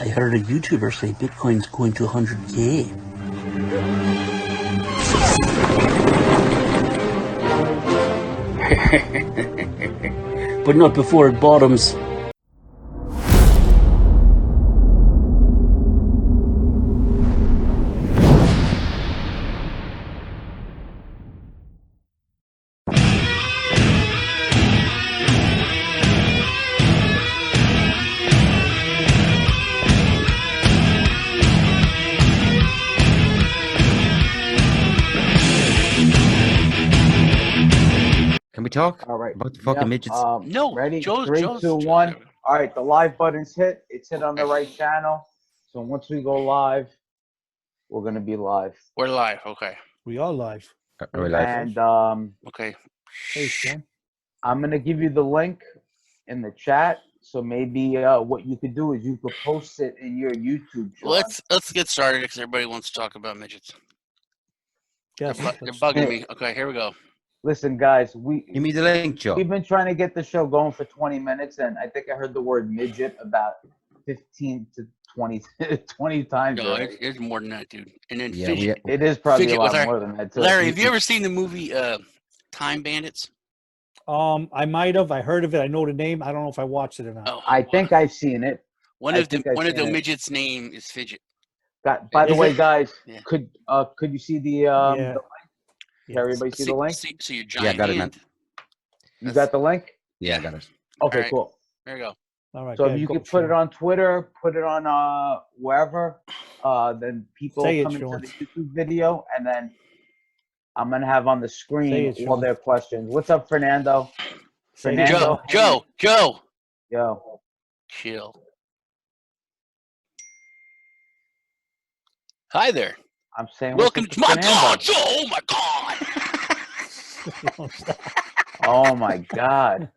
heard a YouTuber say Bitcoin's going to 100K. But not before it bottoms. Can we talk? All right. About the fucking midgets? No. Ready? Joe's, 3, Joe's, 2, 1. All right, the live button's hit. It's hit on the right channel. So once we go live, we're gonna be live. We're live. Okay. We are live. Are we live? And Okay. Hey, Sean. I'm gonna give you the link in the chat. So maybe what you could do is you could post it in your YouTube channel. Let's get started because everybody wants to talk about midgets. Yes, They're bugging me. Okay, here we go. Listen, guys, Give me the link, Joe. we've been trying to get the show going for 20 minutes, and I think I heard the word midget about 15 to 20 times. No, already. it's more than that, dude. And then Yeah, fidget. It is probably Fidget a lot with our- more than that too. Larry, have you ever seen the movie Time Bandits? I might have. I heard of it. I know the name. I don't know if I watched it or not. Oh, I think I've seen it. one I of think I've the seen it. midgets' name is Fidget. By the Is way, it? guys, Yeah. could you see the Yeah. link? Can Yeah. everybody see the link? So your giant Yeah, I got it, man. hand. You got the link? Yeah, I got it. Okay, Alright. cool. There you go. All right. So go if ahead, you go, could put it Sean. on Twitter, put it on wherever, then people Say it, come into Sean. the YouTube video, and then I'm gonna have on the Say screen it, all Sean. their questions. What's up, Fernando? Say it, Fernando. Sean. Joe. Yo. Chill. Hi there. I'm saying Welcome what's to up my Fernando. God, Joe. Oh my God. Oh my God.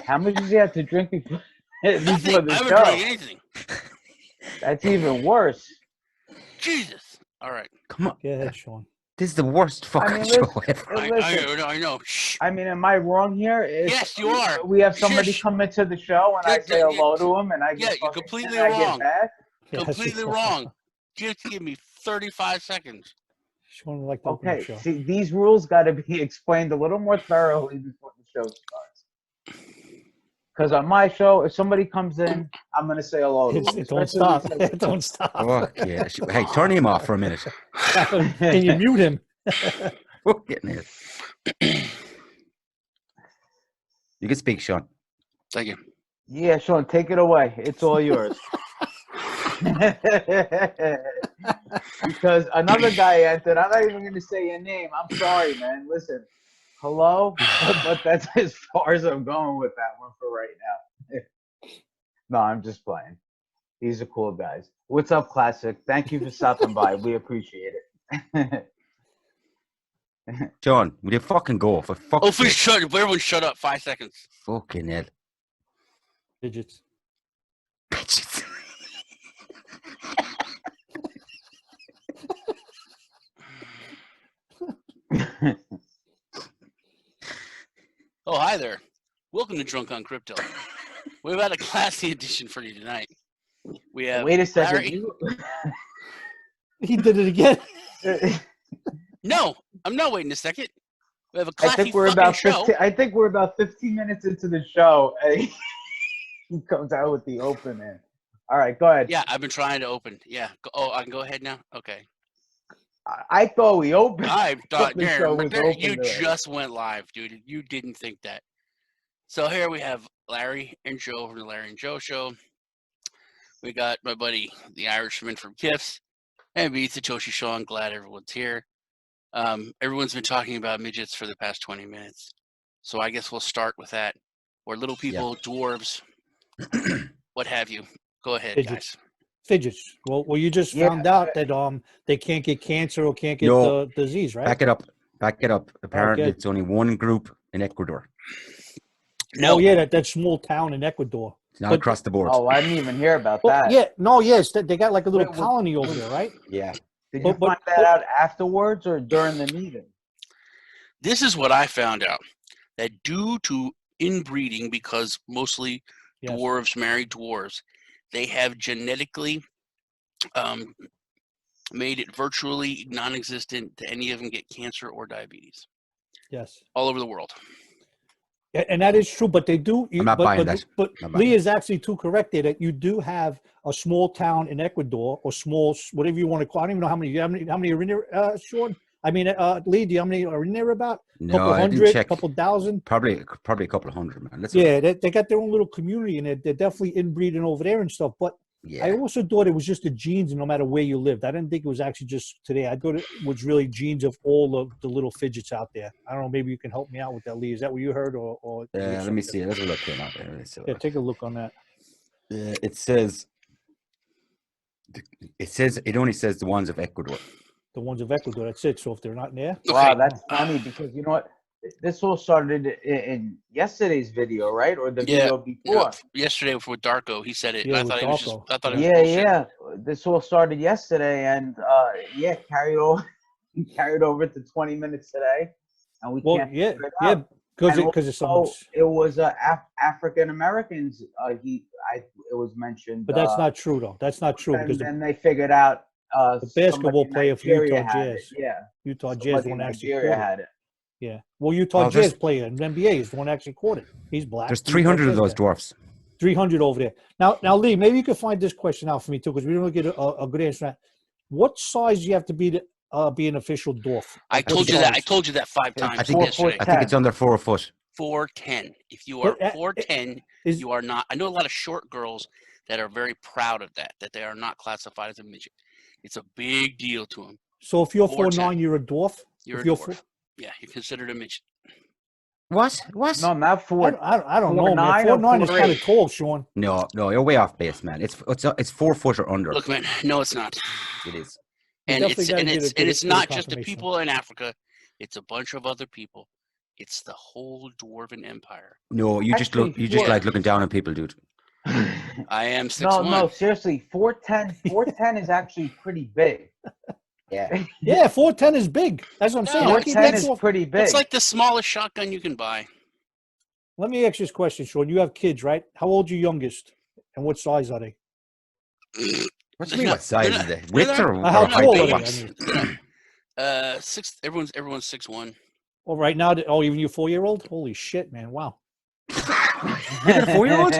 How much does he have to drink before Nothing. the I haven't show? drank anything. That's even worse. Jesus. All right. Come on. Go ahead, Sean. This is the worst fucking mean, show listen- ever. I know. Shh. I mean, am I wrong here? Yes, you are. We have somebody Shush. come into the show, and I Yeah, say yeah, hello to him, and I yeah, get you're fucking- completely and I get wrong. back. Yes, Completely you are. wrong. Just give me 35 seconds. Sean would like to open the Okay, show. see, these rules got to be explained a little more thoroughly before the show starts. Because on my show, if somebody comes in, I'm gonna say hello to them. Don't especially stop. if- Don't stop. Fuck yeah. Hey, turn him off for a minute. Can you mute him? Fucking hell. You can speak, Sean. Thank you. Yeah, Sean, take it away. It's all yours. Because another guy entered. I'm not even going to say your name. I'm sorry, man. Listen, hello, but that's as far as I'm going with that one for right now. No, I'm just playing. These are cool guys. What's up, Classic? Thank you for stopping by. We appreciate it. John, will you fucking go for fuck's Oh, please sake? everyone shut up. 5 seconds. Fucking hell. Digits. Bitches. Oh, hi there. Welcome to Drunk on Crypto. We've got a classy edition for you tonight. We have Wait a second. Larry. He did it again. No, I'm not waiting a second. We have a I classy think we're fucking about show. 15, I think we're about 15 minutes into the show, and he comes out with the opening. All right, go ahead. Yeah, I've been trying to open. Yeah. Oh, I can go ahead now? Okay. I thought we opened. I thought, The show Darren, was Darren, open you already. just went live, dude. You didn't think that. So here we have Larry and Joe from the Larry and Joe Show. We got my buddy, the Irishman from Gifts, and me, Satoshi Show. I'm glad everyone's here. Everyone's been talking about midgets for the past 20 minutes. So I guess we'll start with that. Or little people, dwarves, what have you. Go ahead, Fidgets. guys. Fidgets. Well, you just Yeah. found out that they can't get cancer or can't get No. the disease, right? Back it up. Back it up. Apparently, Okay. it's only one group in Ecuador. No. Oh yeah, that small town in Ecuador. It's not But- across the board. Oh, I didn't even hear about Well, that. yeah, no, yes, they got like a little Wait, colony over there, right? Yeah. Did you but- find that out afterwards or during the meeting? This is what I found out. That due to inbreeding, because mostly Yes. dwarves marry dwarves, they have genetically made it virtually non-existent to any of them get cancer or diabetes Yes. all over the world. Yeah, and that is true, but they do. I'm not buying that. But Not buying Lee is actually too correct there that you do have a small town in Ecuador or small, whatever you want to call. I don't even know how many are in there, Sean. I mean, Lee, do you know how many are in there about? No, Couple I didn't hundred, check. couple thousand. Probably a couple of hundred, man. Yeah, they got their own little community, and they're definitely inbreeding over there and stuff. But yeah. I also thought it was just the genes, no matter where you lived. I didn't think it was actually just today. I thought it was really genes of all of the little fidgets out there. I don't know. Maybe you can help me out with that, Lee. Is that what you heard, or Let me see. Let's look here now. Yeah, take a look on that. It says it only says the ones of Ecuador. The ones of Ecuador. That's it. So if they're not in there, Wow, that's funny because you know what? This all started in yesterday's video, right? Or the video before? Yesterday with Darko, he said it. Yeah, and I thought it was just. I thought it was Yeah, bullshit. yeah. This all started yesterday, and carried over to 20 minutes today, and we can't figure it out. because it's so much. It was African Americans. It was mentioned. But that's not true, though. That's not true because then they figured out the basketball player for Utah had Jazz. it. Yeah, Utah Jazz, the one that actually Nigeria caught it. had it. Yeah. Well, Utah Jazz player in the NBA is the one that actually caught it. He's black. There's 300 of those dwarfs. 300 over there. Now, Lee, maybe you could find this question out for me too, because we don't get a good answer. On that. What size do you have to be to be an official dwarf? I told you that. I told you that 5 times yesterday. I think it's under 4 foot. 4'10". If you are 4'10", you are not. I know a lot of short girls that are very proud of that they are not classified as a midget. It's a big deal to them. So if you're 4'9", you're a dwarf. You're a dwarf. Yeah, you're considered a midget. What? No, not 4. I don't know, man. 4'9" is kind of tall, Sean. No, you're way off base, man. It's 4 foot or under. Look, man. No, it's not. It is. And it's not just the people in Africa. It's a bunch of other people. It's the whole Dwarven Empire. No, you just like looking down on people, dude. I am 6'1". No, seriously, 4'10" is actually pretty big. Yeah. Yeah, 4'10" is big. That's what I'm saying. 4'10" is pretty big. It's like the smallest shotgun you can buy. Let me ask you this question, Sean. You have kids, right? How old's your youngest, and what size are they? What do you mean? What size is they? Width or how tall are babies? they? Everyone's 6'1". Well, right now, even your 4-year-old? Holy shit, man! Wow. You got a 4-year-old?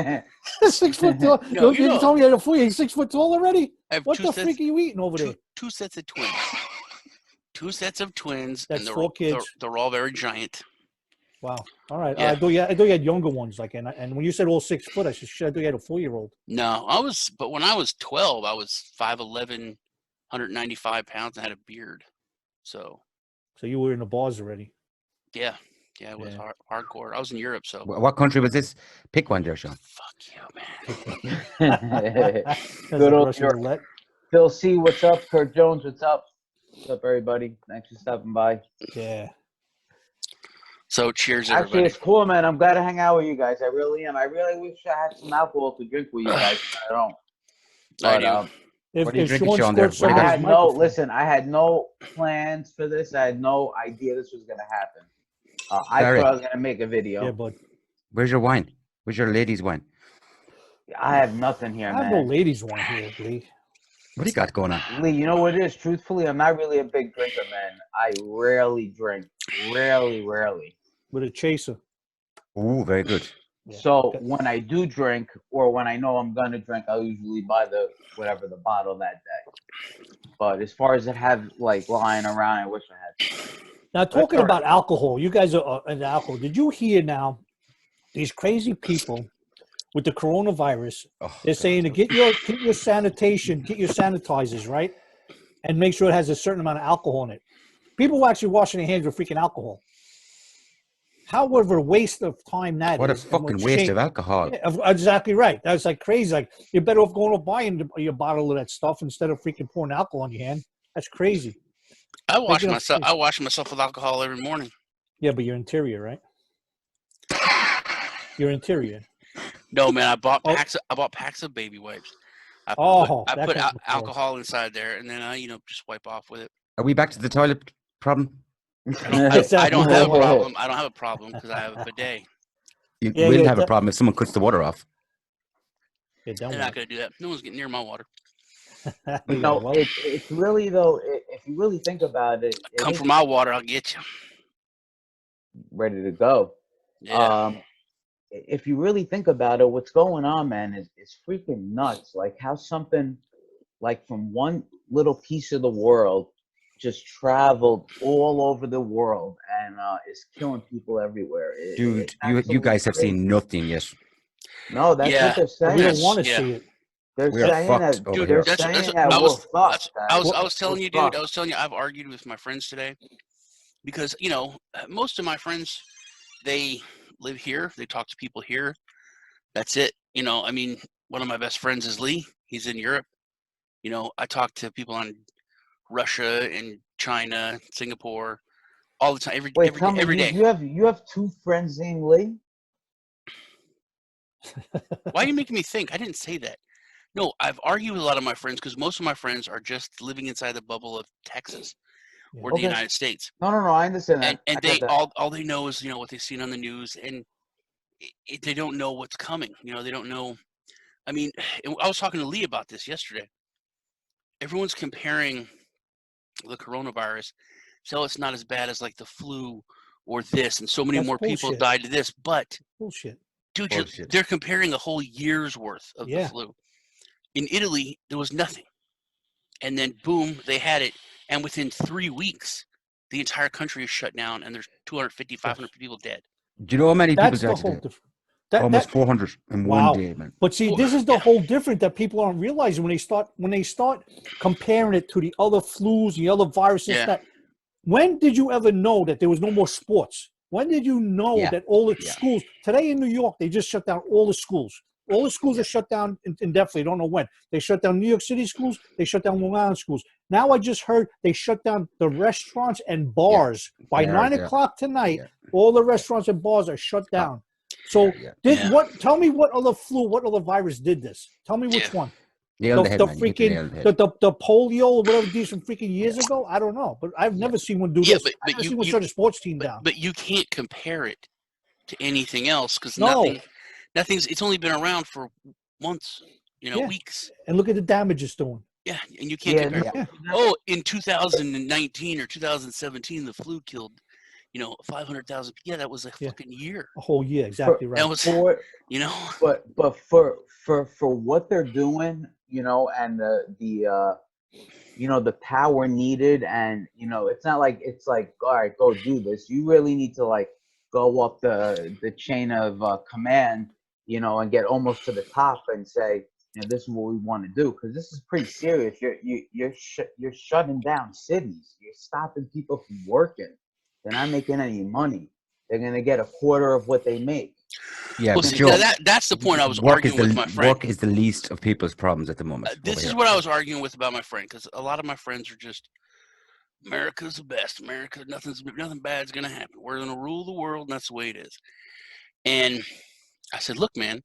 6 foot tall. No, you told me you had a 4-year. He's 6 foot tall already. What the freak are you eating over there? Two sets of twins. 2 sets of twins. That's and 4 kids. They're all very giant. Wow. All right. Yeah. I thought you had younger ones, like, and when you said all 6 foot, I said, shit, I thought you had a 4-year-old. No, but when I was 12, I was 5'11", 195 pounds, and had a beard. So you were in the bars already. Yeah, it was hardcore. I was in Europe, so. What country was this? Pick one there, Sean. Fuck you, man. Good old Europe. Phil C, what's up? Kurt Jones, what's up? What's up, everybody? Thanks for stopping by. Yeah. So cheers, everybody. Actually, it's cool, man. I'm glad to hang out with you guys. I really am. I really wish I had some alcohol to drink with you guys. I don't. But, I do. What are you drinking, Sean? There. I had no plans for this. I had no idea this was gonna happen. I thought I was gonna make a video. Yeah, bud. Where's your wine? Where's your ladies' wine? I have nothing here, man. I have no ladies' wine here, Lee. What do you got going on? Lee, you know what it is? Truthfully, I'm not really a big drinker, man. I rarely drink. Rarely. With a chaser. Ooh, very good. Yeah. So when I do drink, or when I know I'm gonna drink, I'll usually buy the bottle that day. But as far as it have like lying around, I wish I had. Now, talking about alcohol, you guys are into alcohol. Did you hear now these crazy people with the coronavirus? They're saying to get your sanitation, get your sanitizers, right? And make sure it has a certain amount of alcohol in it. People are actually washing their hands with freaking alcohol. However, a waste of time that what is. What a fucking waste of alcohol. Yeah, exactly right. That's like crazy. Like, you're better off going to buying your bottle of that stuff instead of freaking pouring alcohol on your hand. That's crazy. I wash myself with alcohol every morning. Yeah, but you're interior, right? You're interior. No, man. I bought packs of baby wipes. I put alcohol inside there, and then I just wipe off with it. Are we back to the toilet problem? I don't have a problem. I don't have a problem because I have a bidet. You will have a problem if someone cuts the water off. Get done They're with not going to do that. No one's getting near my water. it. You Yeah, know, well, it's really though. If you really think about it, it Come is for my water, I'll get you. ready to go. Yeah. If you really think about it, what's going on, man, is freaking nuts. Like how something like from one little piece of the world just traveled all over the world and is killing people everywhere. Dude, It's you guys have absolutely seen nothing yet. no, that's Yeah. what they're saying. we don't want to Yeah. see it. They're We are saying fucked that over Dude, here. they're that's saying that I we're was fucked, guys. I was telling We're you, dude. fucked. I was telling you, I've argued with my friends today because most of my friends, they live here. They talk to people here. That's it. I mean, one of my best friends is Lee. He's in Europe. I talk to people on Russia and China, Singapore, all the time, Wait, tell me, every day. you have two friends named Lee? Why are you making me think? I didn't say that. No, I've argued with a lot of my friends because most of my friends are just living inside the bubble of Texas or the Okay. United States, No, I understand that. and I they get that. all they know is what they've seen on the news, and they don't know what's coming. They don't know. I mean, I was talking to Lee about this yesterday. Everyone's comparing the coronavirus, so it's not as bad as like the flu or this, and so many That's more people bullshit. died to this. But Bullshit. dude, Bullshit. they're comparing a whole year's worth of the Yeah. flu. In Italy, there was nothing, and then boom, they had it, and within 3 weeks, the entire country is shut down, and there's 250, 500 people dead. Do you know how many people That's the died whole today? difference. That Almost 400 in one wow. day, man. But see, this is the whole different that people aren't realizing when they start comparing it to the other flus, the other viruses. Yeah. That when did you ever know that there was no more sports? When did you know Yeah. that all the Yeah. schools today in New York they just shut down all the schools? All the schools are shut down indefinitely. Don't know when. They shut down New York City schools. They shut down Long Island schools. Now I just heard they shut down the restaurants and bars by 9 o'clock tonight. Yeah. All the restaurants and bars are shut down. So Yeah. tell me what other flu, what other virus did this? Tell me which one. Nail the head, The man. You hit the nail freaking on the head. the polio or whatever these from freaking years ago. I don't know, but I've never seen one do this. but I've never seen you one shut a sports team down. but you can't compare it to anything else because No. nothing's. It's only been around for months, Yeah. weeks. And look at the damage it's doing. Yeah, and you can't compare. Yeah. Oh, in 2019 or 2017, the flu killed, 500,000. Yeah, that was a fucking year. A whole year, exactly right. That was, But for what they're doing, and the power needed, and it's not like it's like, all right, go do this. You really need to like go up the chain of command, and get almost to the top and say, this is what we want to do, because this is pretty serious. You're shutting down cities. You're stopping people from working. They're not making any money. They're gonna get a quarter of what they make. Yeah, well, but see, Joe, that's the point I was work arguing with my friend. Work is the least of people's problems at the moment. This is what I was arguing with about my friend, because a lot of my friends are just, America's the best. America, nothing bad's gonna happen. We're gonna rule the world, and that's the way it is. And I said, look, man,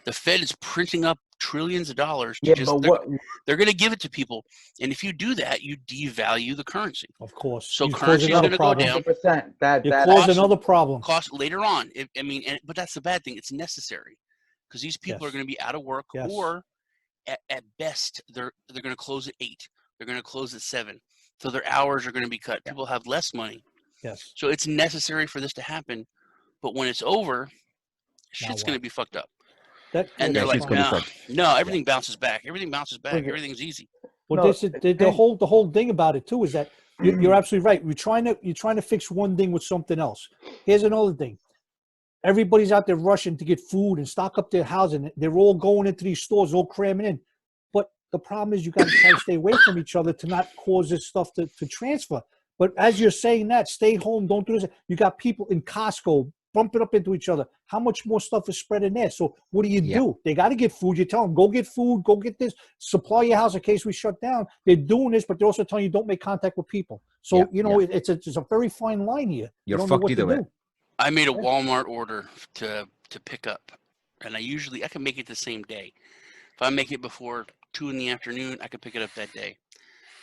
the Fed is printing up trillions of dollars. They're going to give it to people, and if you do that, you devalue the currency. Of course. So currency is going to go down. 100%. You cause another problem. Cost later on. But that's the bad thing. It's necessary because these people are going to be out of work, or at best they're going to close at 8. They're going to close at 7. So their hours are going to be cut. People have less money. Yes. So it's necessary for this to happen. But when it's over, shit's going to be fucked up. And they're like, no, everything bounces back. Everything bounces back. Everything's easy. Well, this is the whole thing about it too is that you're absolutely right. You're trying to fix one thing with something else. Here's another thing. Everybody's out there rushing to get food and stock up their housing. They're all going into these stores, all cramming in. But the problem is you got to try to stay away from each other to not cause this stuff to transfer. But as you're saying that, stay home, don't do this. You got people in Costco bumping up into each other. How much more stuff is spread in there? So what do? They got to get food. You tell them, go get food, go get this, supply your house in case we shut down. They're doing this, but they're also telling you don't make contact with people. So, it's a very fine line here. You're don't know fucked what either to way. do. I made a Walmart order to pick up, and I can make it the same day. If I make it before 2 in the afternoon, I can pick it up that day.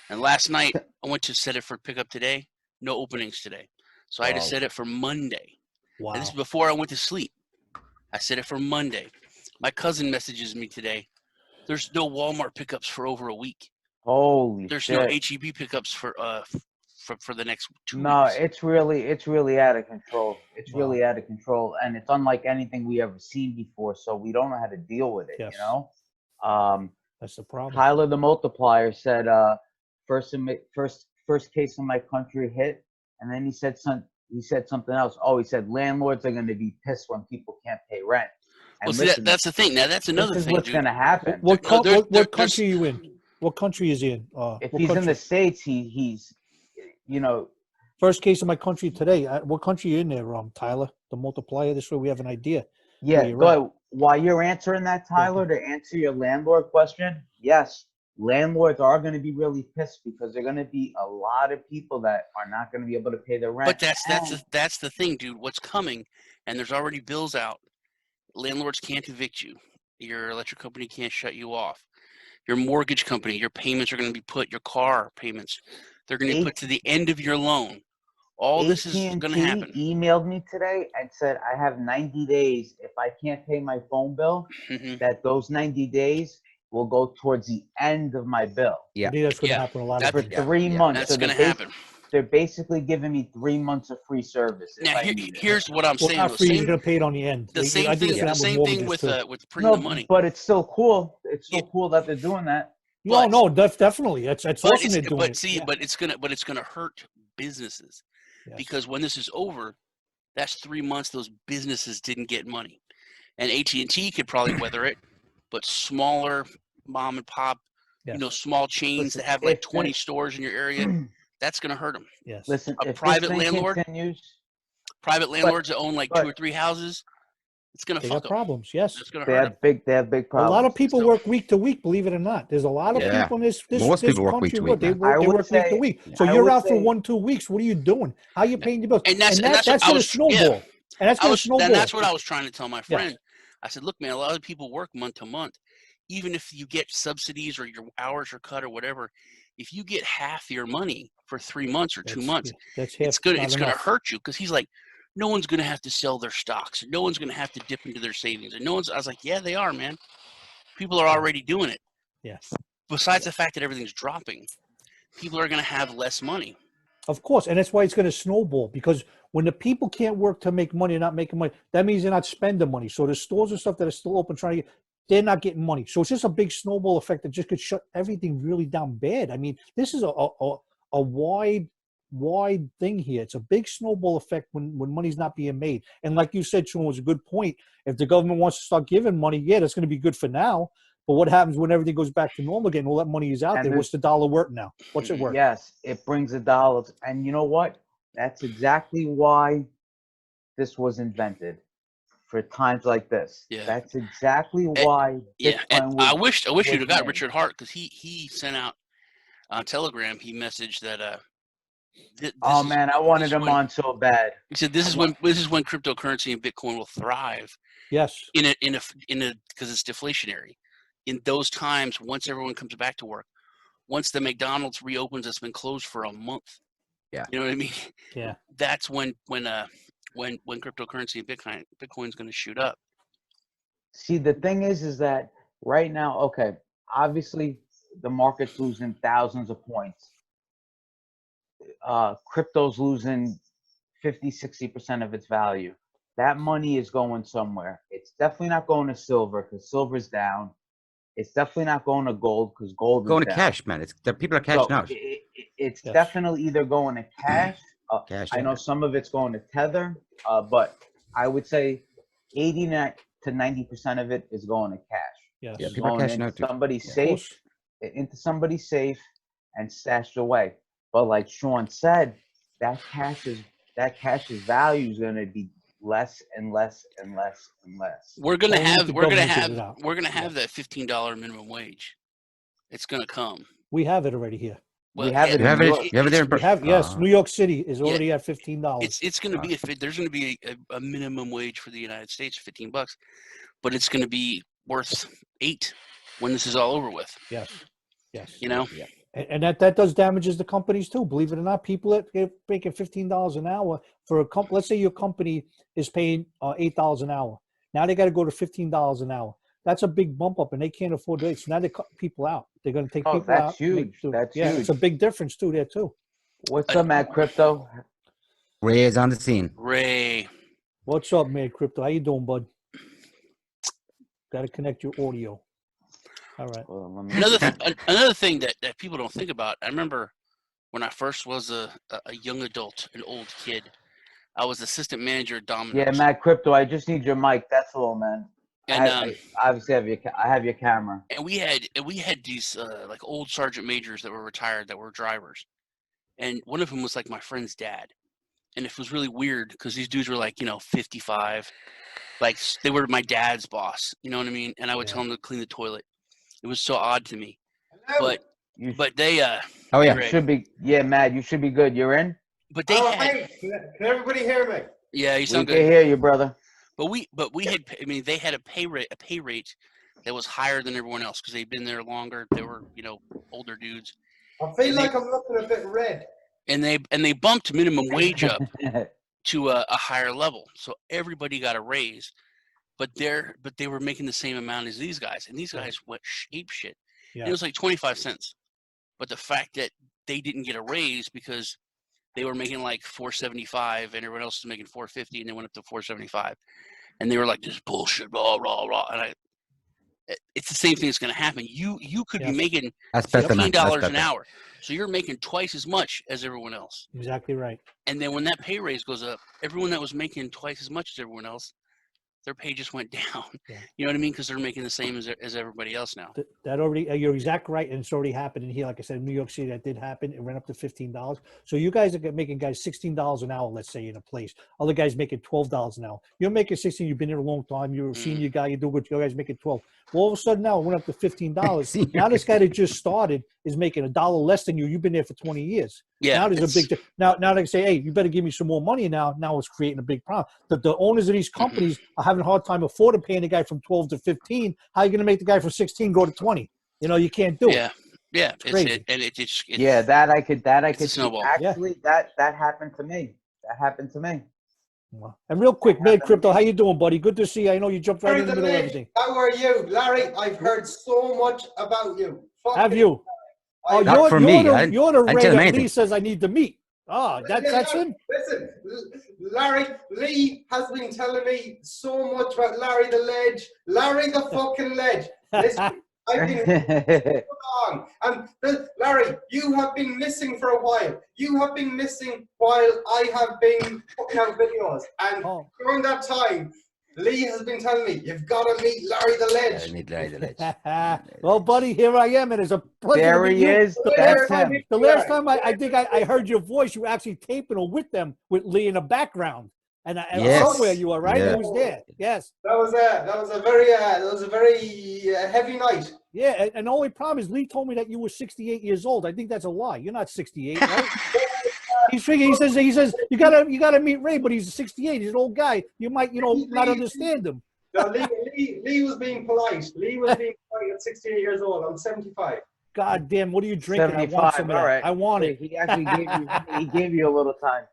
And last night, I went to set it for pickup today. No openings today. So I had to set it for Monday. Wow. And this is before I went to sleep. I set it for Monday. My cousin messages me today. There's no Walmart pickups for over a week. Holy There's shit. no HEB pickups for the next 2 No, weeks. it's really out of control. It's Wow. really out of control, and it's unlike anything we ever seen before. So we don't know how to deal with it. Yes. You know, That's the problem. Tyler the multiplier said, first case in my country hit, and then he said something else. Oh, he said landlords are going to be pissed when people can't pay rent. And Well, see, listen, that's the thing. Now, that's another this is thing, what's dude. going to happen. What No, there's- country are you in? What country is he in? If what he's in country? the States, he's, you know, First case in my country today. What country are you in there, Tyler? The multiplier. This way we have an idea. yeah. you're at. Go while you're answering that, Tyler, to answer your landlord question. Yes, landlords are going to be really pissed because they're going to be a lot of people that are not going to be able to pay their rent. But that's the thing, dude. What's coming, and there's already bills out. Landlords can't evict you. Your electric company can't shut you off. Your mortgage company, your payments are going to be put. Your car payments, they're going to be put to the end of your loan. All this is going to happen. Emailed me today and said I have 90 days. If I can't pay my phone bill, that those 90 days will go towards the end of my bill. I think that's going to happen a lot For of 3 months. That's So going to happen. They're basically giving me 3 months of free service. Now, here's what I'm saying. Not free. You're going to pay it on the end. The same thing with printing the money. But it's still cool. It's still cool that they're doing that. No, definitely. That's awesome they're doing but it's gonna hurt businesses. Yes. Because when this is over, that's 3 months those businesses didn't get money. And AT&T could probably weather it, but smaller mom and pop, small chains that have like 20 stores in your area, that's going to hurt them. Yes. Listen, a private landlord, continues, landlords that own like 2 or 3 houses, it's going to fuck them. Problems. Yes. It's going to hurt them. They have big problems. A lot of people work week to week, believe it or not. There's a lot of people in this Most people work week to week. They work week to week. So you're out for 1-2 weeks. What are you doing? How are you paying your bills? And that's going to snowball. Yeah. And that's going to snowball. And that's what I was trying to tell my friend. Yes. I said, look, man, a lot of people work month to month. Even if you get subsidies or your hours are cut or whatever, if you get half your money for 3 months or 2 months, it's going to hurt you. Because he's like, no one's going to have to sell their stocks. No one's going to have to dip into their savings. And I was like, yeah, they are, man. People are already doing it. Yes. Besides the fact that everything's dropping, people are going to have less money. Of course. And that's why it's going to snowball. Because when the people can't work to make money, not making money, that means they're not spending money. So the stores and stuff that are still open trying to get, they're not getting money. So it's just a big snowball effect that just could shut everything really down bad. I mean, this is a wide thing here. It's a big snowball effect when money's not being made. And like you said, Sean, was a good point. If the government wants to start giving money, that's going to be good for now. But what happens when everything goes back to normal again? All that money is out there. What's the dollar worth now? What's it worth? Yes, it brings the dollars. And you know what? That's exactly why this was invented. For times like this. Yeah. That's exactly why. And I wish you'd have got Richard Hart, because he sent out on Telegram. He messaged that. I wanted him on so bad. He said this is when cryptocurrency and Bitcoin will thrive. Yes. In a because it's deflationary. In those times, once everyone comes back to work, once the McDonald's reopens, that's been closed for a month. Yeah. You know what I mean? Yeah. That's when cryptocurrency and Bitcoin's going to shoot up. See, the thing is that right now, okay, obviously the market's losing thousands of points. Crypto's losing 50-60% of its value. That money is going somewhere. It's definitely not going to silver because silver's down. It's definitely not going to gold because gold is going down. to cash, man. People are cashing out. It's definitely either going to cash. I know some of it's going to Tether, but I would say 80 to 90% of it is going to cash. Yes. Yeah, people are cashing out too. Into somebody's safe and stashed away. But like Sean said, that cash's value is going to be less and less and less and less. We're gonna have that $15 minimum wage. It's gonna come. We have it already here. Well, we have it. You have it there. Yes, New York City is already at $15. It's going to be there's going to be a minimum wage for the United States, $15, but it's going to be worth $8 when this is all over with. Yes. You know. Yeah. And that does damages the companies too. Believe it or not, people that are making $15 an hour for a company. Let's say your company is paying $8 an hour. Now they got to go to $15 an hour. that's a big bump up, and they can't afford it. So now they cut people out. They're going to take people that's out. huge. That's yeah, huge. it's a big difference too there too. What's up, Mad Crypto? Ray is on the scene. Ray. What's up, Mad Crypto? How you doing, bud? Got to connect your audio. All right. Another thing that people don't think about. I remember when I first was a young adult, an old kid. I was assistant manager at Domino's. Yeah, Mad Crypto. I just need your mic. That's all, man. And I obviously have your camera. And we had these like old sergeant majors that were retired that were drivers, and one of them was like my friend's dad, and it was really weird because these dudes were like 55, like they were my dad's boss, you know what I mean? And I would tell them to clean the toilet. It was so odd to me, but they oh yeah, you should be Matt. You should be good. You're in. But they hey, can everybody hear me? Yeah, you sound we good. can hear you, brother. But we had, I mean, they had a pay rate that was higher than everyone else because they'd been there longer. They were, older dudes. I feel like I'm looking a bit red. And they bumped minimum wage up to a higher level, so everybody got a raise. But they were making the same amount as these guys, and these guys went ape shit. Yeah. And it was like 25 cents. But the fact that they didn't get a raise because they were making like $4.75 and everyone else was making $4.50, and they went up to $4.75, and they were like, "This bullshit, blah blah blah." And it's the same thing that's going to happen. You could be making $15 an hour, so you're making twice as much as everyone else. Exactly right. And then when that pay raise goes up, everyone that was making twice as much as everyone else, their pay just went down. Yeah. You know what I mean? Because they're making the same as everybody else now. That already, you're exactly right, and it's already happened in here. Like I said, in New York City, that did happen. It went up to $15. So you guys are making guys $16 an hour, let's say, in a place. Other guys making $12 an hour. You're making 16. You've been there a long time. You're a senior guy. You do good. You guys making 12. Well, all of a sudden now it went up to $15. Now this guy that just started is making $1 less than you. You've been there for 20 years. Yeah. Now there's a big now they say, hey, you better give me some more money now. Now it's creating a big problem. The owners of these companies are having a hard time affording paying the guy from 12 to 15. How are you going to make the guy from 16 go to 20? You can't do it. Yeah, it's crazy. That I could snowball. Actually, that happened to me. That happened to me. And real quick, Mad Crypto, how you doing, buddy? Good to see you. I know you jumped right in the middle of everything. How are you, Larry? I've heard so much about you. Have you? Oh, Not for me. You're the Ray that Lee says I need to meet. Oh, that's him? Listen, Larry, Lee has been telling me so much about Larry the Ledge. Larry the fucking Ledge. Listen, I've been so long. And Larry, you have been missing for a while. You have been missing while I have been putting out videos. And during that time, Lee has been telling me, you've got to meet Larry the Ledge. I need Larry the Ledge. Well, buddy, here I am. And it's a pleasure. There he is. The last time I think I heard your voice, you were actually taping with them with Lee in the background. And somewhere you were, right? It was there. Yes. That was a very heavy night. Yeah, and the only problem is Lee told me that you were 68 years old. I think that's a lie. You're not 68, right? He says you gotta meet Ray, but he's 68. He's an old guy. You might not understand him. No, Lee was being polite. Lee was being polite at 68 years old. I'm 75. God damn, what are you drinking? 75. I want some of that. Right. I want it. He actually gave you a little time.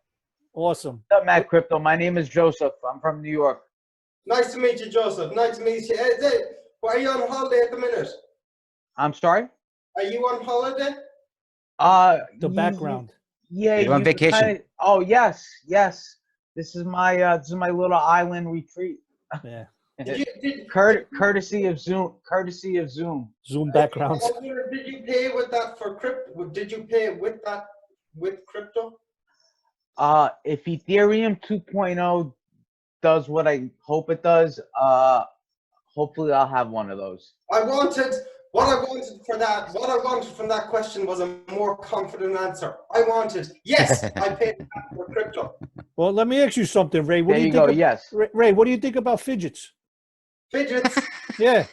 Awesome. What's up, Mad Crypto? My name is Joseph. I'm from New York. Nice to meet you, Joseph. Nice to meet you. Are you on holiday at the minute? I'm sorry? Are you on holiday? The background. Yeah. You're on vacation. Yes. This is my little island retreat. Yeah. Courtesy of Zoom. Zoom backgrounds. Did you pay with that for crypto? Did you pay with that with crypto? If Ethereum 2.0 does what I hope it does, hopefully I'll have one of those. What I wanted from that question was a more confident answer. I wanted, yes, I paid for crypto. Well, let me ask you something, Ray. There you go. Yes. Ray, what do you think about fidgets? Fidgets? Yeah.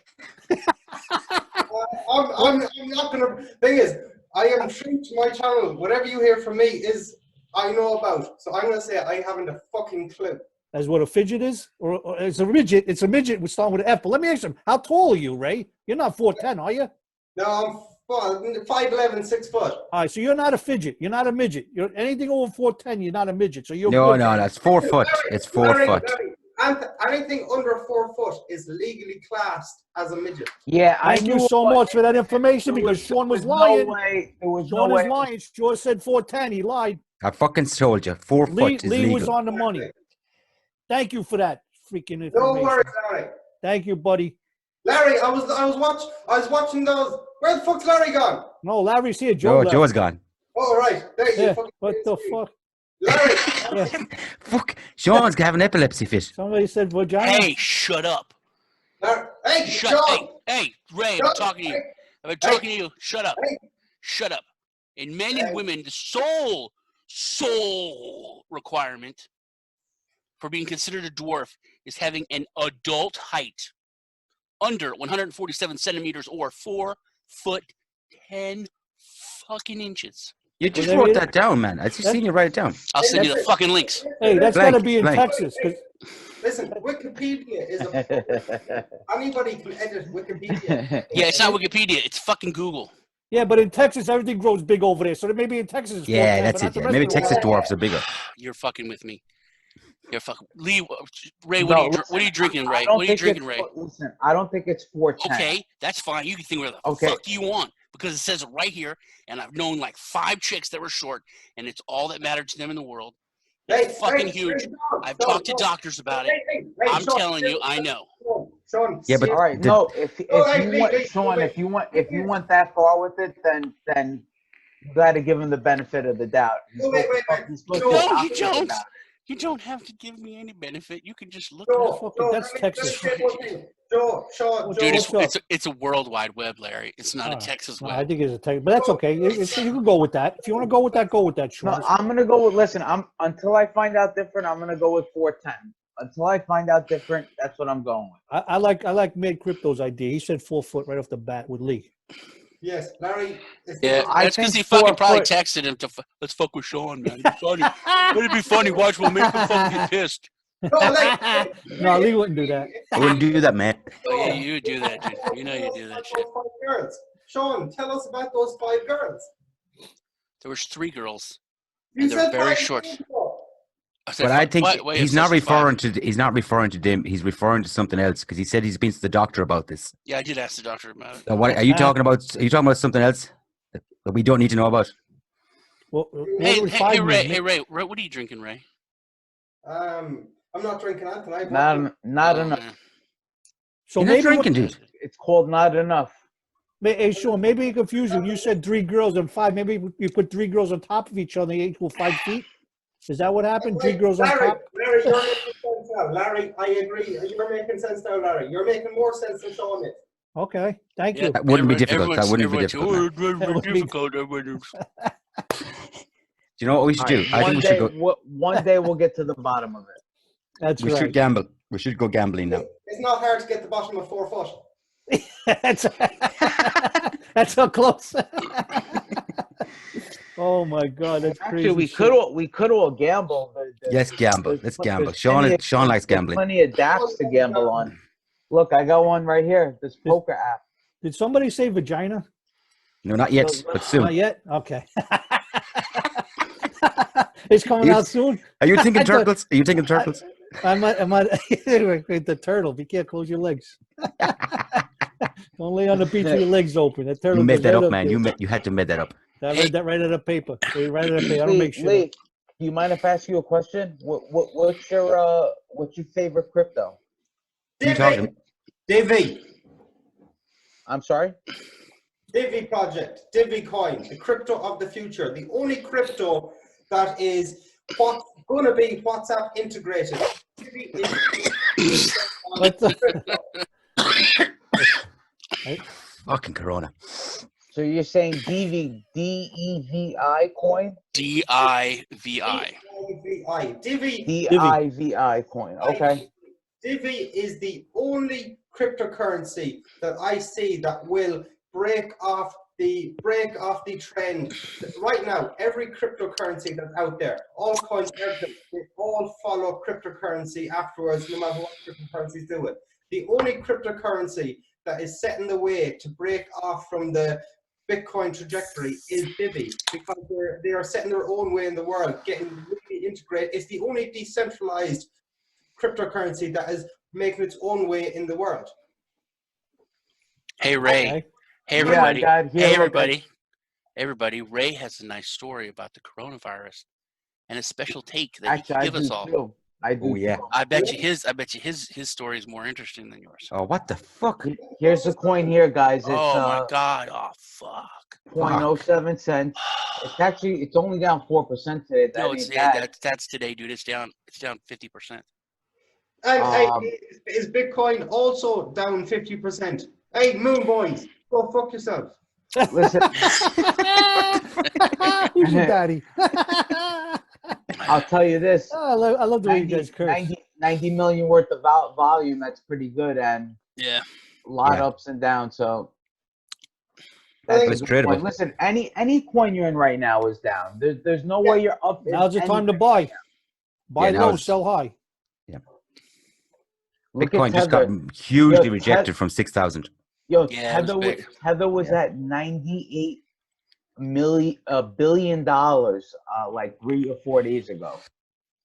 I'm not gonna. Thing is, I am true to my channel. Whatever you hear from me is I know about. So I'm gonna say I haven't a fucking clue. As what a fidget is, or it's a midget. It's a midget. We start with an F. But let me ask you, how tall are you, Ray? You're not 4'10", are you? No, I'm 5'11", 6 foot. All right, so you're not a fidget. You're not a midget. You're anything over 4'10". You're not a midget. So you're No, good. that's 4 foot. It's 4 foot. And anything under 4 foot is legally classed as a midget. Yeah, I Thank you knew so it was. much for that information There because Sean was no lying. way. There was Sean no is way. lying. Sean said 410. He lied. I fucking told you, 4 foot is Lee was legal. on the money. Thank you for that freaking No information. worries, Larry. Thank you, buddy. Larry, I was watching those. Where the fuck's Larry gone? No, Larry's here. Joe left. Joe's gone. Oh, right. There you Yeah, fucking what the see. fuck? Larry. Yeah. Fuck. Sean's having epilepsy fit. Somebody said vagina. Hey, shut up. Larry. Hey, Shut Sean. Hey, Ray, Shut I'm talking to you. I've been talking to you. Shut up. Hey. Shut up. In men and women, the sole requirement for being considered a dwarf is having an adult height under 147 centimeters or 4 foot 10 fucking inches. You just there wrote you- that down, man. I just seen you write it down. I'll send you the That's it. fucking links. Hey, that's Blank, got to be in blank. Texas. 'Cause Listen, Wikipedia is a. Anybody can edit Wikipedia. Yeah, it's not Wikipedia. It's fucking Google. yeah, but in Texas, everything grows big over there. So maybe in Texas it's 410, Yeah, but that's not it. the Yeah. rest Maybe of the Texas world. dwarfs are bigger. You're fucking with me. You're fucking Lee. Ray, what are you drinking, Ray? don't What are you think drinking, it's- Ray? Listen, I don't think it's 410. Okay, that's fine. You can think whatever the Okay. fuck you want because it says it right here. And I've known like 5 chicks that were short, and it's all that mattered to them in the world. It's fucking huge. I've talked to doctors about it. I'm telling you, I know. Sean, Yeah, but- All right, The- no. If hey, you want, Lee, Sean, wait. if you want that far with it, then you got to give him the benefit of the doubt. He's Wait, supposed wait, to- wait. he's supposed No, to No, talk you to us don't. about it. You don't have to give me any benefit. You can just look Joe, at it. fucking- that's Texas. Sean, Dude, What's up? it's a world wide web, Larry. It's not a Oh, Texas No, web. I think it's a Texas, but that's okay. You can go with that. If you want to go with that, Sean. No, I'm gonna go with. Listen, until I find out different. I'm gonna go with 410. Until I find out different, that's what I'm going with. I like Mid Crypto's idea. He said 4 foot right off the bat with Lee. Yes, Larry. Yeah, I that's because think he fucking 4 probably foot- texted him to let's fuck with Sean, man. It'd be funny. It'd be funny. Watch, we'll make him fucking get pissed. No, Lee wouldn't do that. I wouldn't do that, man. Oh yeah, you do that, dude. You know you do that shit. Those 5 girls. Sean, tell us about those 5 girls. There was 3 girls. You And they're said very 5 short. before. I said But I fi- think wait, he's it not says 5. referring to. He's not referring to them. He's referring to something else because he said he's been to the doctor about this. Yeah, I did ask the doctor about it. So what are you talking about? Are you talking about something else that we don't need to know about? Well, Hey, what was hey, 5 hey, Ray, mean? hey, Ray, what are you drinking, Ray? I'm not drinking that tonight. Not Oh, enough. man. So You're not maybe drinking, dude. It's called not enough. Hey, Sean, maybe you confused you. You said 3 girls and 5. Maybe you put 3 girls on top of each other. They equal 5 feet. Is that what happened? 3 girls on Larry, top. Larry, you're making sense now. Larry, I agree. You're making sense now, Larry. You're making more sense than Sean is. Okay, thank Yeah. you. That wouldn't be Everyone- difficult. That wouldn't be everyone's- difficult. man. Oh, That wouldn't be- difficult. Everyone's- Do you know what we should do? I think we should go. One day we'll get to the bottom of it. That's We right. should gamble. We should go gambling now. It's not hard to get the bottom of 4 foot. that's, that's how close. Oh my God, that's crazy. Actually, we could all gamble. Yes, gamble. Let's gamble. there's Sean plenty Sean likes there's gambling. Plenty of dApps to gamble on. Look, I got one right here. This poker app. Did somebody say vagina? No, not yet, but Not soon. yet. Okay. It's coming You- out soon. Are you thinking I thought- turtles? Are you thinking turtles? I might. The turtle. You can't close your legs. Don't lay on the beach with your legs open. That turtle. You made goes that right up, man. there. You had to make that up. I read that right out of paper. Right out of paper. I don't make shit up. Lee, do you mind if I ask you a question? What's your favorite crypto? Who you talking? Divi. I'm sorry. Divi project. Divi coin. The crypto of the future. The only crypto that is what's going to be WhatsApp integrated. Divi is What the- Fucking Corona. So you're saying Divi, DEVI coin? DIVI. Divi. DIVI coin. Okay. Divi is the only cryptocurrency that I see that will break off the trend. Right now, every cryptocurrency that's out there, all coins, everything, they all follow cryptocurrency afterwards, no matter what cryptocurrencies do it. The only cryptocurrency that is setting the way to break off from the Bitcoin trajectory is Divi, because they are setting their own way in the world, getting really integrated. It's the only decentralized cryptocurrency that is making its own way in the world. Hey Ray. Okay. Hey Yeah, everybody. God, here, Hey look, everybody. Everybody. Ray has a nice story about the coronavirus and a special take that Actually, he I can give do us all. too. I do Oh, yeah. too. I bet you his story is more interesting than yours. Oh, what the fuck? Here's the coin here, guys. It's Oh my god. Oh fuck. 0.07 cents. It's only down 4% today. That No, ain't bad. that's today, dude. It's down 50%. And is Bitcoin also down 50%? Hey, Moon Boys, go fuck yourself. Listen, Who's your daddy? I'll tell you this. Oh, I love the way you 90, guys curse. 90 million worth of volume. That's pretty good, and Yeah. a lot Yeah. ups and downs. So Well, that's it's a good tradable. point. Listen, any coin you're in right now is down. There's no way you're up. in Now's the time to anything buy. right now. Buy Yeah, now low, it's- sell high. Look Bitcoin at just got Tether. hugely Yo, rejected from 6,000. Yo, Yeah, it was big. Tether was at $98 billion like 3 or 4 days ago.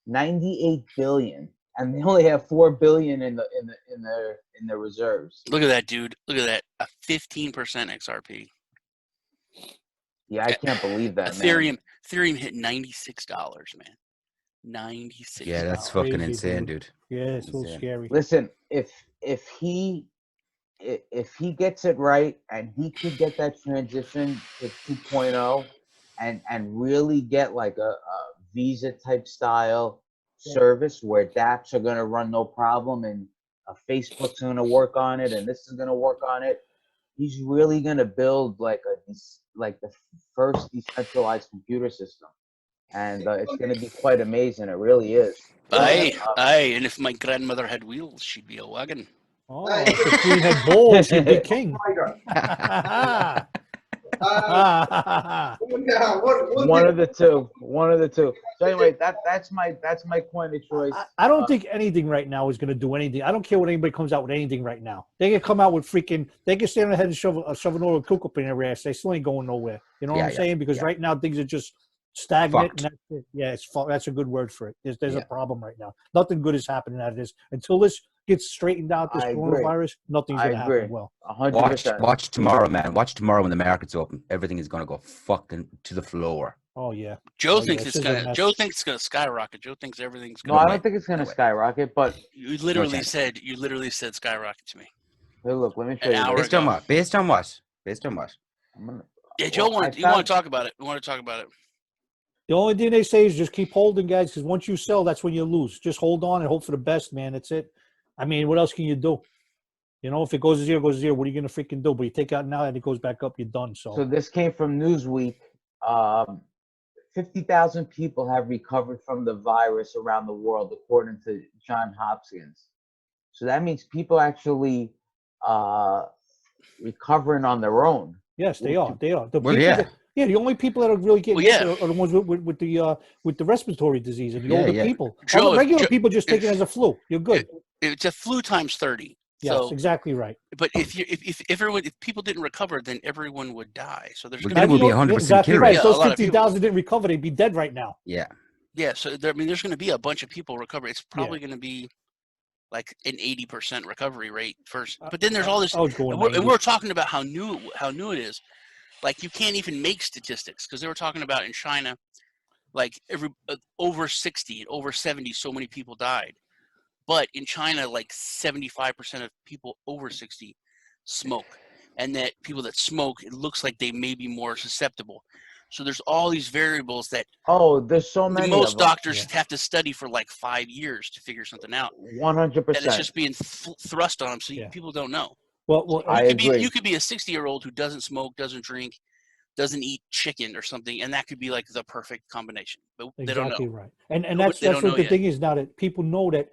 98 billion, and they only have 4 billion in their reserves. Look at that, dude. Look at that. A 15% XRP. Yeah, I can't believe that, man. Ethereum hit $96, man. $96. Yeah, that's fucking Crazy, insane, dude. dude. Yeah, it's so Insane. scary. Listen, if he gets it right and he could get that transition to 2.0 and really get like a Visa type style service where dApps are going to run no problem and Facebook's going to work on it and this is going to work on it, he's really going to build like the first decentralized computer system, and it's going to be quite amazing. It really is. Aye, and if my grandmother had wheels, she'd be a wagon. Oh, if the queen had balls, she'd be king. Yeah, One of the two. So anyway, that's my coin of choice. I don't think anything right now is going to do anything. I don't care what anybody comes out with anything right now. They can come out with freaking. They can stand on the head and shove an oil cook up in their ass. They still ain't going nowhere. You know what I'm saying? Because right now things are just stagnant. Fucked. And that's it. Yeah, that's a good word for it. There's Yeah. a problem right now. Nothing good is happening out of this until this gets straightened out. This I agree. coronavirus, nothing's going to agree. happen well. 100%. Watch tomorrow, man. Watch tomorrow when the market's open. Everything is gonna go fucking to the floor. Oh yeah. Joe Oh, thinks yeah, it's this is a gonna. mess. Joe thinks it's gonna skyrocket. Joe thinks everything's No, gonna. I don't think it's going to No way. skyrocket. But You literally chance. said. You literally said skyrocket to me. hey, look, let me show An you. hour this. Based on ago. what? Based on what? Based on what? I'm gonna- Yeah, Joe well, I you want found- to talk about it? We want to talk about it. The only thing they say is just keep holding, guys, because once you sell, that's when you lose. Just hold on and hope for the best, man. That's it. I mean, what else can you do? You know, if it goes to zero, it goes to zero. What are you going to freaking do? But you take out now and it goes back up, you're done. So So, this came from Newsweek. 50,000 people have recovered from the virus around the world, according to Johns Hopkins. So that means people actually recovering on their own. yes, they are. They are. The Well, people yeah. that, the only people that are really getting Well, yeah. it are the ones with the respiratory disease and the Yeah, older yeah. people. Joe, All the if regular Joe- people just take it if- as a flu. You're good. It's a flu times 30. Yes, So, exactly right. but if people didn't recover, then everyone would die. So there's Well, going then to it be would be 100% exactly kill right. rate. If Yeah, a those lot of people. 50,000 didn't recover, they'd be dead right now. Yeah. Yeah, so there's going to be a bunch of people recover. It's probably going to be like an 80% recovery rate first. But then there's all this, I was going and 90. we're talking about how new it is. Like you can't even make statistics because they were talking about in China, like over 60, over 70, so many people died. But in China, like 75% of people over 60 smoke, and that people that smoke, it looks like they may be more susceptible. So there's all these variables that Oh, there's so many most of them. doctors have to study for like 5 years to figure something out. 100%. And it's just being thrust on them, so people don't know. Well, I agree. You could be a 60-year-old who doesn't smoke, doesn't drink, doesn't eat chicken or something, and that could be like the perfect combination. But they don't exactly know. right. And No, that's but they don't what know the yet. thing is now, that people know that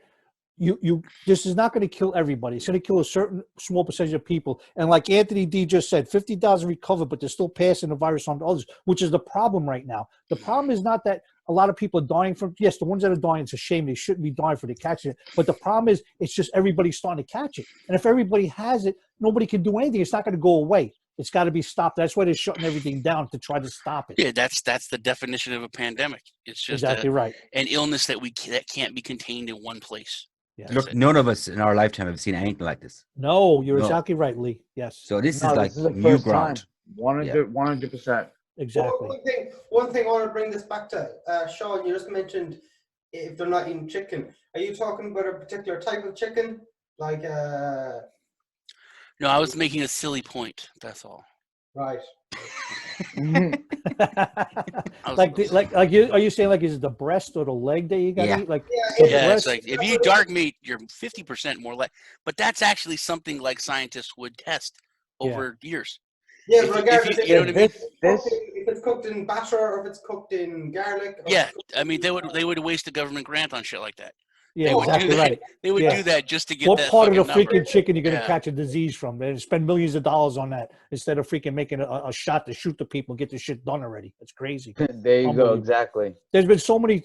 you this is not going to kill everybody. It's going to kill a certain small percentage of people. And like Anthony D just said, 50,000 recovered, but they're still passing the virus on to others, which is the problem right now. The problem is not that a lot of people are dying from, yes, the ones that are dying, it's a shame. They shouldn't be dying for the catching it. But the problem is it's just everybody's starting to catch it. And if everybody has it, nobody can do anything. It's not going to go away. It's got to be stopped. That's why they're shutting everything down, to try to stop it. Yeah, that's the definition of a pandemic. It's just Exactly right. an illness that can't be contained in one place. Yes. That's Look, it. none of us in our lifetime have seen anything like this. No, you're No. exactly right, Lee. Yes. So this No, is like this is the new first ground. time. 100%. Exactly. One thing I want to bring this back to, Sean, you just mentioned if they're not eating chicken. Are you talking about a particular type of chicken? Like, No, I was making a silly point. That's all. right. Mhm. Are you saying like is it the breast or the leg that you got to Yeah. eat? Like Yeah, the Yeah, breast. it's like if you eat dark meat, you're 50% more like. But that's actually something like scientists would test over years. Yeah, If you- regardless if you know what I mean? if it's cooked in batter or if it's cooked in garlic. Or Yeah, I mean they would waste a government grant on shit like that. Yeah, They would exactly do that. right. They would Yeah. do that just to get What that part of the fucking number. freaking chicken you're going to Yeah. catch a disease from and spend millions of dollars on that instead of freaking making a shot to shoot the people and get this shit done already? It's crazy. There you go. Unbelievable. Exactly. There's been so many.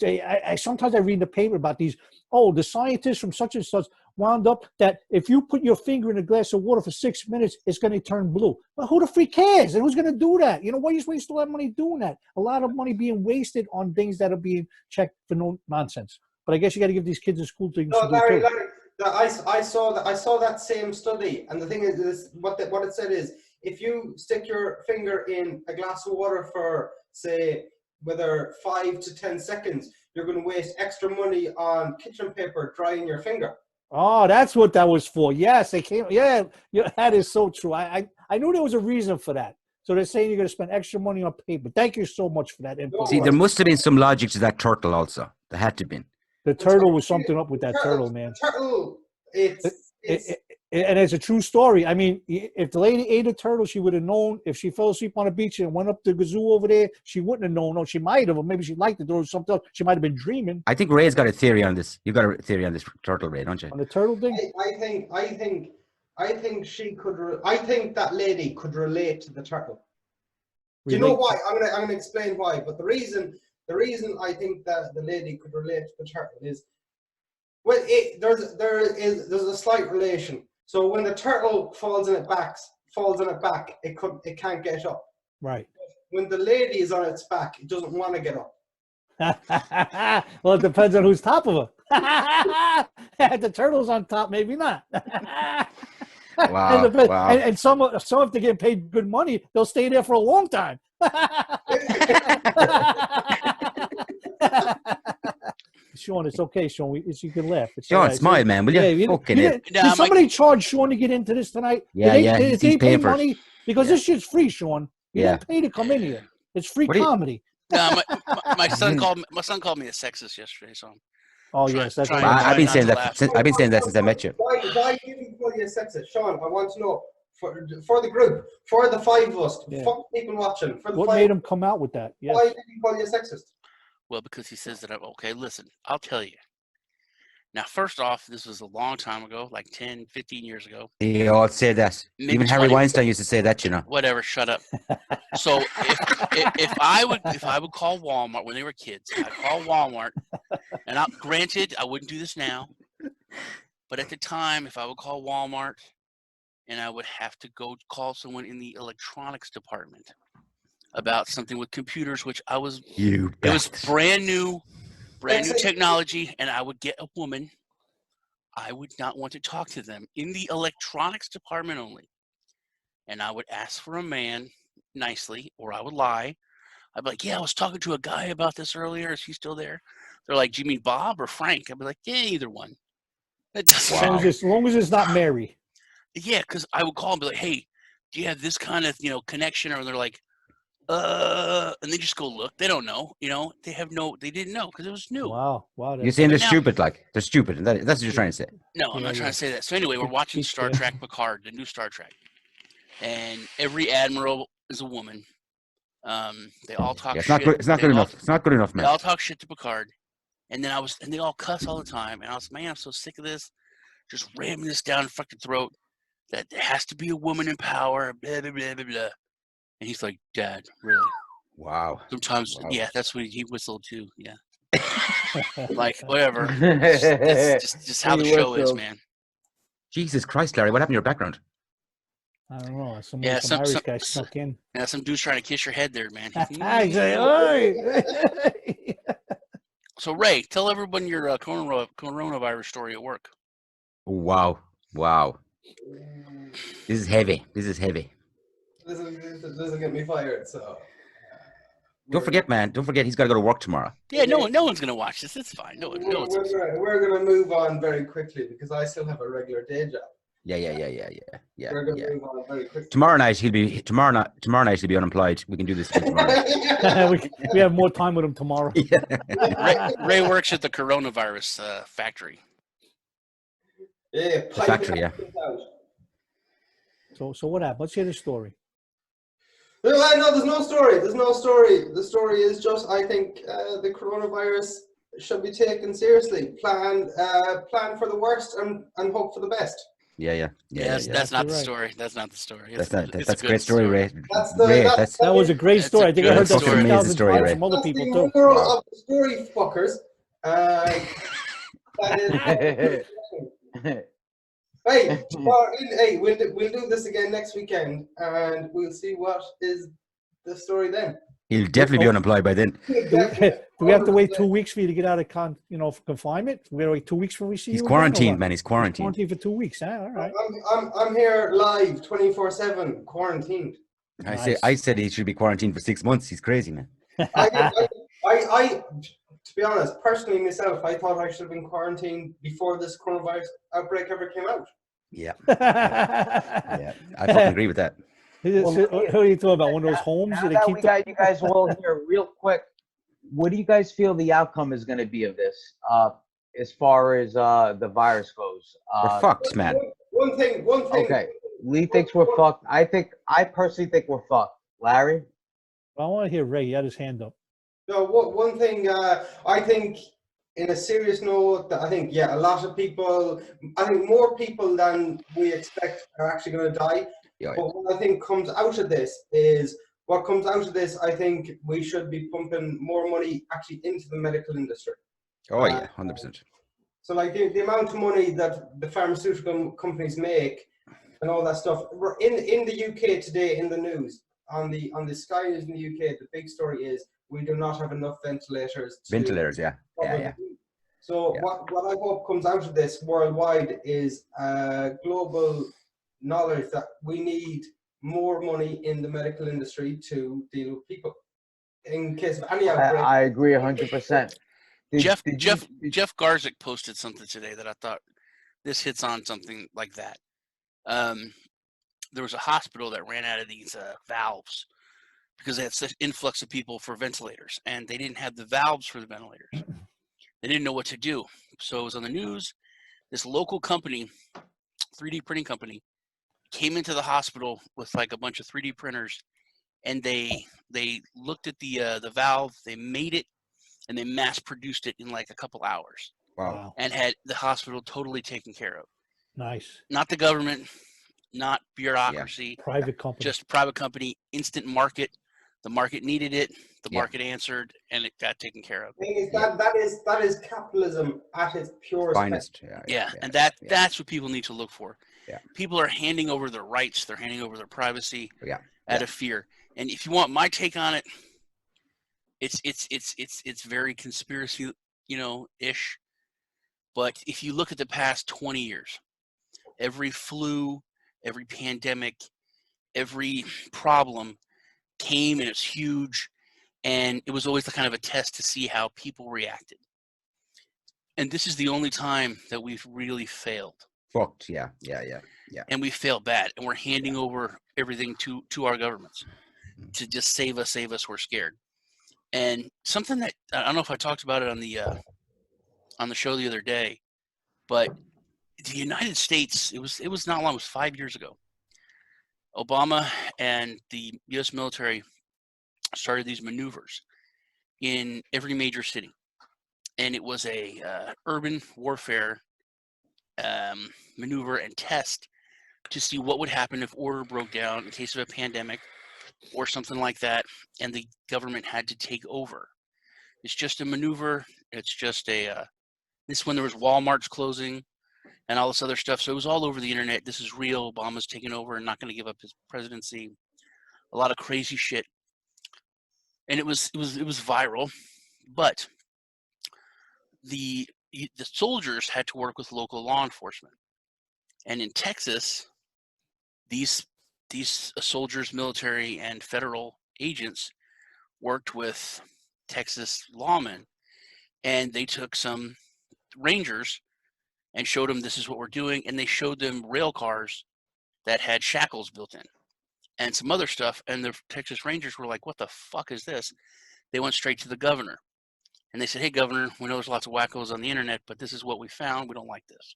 Sometimes I read in the paper about these. Oh, the scientists from such and such wound up that if you put your finger in a glass of water for 6 minutes, it's going to turn blue. Well, who the freak cares? And who's going to do that? You know, why you waste a lot of money doing that? A lot of money being wasted on things that are being checked for no nonsense. But I guess you got to give these kids in school things No, to do Larry, too. I saw that same study, and the thing is, what it said is, if you stick your finger in a glass of water for, say, whether 5 to 10 seconds, you're going to waste extra money on kitchen paper drying your finger. Oh, that's what that was for. Yes, they came. Yeah, that is so true. I knew there was a reason for that. So they're saying you're going to spend extra money on paper. Thank you so much for that info. See, there must have been some logic to that turtle also. There had to have been. The turtle was something up with that turtle, man. Turtle, And it's a true story. I mean, if the lady ate a turtle, she would have known. If she fell asleep on a beach and went up to the zoo over there, she wouldn't have known. No, she might have, or maybe she liked it or something else. She might have been dreaming. I think Ray's got a theory on this. You've got a theory on this turtle, Ray, don't you? On the turtle thing. I think she could. I think that lady could relate to the turtle. Do you Relate know why? I'm gonna explain why. But the reason I think that the lady could relate to the turtle is, well, there's a slight relation. So when the turtle falls on its back, it can't get up. Right. When the lady is on its back, it doesn't want to get up. Well, it depends on who's top of her. The turtle's on top, maybe not. Wow, wow. And some if they get paid good money, they'll stay there for a long time. Sean, it's okay, Sean. You can laugh. It's Sean, all right. smile, man, will you? Fucking did somebody charge Sean to get into this tonight? Yeah, Did they he's pay paying for it. money? Because this shit's free, Sean. You Yeah. didn't pay to come in here. It's free What do you- comedy. No, my son called me a sexist yesterday. So Oh yes, that's try- all right. I've been not saying to that. laugh. I've been saying that since I met you. Why did you call you a sexist, Sean? I want to know for the group, for the 5 of us, Yeah. fuck people watching, for the What 5. made him come out with that? Yes. Why did you call you a sexist? well, because he says that I'm okay. Listen, I'll tell you. Now, first off, this was a long time ago, like 10, 15 years ago. They all say that. Maybe Even Harry 20. Weinstein used to say that, you know. Whatever, shut up. So if I would call Walmart when they were kids, I'd call Walmart, and granted, I wouldn't do this now, but at the time, if I would call Walmart, and I would have to go call someone in the electronics department about something with computers, which it was brand new technology, and I would get a woman. I would not want to talk to them in the electronics department only. And I would ask for a man nicely, or I would lie. I'd be like, yeah, I was talking to a guy about this earlier. Is he still there? They're like, do you mean Bob or Frank? I'd be like, yeah, either one. It doesn't matter. As long as it's not Mary. Yeah, because I would call and be like, hey, do you have this kind of, connection? Or they're like, and they just go look. They don't know, they didn't know because it was new. Wow. You're saying they're Now- stupid, like they're stupid. That's what you're trying to say. No, I'm not trying to say that. So anyway, we're watching Star Trek Picard, the new Star Trek. And every admiral is a woman. They all talk Yeah, it's shit. not good. It's not good enough. It's not good enough, They man. all talk shit to Picard. And then they all cuss all the time. And I was, man, I'm so sick of this. Just ramming this down the fucking throat. That there has to be a woman in power, blah, blah, blah, blah, blah. And he's like, Dad, really? Wow. Sometimes, Wow. yeah, that's what he whistled too. Yeah. Like, whatever. That's just how the show is, man. Jesus Christ, Larry, what happened to your background? I don't know. Some Yeah, Irish guy snuck in. Yeah, some dude's trying to kiss your head there, man. He's like, "Oi." So, Ray, tell everyone your coronavirus story at work. Wow. Wow. This is heavy. This is heavy. This will get me fired. So Don't forget, man. Don't forget, he's got to go to work tomorrow. Yeah, no one's gonna watch this. It's fine. No one's. We're gonna move on very quickly because I still have a regular day job. Yeah. We're gonna move on very quickly. Tomorrow night he'll be unemployed. We can do this again tomorrow. we have more time with him tomorrow. Ray works at the coronavirus factory. Yeah, The factory, yeah. So what happened? Let's hear the story. No, there's no story. There's no story. The story is just I think the coronavirus should be taken seriously. Plan for the worst and hope for the best. Yeah. That's not the right. story. That's not the story. That's It's a great story, Ray. That was a great story. I think I heard That's that an from amazing story, Ray. some other That's people the too. moral Wow. of the story, fuckers. That is. Hey, we'll do this again next weekend, and we'll see what is the story then. He'll definitely be unemployed by then. Do we have to wait 2 weeks for you to get out of confinement? We gotta wait 2 weeks before we see He's you. quarantined, man. He's quarantined. Quarantined for 2 weeks. All right. I'm here live 24/7, quarantined. I said he should be quarantined for 6 months. He's crazy, man. I to be honest, personally myself, I thought I should have been quarantined before this coronavirus outbreak ever came out. Yeah. Yeah. I fucking agree with that. Who are you talking about? One of those homes Now that they that keep we got you guys all here, real quick, what do you guys feel the outcome is going to be of this, as far as the virus goes? We're fucked, man. One thing. Okay, Lee thinks we're fucked. I personally think we're fucked. Larry? I want to hear Ray. He had his hand up. No, one thing I think, in a serious note, that I think a lot of people, I think more people than we expect are actually going to die. Yeah. But what I think comes out of this, I think we should be pumping more money actually into the medical industry. Oh yeah, 100%. So like the amount of money that the pharmaceutical companies make and all that stuff. In the UK today, in the news, on the Sky News in the UK, the big story is we do not have enough ventilators. Ventilators, yeah. So what I hope comes out of this worldwide is global knowledge that we need more money in the medical industry to deal with people in case of any outbreak. I agree 100%. Jeff Garzik posted something today that I thought this hits on something like that. There was a hospital that ran out of these valves because they had such influx of people for ventilators, and they didn't have the valves for the ventilators. They didn't know what to do. So it was on the news. This local company, 3D printing company, came into the hospital with like a bunch of 3D printers, and they looked at the valve, they made it, and they mass produced it in like a couple hours. Wow. And had the hospital totally taken care of. Nice. Not the government, not bureaucracy. Private company. Just private company, instant market. The market needed it. The market answered, and it got taken care of. That is capitalism at its purest. Finest. And that's what people need to look for. Yeah. People are handing over their rights. They're handing over their privacy out of fear. And if you want my take on it, it's very conspiracy, ish. But if you look at the past 20 years, every flu, every pandemic, every problem came and it's huge, and it was always the kind of a test to see how people reacted. And this is the only time that we've really failed. Fucked, yeah. And we failed bad, and we're handing over everything to our governments to just save us. We're scared. And something that I don't know if I talked about it on the show the other day, but the United States, it was not long, it was 5 years ago. Obama and the U.S. military started these maneuvers in every major city, and it was a urban warfare maneuver and test to see what would happen if order broke down in case of a pandemic or something like that, and the government had to take over. It's just a maneuver. It's just this when there was Walmart's closing and all this other stuff. So it was all over the internet. This is real. Obama's taking over and not going to give up his presidency. A lot of crazy shit. And it was viral, but the soldiers had to work with local law enforcement. And in Texas, these soldiers, military, and federal agents worked with Texas lawmen, and they took some rangers and showed them this is what we're doing, and they showed them rail cars that had shackles built in and some other stuff, and the Texas Rangers were like, what the fuck is this? They went straight to the governor, and they said, hey, governor, we know there's lots of wackos on the internet, but this is what we found. We don't like this.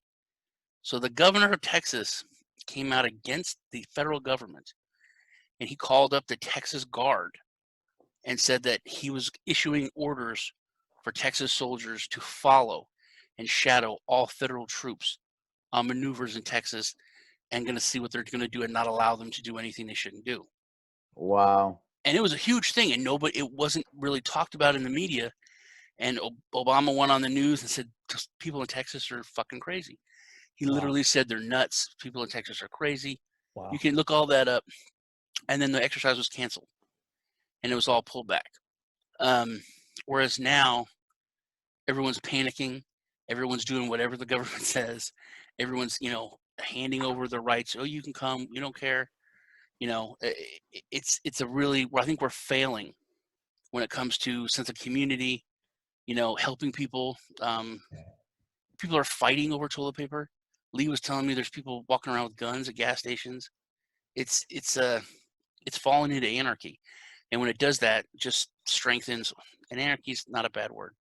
So the governor of Texas came out against the federal government, and he called up the Texas Guard and said that he was issuing orders for Texas soldiers to follow and shadow all federal troops on maneuvers in Texas, and going to see what they're going to do and not allow them to do anything they shouldn't do. Wow. And it was a huge thing, and it wasn't really talked about in the media. And Obama went on the news and said people in Texas are fucking crazy. He literally said they're nuts. People in Texas are crazy. Wow. You can look all that up. And then the exercise was canceled, and it was all pulled back. Whereas now, everyone's panicking. Everyone's doing whatever the government says. Everyone's, handing over their rights. Oh, you can come. You don't care. It's a really, I think we're failing when it comes to sense of community, helping people. People are fighting over toilet paper. Lee was telling me there's people walking around with guns at gas stations. It's falling into anarchy. And when it does that, it just strengthens, and anarchy is not a bad word.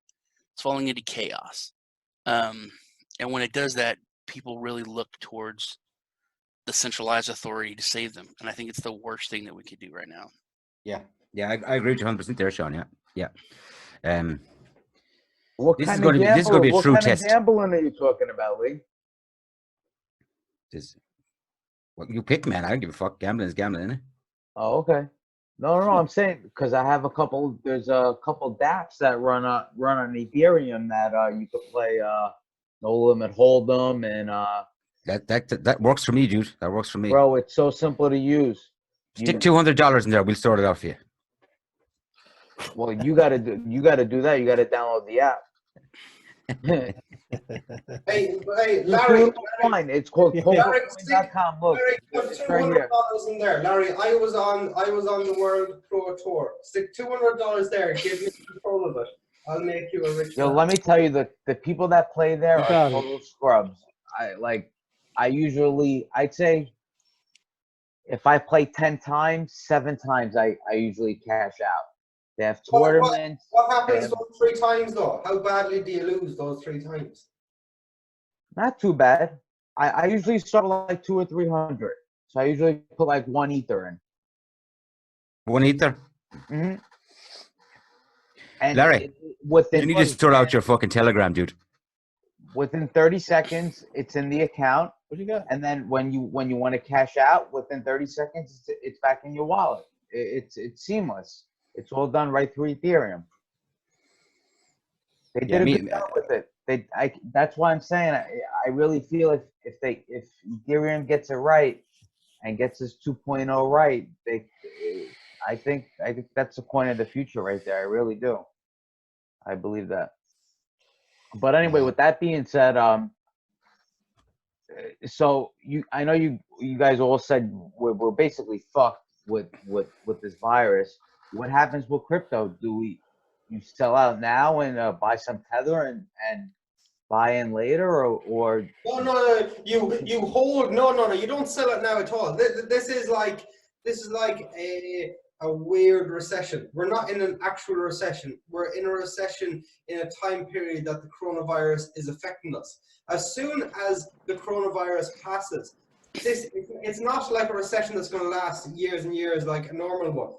It's falling into chaos. And when it does that, people really look towards the centralized authority to save them. And I think it's the worst thing that we could do right now. Yeah, I agree with you 100% there, Sean. Yeah. What This kind is going to be a true what kind test. of gambling are you talking about, Lee? What you pick, man. I don't give a fuck. Gambling is gambling, isn't it? Oh, okay. No, I'm saying because I have there's a couple dApps that run on Ethereum that you could play No Limit Hold'em and That works for me, dude. That works for me. bro, it's so simple to use. Stick $200 in there. We'll sort it out for you. Well, you gotta do that. You gotta download the app. Hey, Larry. Online. It's called Larry, Look, Larry, put it's right here. $200 in there, Larry. I was on the World Pro Tour. Stick $200 there. Give me control of it. I'll make you a rich Yo, man. let me tell you, the people that play there You are got it. total scrubs. I'd say if I play 10 times, 7 times I usually cash out. They have tournaments. What happens those 3 times though? How badly do you lose those 3 times? Not too bad. I usually start with like 200 or 300. So I usually put like 1 ether in. 1 ether. Mm-hmm. And Larry, within you need to sort out your fucking Telegram, dude. Within 30 seconds, it's in the account. What do you got? And then when you want to cash out, within 30 seconds, it's back in your wallet. It's seamless. It's all done right through Ethereum. They did a good job with it. That's why I'm saying I really feel if Ethereum gets it right and gets this 2.0 right, I think that's the coin of the future right there. I really do. I believe that. But anyway, with that being said, so I know you guys all said we're basically fucked with this virus. What happens with crypto? You sell out now and buy some tether and buy in later, or No. You hold. No. You don't sell it now at all. This is like a weird recession. We're not in an actual recession. We're in a recession in a time period that the coronavirus is affecting us. As soon as the coronavirus passes, it's not like a recession that's going to last years and years like a normal one.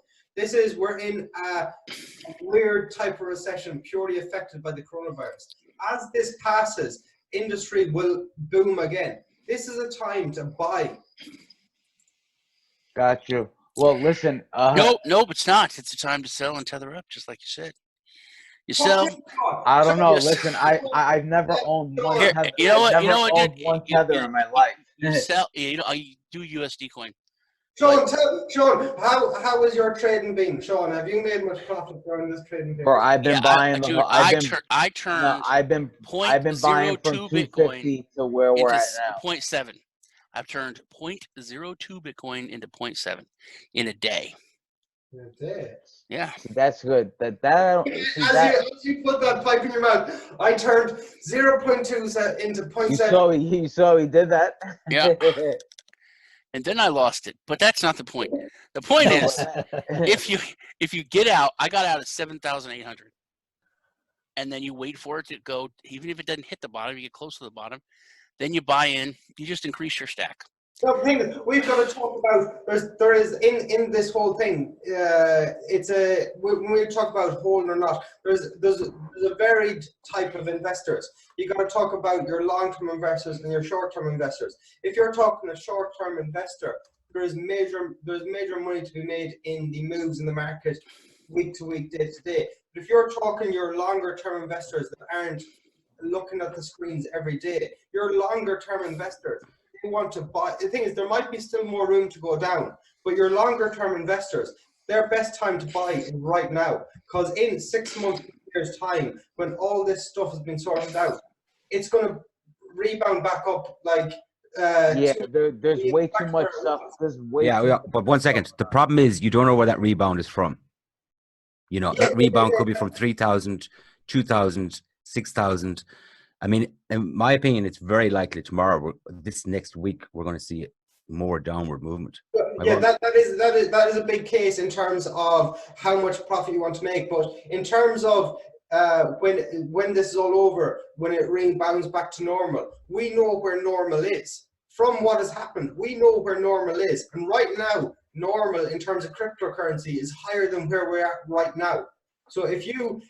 We're in a weird type of recession purely affected by the coronavirus. As this passes, industry will boom again. This is a time to buy. Got you. Well, listen. Nope, it's not. It's a time to sell and tether up, just like you said. You sell. I don't know. Yes. Listen, I've never owned one. Here, tether. you know what? I've You know never what, owned dude? one tether in my life. You sell. I do USD coin. Sean, how has your trading been? Sean, have you made much profit during this trading period? Bro, I've been buying I turned I've been buying from 250 to where we're at now. 0.7. I've turned 0.02 Bitcoin into 0.7 in a day. That's it. Yeah. See, that's good. That see that As you put that pipe in your mouth, I turned 0.2 into 0.7. you saw he did that. Yeah. And then I lost it. But that's not the point. The point No, is, if you get out, I got out at 7,800. And then you wait for it to go, even if it doesn't hit the bottom, you get close to the bottom. Then you buy in, you just increase your stack. No, the thing is, we've got to talk about, there is in this whole thing, when we talk about holding or not, there's a varied type of investors. You got to talk about your long-term investors and your short-term investors. If you're talking a short-term investor, there's major money to be made in the moves in the market week to week, day to day. But if you're talking your longer-term investors that aren't looking at the screens every day, your longer-term investors, they want to buy. The thing is, there might be still more room to go down, but your longer-term investors, their best time to buy is right now, because in 6 months, years time, when all this stuff has been sorted out, it's going to rebound back up like. There's way too much stuff. There's way too Yeah, but 1 second. The problem is you don't know where that rebound is from. You know, that rebound could be from 3,000, 2,000, 6,000. I mean, in my opinion, it's very likely tomorrow, this next week, we're going to see more downward movement. Yeah, that is a big case in terms of how much profit you want to make. But in terms of when this is all over, when it rebounds back to normal, we know where normal is. From what has happened, we know where normal is. And right now, normal in terms of cryptocurrency is higher than where we're at right now. So if you're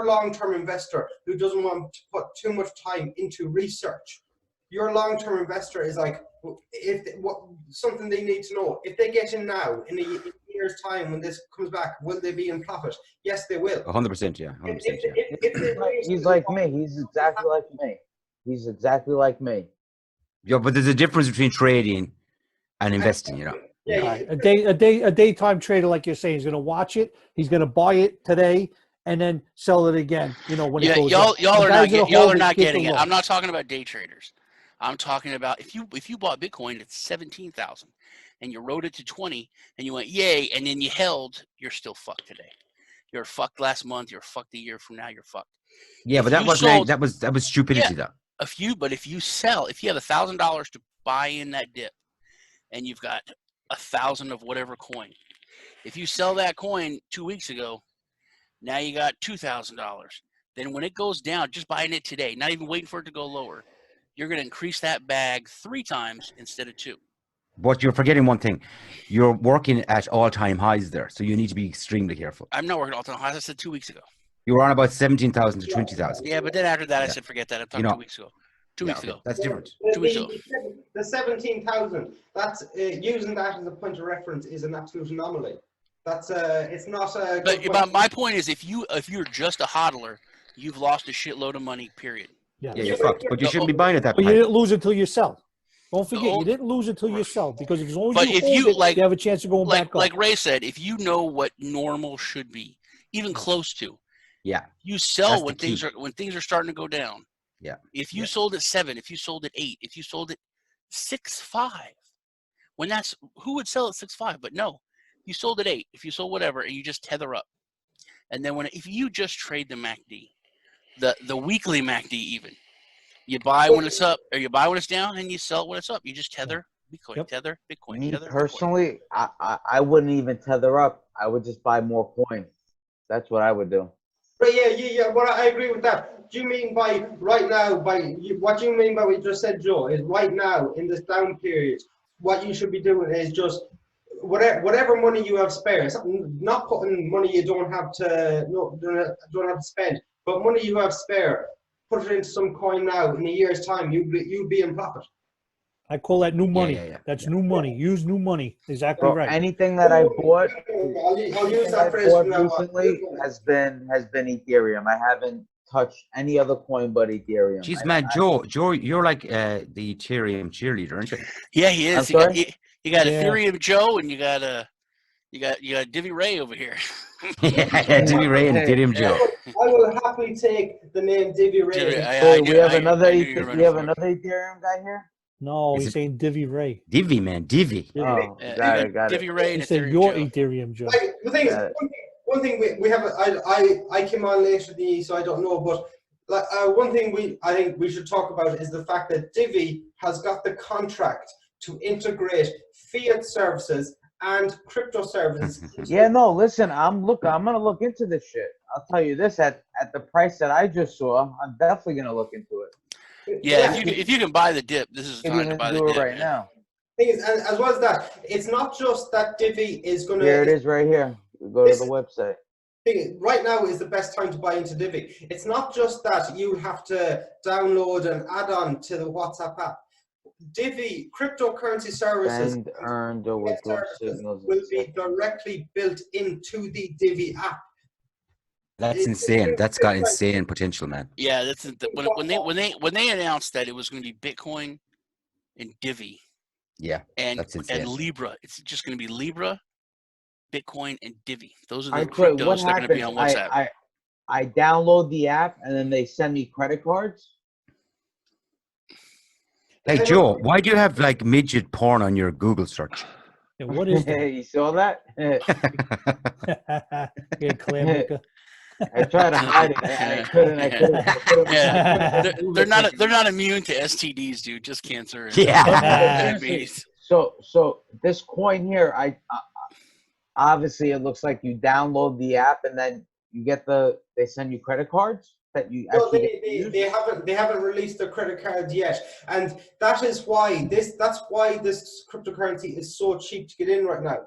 long-term investor who doesn't want to put too much time into research, your long-term investor is like, something they need to know. If they get in now, in a year's time, when this comes back, will they be in profit? Yes, they will. 100%, yeah. 100%, yeah. He's like me. He's exactly like me. He's exactly like me. Yeah, but there's a difference between trading and investing, you know. Yeah. A daytime trader, like you're saying, is going to watch it. He's going to buy it today and then sell it again. You know, when it goes up. Y'all are not getting it. low. I'm not talking about day traders. I'm talking about if you bought Bitcoin at 17,000 and you rode it to 20 and you went yay, and then you held, you're still fucked today. You're fucked last month. You're fucked a year from now. You're fucked. Yeah, but that was stupidity, though. If you have $1,000 to buy in that dip, and you've got 1,000 of whatever coin, if you sell that coin 2 weeks ago, now you got $2,000. Then when it goes down, just buying it today, not even waiting for it to go lower, you're going to increase that bag 3 times instead of 2. But you're forgetting one thing. You're working at all-time highs there, so you need to be extremely careful. I'm not working all-time highs. I said 2 weeks ago. You were on about 17,000 to 20,000. Yeah, but then after that, I said forget that. I'm talking 2 weeks ago. 2 weeks ago. That's different. 2 weeks ago. The 17,000. That's using that as a point of reference is an absolute anomaly. That's it's not a. But my point is, if you're just a hodler, you've lost a shitload of money. Period. Yeah, you're fucked. But you shouldn't be buying at that But point. you didn't lose until you sell. Don't forget, you didn't lose until you sell, because as long as you have a chance of going back up. Like Ray said, if you know what normal should be, even close to, you sell when things are starting to go down. Yeah. If you sold at 7, if you sold at 8, if you sold at 6.5, who would sell at 6.5? But no, you sold at 8. If you sold whatever, and you just tether up, and then if you just trade the MACD, the weekly MACD even. You buy when it's up, or you buy when it's down, and you sell when it's up. You just tether Bitcoin, tether Bitcoin. Me tether personally, Bitcoin. I wouldn't even tether up. I would just buy more coins. That's what I would do. But yeah. Well, I agree with that. Do you mean by right now? What do you mean by what you just said, Joe? Is right now in this down period, what you should be doing is just whatever money you have spare. Not putting money you don't have to spend, but money you have spare. Put it into some coin now. In a year's time, you'll be in profit. I call that new money. That's new money. Use new money. Exactly right. Anything that I bought, I'll use that phrase recently has been Ethereum. I haven't touched any other coin but Ethereum. Jeez, man, Joe, you're like the Ethereum cheerleader, aren't you? Yeah, he is. You got Ethereum Joe, and you got Divi Ray over here. yeah, Divi Ray and Ethereum Joe. I will happily take the name Divi Ray. We have another Ethereum guy here. No, Is he's it- saying Divi Ray. Divi, man, Divi. Divi. Oh, got it, got it. Divi Ray and He said Ethereum your Joe. Ethereum, Joe. Like, the thing is, Got it. one thing we have, I came on later than you, so I don't know, but like, one thing I think we should talk about is the fact that Divi has got the contract to integrate fiat services and crypto services. Yeah, no, listen, I'm gonna look into this shit. I'll tell you this, at the price that I just saw, I'm definitely gonna look into it. Yeah, if you can buy the dip, this is the Can't time to even buy the do it dip. right man. now. Thing is, and as well as that, it's not just that Divi is going to. Here it is right here. You go to This- the website. Right now is the best time to buy into Divi. It's not just that you have to download an add-on to the WhatsApp app. Divi cryptocurrency services Send, earned, or fiat withdraw services signals. will be directly built into the Divi app. That's insane. That's got insane potential, man. Yeah, that's when they announced that it was going to be Bitcoin and Divi Yeah, and that's insane. Libra. It's just going to be Libra, Bitcoin, and Divi. Those are I the quit. cryptos What that are going to be happens? on WhatsApp. I download the app and then they send me credit cards. Hey, Joe, why do you have like midget porn on your Google search? Yeah, what is that? You saw that? Yeah, Claire Baker. I tried to hide it and I couldn't. I couldn't. Yeah. They're not immune to STDs, dude. Just cancer. And Yeah. diabetes. So this coin here, I obviously it looks like you download the app and then you get they send you credit cards that you No, actually get to use? they haven't released their credit cards yet, and that's why this cryptocurrency is so cheap to get in right now.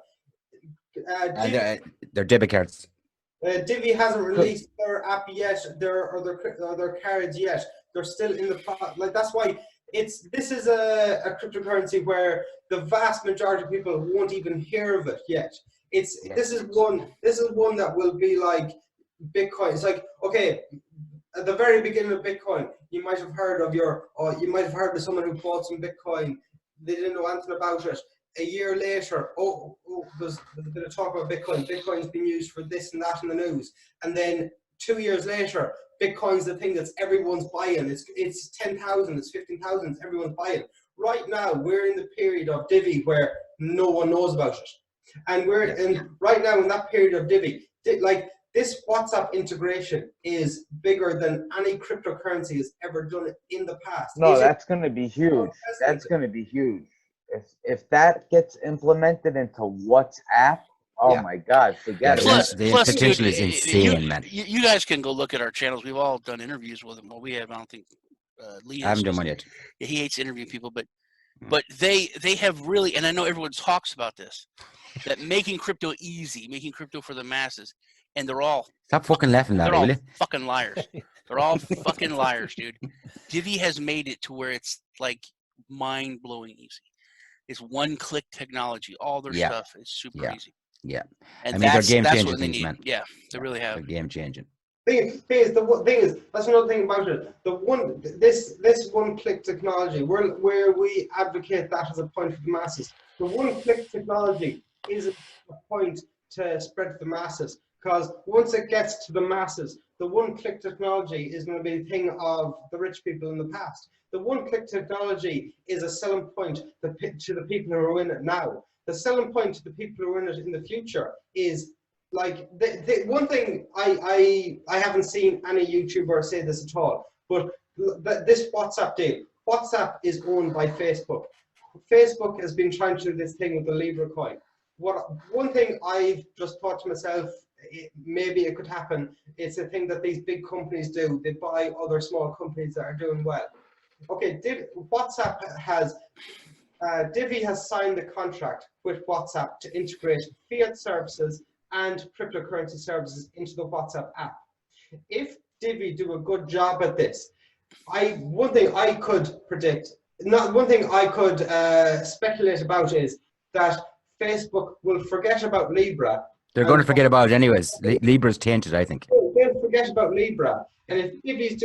And they're debit cards. Divi hasn't released their app yet, their cards yet. They're still in the like. That's why this is a cryptocurrency where the vast majority of people won't even hear of it yet. This is one that will be like Bitcoin. It's like, okay, at the very beginning of Bitcoin, you might have heard of someone who bought some Bitcoin. They didn't know anything about it. A year later, there's a bit of talk about Bitcoin. Bitcoin's been used for this and that in the news. And then 2 years later, Bitcoin's the thing that's everyone's buying. It's 10,000, it's 15,000, everyone's buying. Right now, we're in the period of Divi where no one knows about it. And right now in that period of Divi, like this WhatsApp integration is bigger than any cryptocurrency has ever done in the past. No, that's going to be huge. That's going to be huge. If that gets implemented into WhatsApp, oh my God, forget it. Plus, The dude, potential is insane, man. You guys can go look at our channels. We've all done interviews with them. Well, we have. I don't think Lee. I haven't done one yet. Yeah, he hates interviewing people, but they have really, and I know everyone talks about this, that making crypto easy, making crypto for the masses, and they're all Stop fucking laughing, they're Larry, all will you? fucking liars. They're all fucking liars, dude. Divi has made it to where it's like mind blowing easy. It's one-click technology. All their stuff is super easy. Yeah. And I mean, they're game that's changing what they things, need. man. Yeah, they really have. They're game changing. Thing is, that's another thing about it. This one-click technology, where we advocate that as a point for the masses. The one-click technology is a point to spread to the masses, because once it gets to the masses, the one-click technology is going to be a thing of the rich people in the past. The one-click technology is a selling point to the people who are in it now. The selling point to the people who are in it in the future is like the one thing I haven't seen any YouTuber say this at all, but this WhatsApp deal. WhatsApp is owned by Facebook. Facebook has been trying to do this thing with the Libra coin. One thing I've just thought to myself, maybe it could happen. It's a thing that these big companies do. They buy other small companies that are doing well. Okay, WhatsApp has Divi has signed a contract with WhatsApp to integrate fiat services and cryptocurrency services into the WhatsApp app. If Divi do a good job at this, one thing I could speculate about is that Facebook will forget about Libra. They're going to forget about it anyways. Libra's tainted, I think. They'll forget about Libra. And if Divi's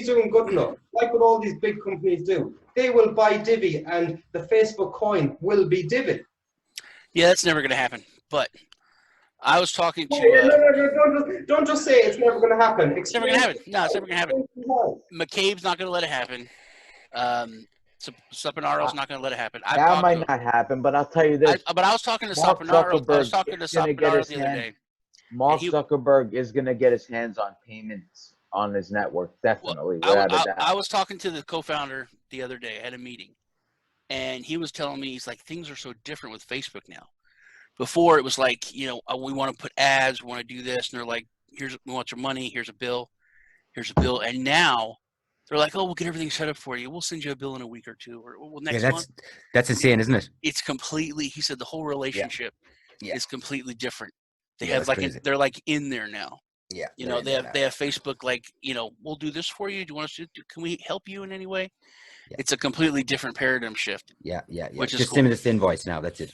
doing good enough, like what all these big companies do, they will buy Divi and the Facebook coin will be Divi. Yeah, that's never going to happen. But I was talking to... No, don't just say it's never going to happen. It's never going to happen. No, it's never going to happen. McCabe's not going to let it happen. Sapinaro's not going to let it happen. I've That talked to might him. not happen, but I'll tell you this: But I was talking to Mark Sapinaro. I was Zuckerberg talking to is gonna get Sapinaro his the other hand. day. Mark he- Zuckerberg is going to get his hands on payments on his network, definitely, without a doubt. I was talking to the co-founder the other day at a meeting, and he was telling me, he's like, things are so different with Facebook now. Before it was like, we want to put ads, we want to do this, and they're like, we want your money, here's a bill, and now they're like, oh, we'll get everything set up for you, we'll send you a bill in a week or two, or next month. That's insane, isn't it? It's completely. He said the whole relationship is completely different. They have they're like in there now. Yeah, they have Facebook, like, we'll do this for you. Do you want us to? Can we help you in any way? Yeah. It's a completely different paradigm shift. Yeah. Which is just cool. send me this invoice now. That's it.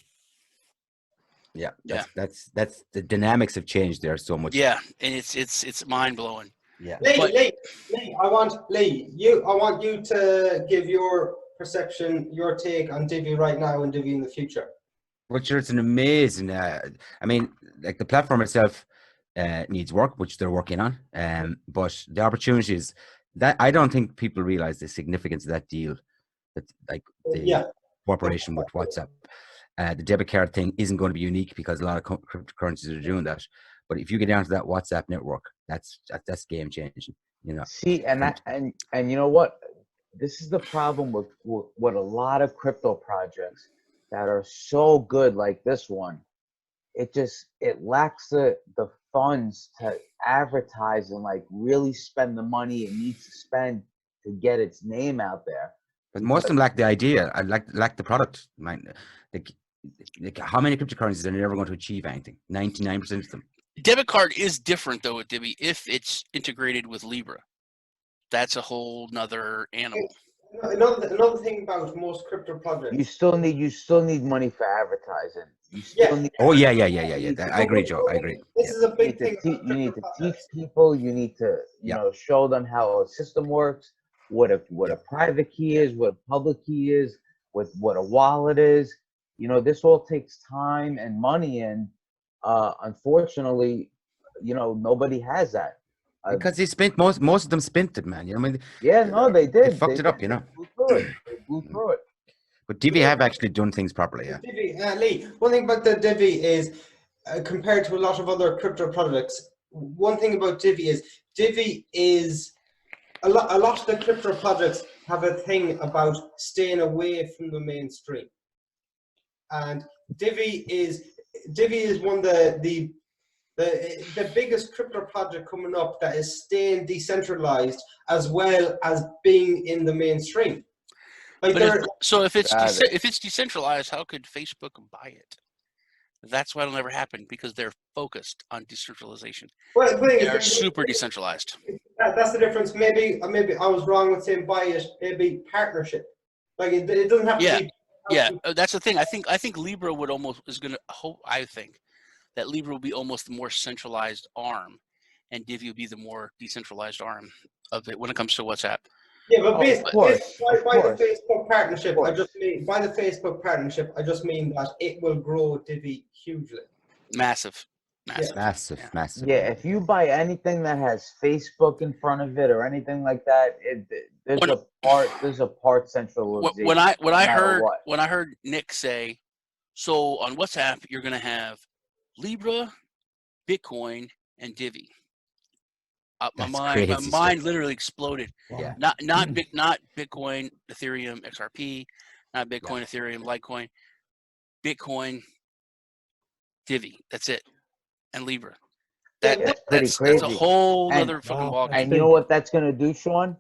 Yeah, that's the dynamics have changed there so much. Yeah, and it's mind blowing. Yeah. Lee, I want you to give your perception, your take on Divi right now and Divi in the future. Well, sure, it's an amazing. I mean, like the platform itself needs work, which they're working on. But the opportunities that I don't think people realize the significance of that deal. That like the cooperation with WhatsApp. The debit card thing isn't going to be unique because a lot of cryptocurrencies are doing that. But if you get down to that WhatsApp network, that's game changing. See, and you know what? This is the problem with a lot of crypto projects that are so good, like this one. It lacks the funds to advertise and like really spend the money it needs to spend to get its name out there. But most of them lack the idea. I lack the product. Like how many cryptocurrencies are never going to achieve anything? 99% of them. Debit card is different though with Divi if it's integrated with Libra. That's a whole nother animal. Another thing about most crypto projects, you still need money for advertising. You still need. Oh yeah. I agree, Joe. I agree. This is a big thing. You need to teach people. You need to show them how a system works, what a private key is, what a public key is, what a wallet is. This all takes time and money, and unfortunately, nobody has that. Because they spent most of them spent it, man. They did. They fucked it up, They blew through it. But Divi have actually done things properly, yeah. Divi, Lee, one thing about the Divi is, compared to a lot of other crypto products, one thing about Divi is a lot of the crypto projects have a thing about staying away from the mainstream. And Divi is one of the biggest crypto project coming up that is staying decentralized as well as being in the mainstream. Like if it's decentralized, how could Facebook buy it? That's why it'll never happen, because they're focused on decentralization. Well, they are super decentralized. That's the difference. Maybe I was wrong with saying buy it. Maybe partnership. Like it doesn't have to be. Yeah, that's the thing. I think Libra I think that Libra will be almost the more centralized arm, and Divi will be the more decentralized arm of it when it comes to WhatsApp. Yeah, but by the Facebook partnership, I just mean that it will grow Divi hugely. Massive. Yeah, if you buy anything that has Facebook in front of it or anything like that, there's a part centralization. When I heard Nick say, so on WhatsApp you're gonna have Libra, Bitcoin, and Divi. My mind literally exploded. Yeah. Not Bitcoin, Ethereum, XRP, not Bitcoin, Ethereum, Litecoin, Bitcoin, Divi. That's it, and Libra. That's crazy. That's a whole other fucking ballgame. And you know what that's gonna do, Sean?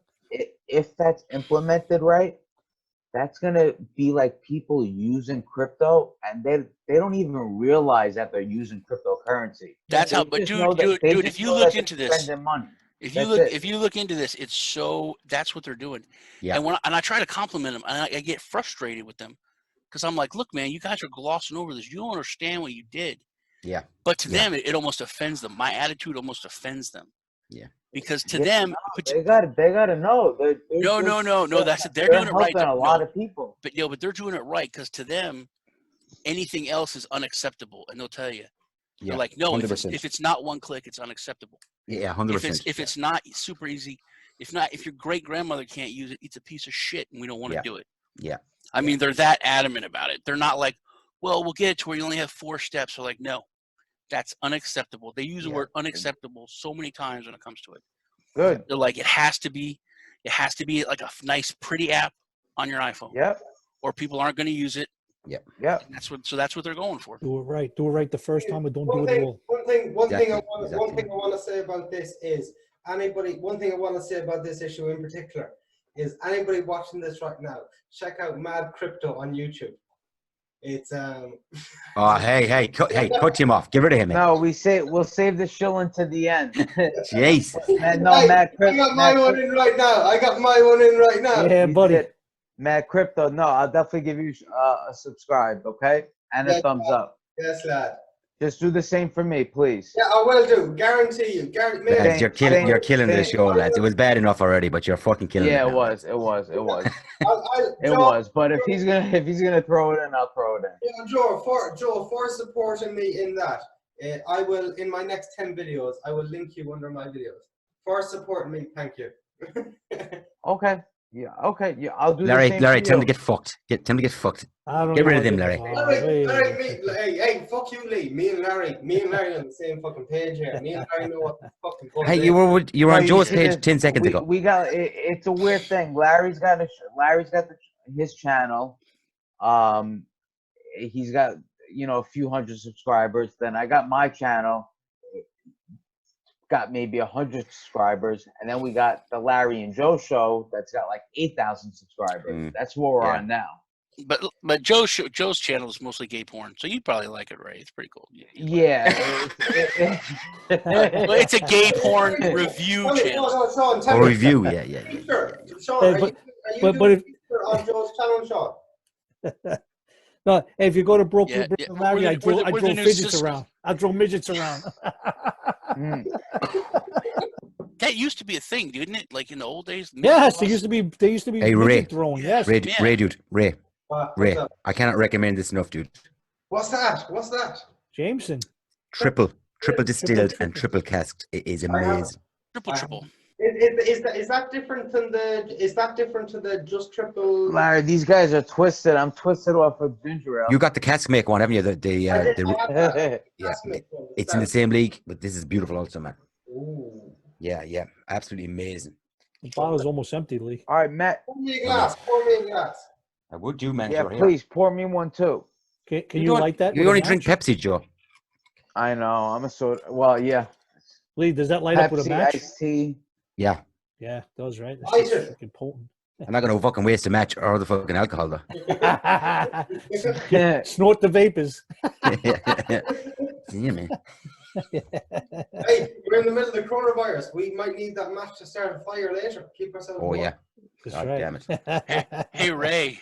If that's implemented right, that's gonna be like people using crypto, and they don't even realize that they're using cryptocurrency. That's how. But dude, if you look into this, if you look into this, it's so. That's what they're doing. Yeah. And I try to compliment them, and I get frustrated with them, because I'm like, look, man, you guys are glossing over this. You don't understand what you did. Yeah. But to them, it almost offends them. My attitude almost offends them. Yeah. Because to them, they gotta know. No. That's it. They're doing it right. A lot of people. But they're doing it right, because to them, anything else is unacceptable, and they'll tell you. They're like, no, if it's not one click, it's unacceptable. Yeah, 100%. If it's not super easy, if your great grandmother can't use it, it's a piece of shit, and we don't want to do it. Yeah. I mean, they're that adamant about it. They're not like, well, we'll get it to where you only have 4 steps. They're like, no, that's unacceptable. They use the word unacceptable so many times when it comes to it. Good. They're like, it has to be like a nice, pretty app on your iPhone. Yep. Or people aren't going to use it. Yep. And that's what they're going for. Do it right. Do it right the first time, or don't do One it at thing, all. one thing, one thing I Exactly, want, one thing I want to say about this is one thing I want to say about this issue in particular is anybody watching this right now, check out Mad Crypto on YouTube. It's Oh, hey, cut him off. Get rid of him. Man. No, we'll save the shilling to the end. Jesus. Man, no, Hey, Matt I got my one in right now. I got my one in right now. Yeah, You buddy. did. Matt Crypto, no, I'll definitely give you a subscribe, okay? And a Yes, thumbs up. Yes, lad. Just do the same for me, please. Yeah, I will do. Guarantee you. Lads, you're killing the same. show, lads. It was bad enough already, but you're fucking killing it. Yeah, now, it was. It Joe, was. But if he's gonna throw it in, I'll throw it in. Yeah, Joe, for supporting me in that, I will, in my next 10 videos, I will link you under my videos. For supporting me, thank you. Okay. Yeah. Okay. Yeah. I'll do Larry, the same. Larry, for tell him you. to get fucked. Tell him to get fucked. I don't Get rid know of them, what Larry. Hey, fuck you, Lee. Me and Larry on the same fucking page here. Me and Larry know what the fucking fuck. Hey, you were No, on you Joe's see page this- 10 seconds ago. We got it's a weird thing. Larry's got his channel. He's got a few hundred subscribers. Then I got my channel. Got maybe 100 subscribers, and then we got the Larry and Joe show that's got like 8,000 subscribers. That's what we're on now. But Joe's channel is mostly gay porn, so you'd probably like it, Ray. It's pretty cool. Yeah. Well, it's a gay porn review channel. Sean, tell Or me. review, yeah. Sure. Sean, Hey, are but- you but doing if- a feature on Joe's channel, Sean? No, hey, if you go to Brooklyn, Yeah, Brooklyn yeah. Larry, I We're drove the new fidgets system. around. I drove midgets around. Mm. That used to be a thing, didn't it? Like in the old days. Yes, they used to be Hey, Ray. midget throwing. Yes. Ray, Yeah. Ray, dude. Ray. What's up? I cannot recommend this enough, dude. What's that? What's that? Jameson. Triple distilled and triple casked. It is amazing. Triple. Is that different than to the just triple? Larry, these guys are twisted. I'm twisted off of ginger ale. You got the cask make one, haven't you? I have that. Yeah, That's me. it's in the same league, but this is beautiful also, man. Ooh. Yeah, absolutely amazing. The bottle's almost empty, Lee. All right, Matt. Pour me a glass. Pour me a glass. I would do, man. Yeah, you're here. please pour me one too. Can You you don't- like that? You with a only drink match? Pepsi, Joe. I know. I'm a soda. Well, yeah. Lee, does that light up with a Pepsi, match? iced tea. Yeah. Yeah, it does, right? That's Light just it. freaking potent. I'm not gonna fucking waste a match or the fucking alcohol though. Yeah. Snort the vapors. Yeah, man. Hey, we're in the middle of the coronavirus. We might need that match to start a fire later. Keep ourselves Oh warm. yeah. That's God right. damn it. Hey Ray.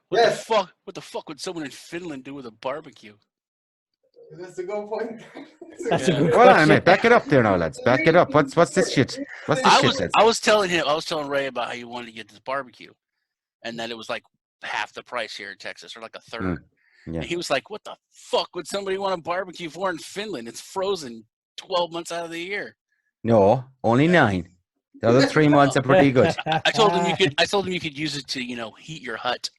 What Yes. the fuck would someone in Finland do with a barbecue? That's a good point. That's a Yeah. good Hold on a question. minute. Back it up there now, lads. Back it up. What's this shit? What's this shit, lads? I was telling Ray about how you wanted to get this barbecue, and then it was like half the price here in Texas, or like a third. Yeah. And he was like, "What the fuck would somebody want a barbecue for in Finland? It's frozen 12 months out of the year." No, only 9. The other 3 months are pretty good. I told him you could. I told him you could use it to, heat your hut.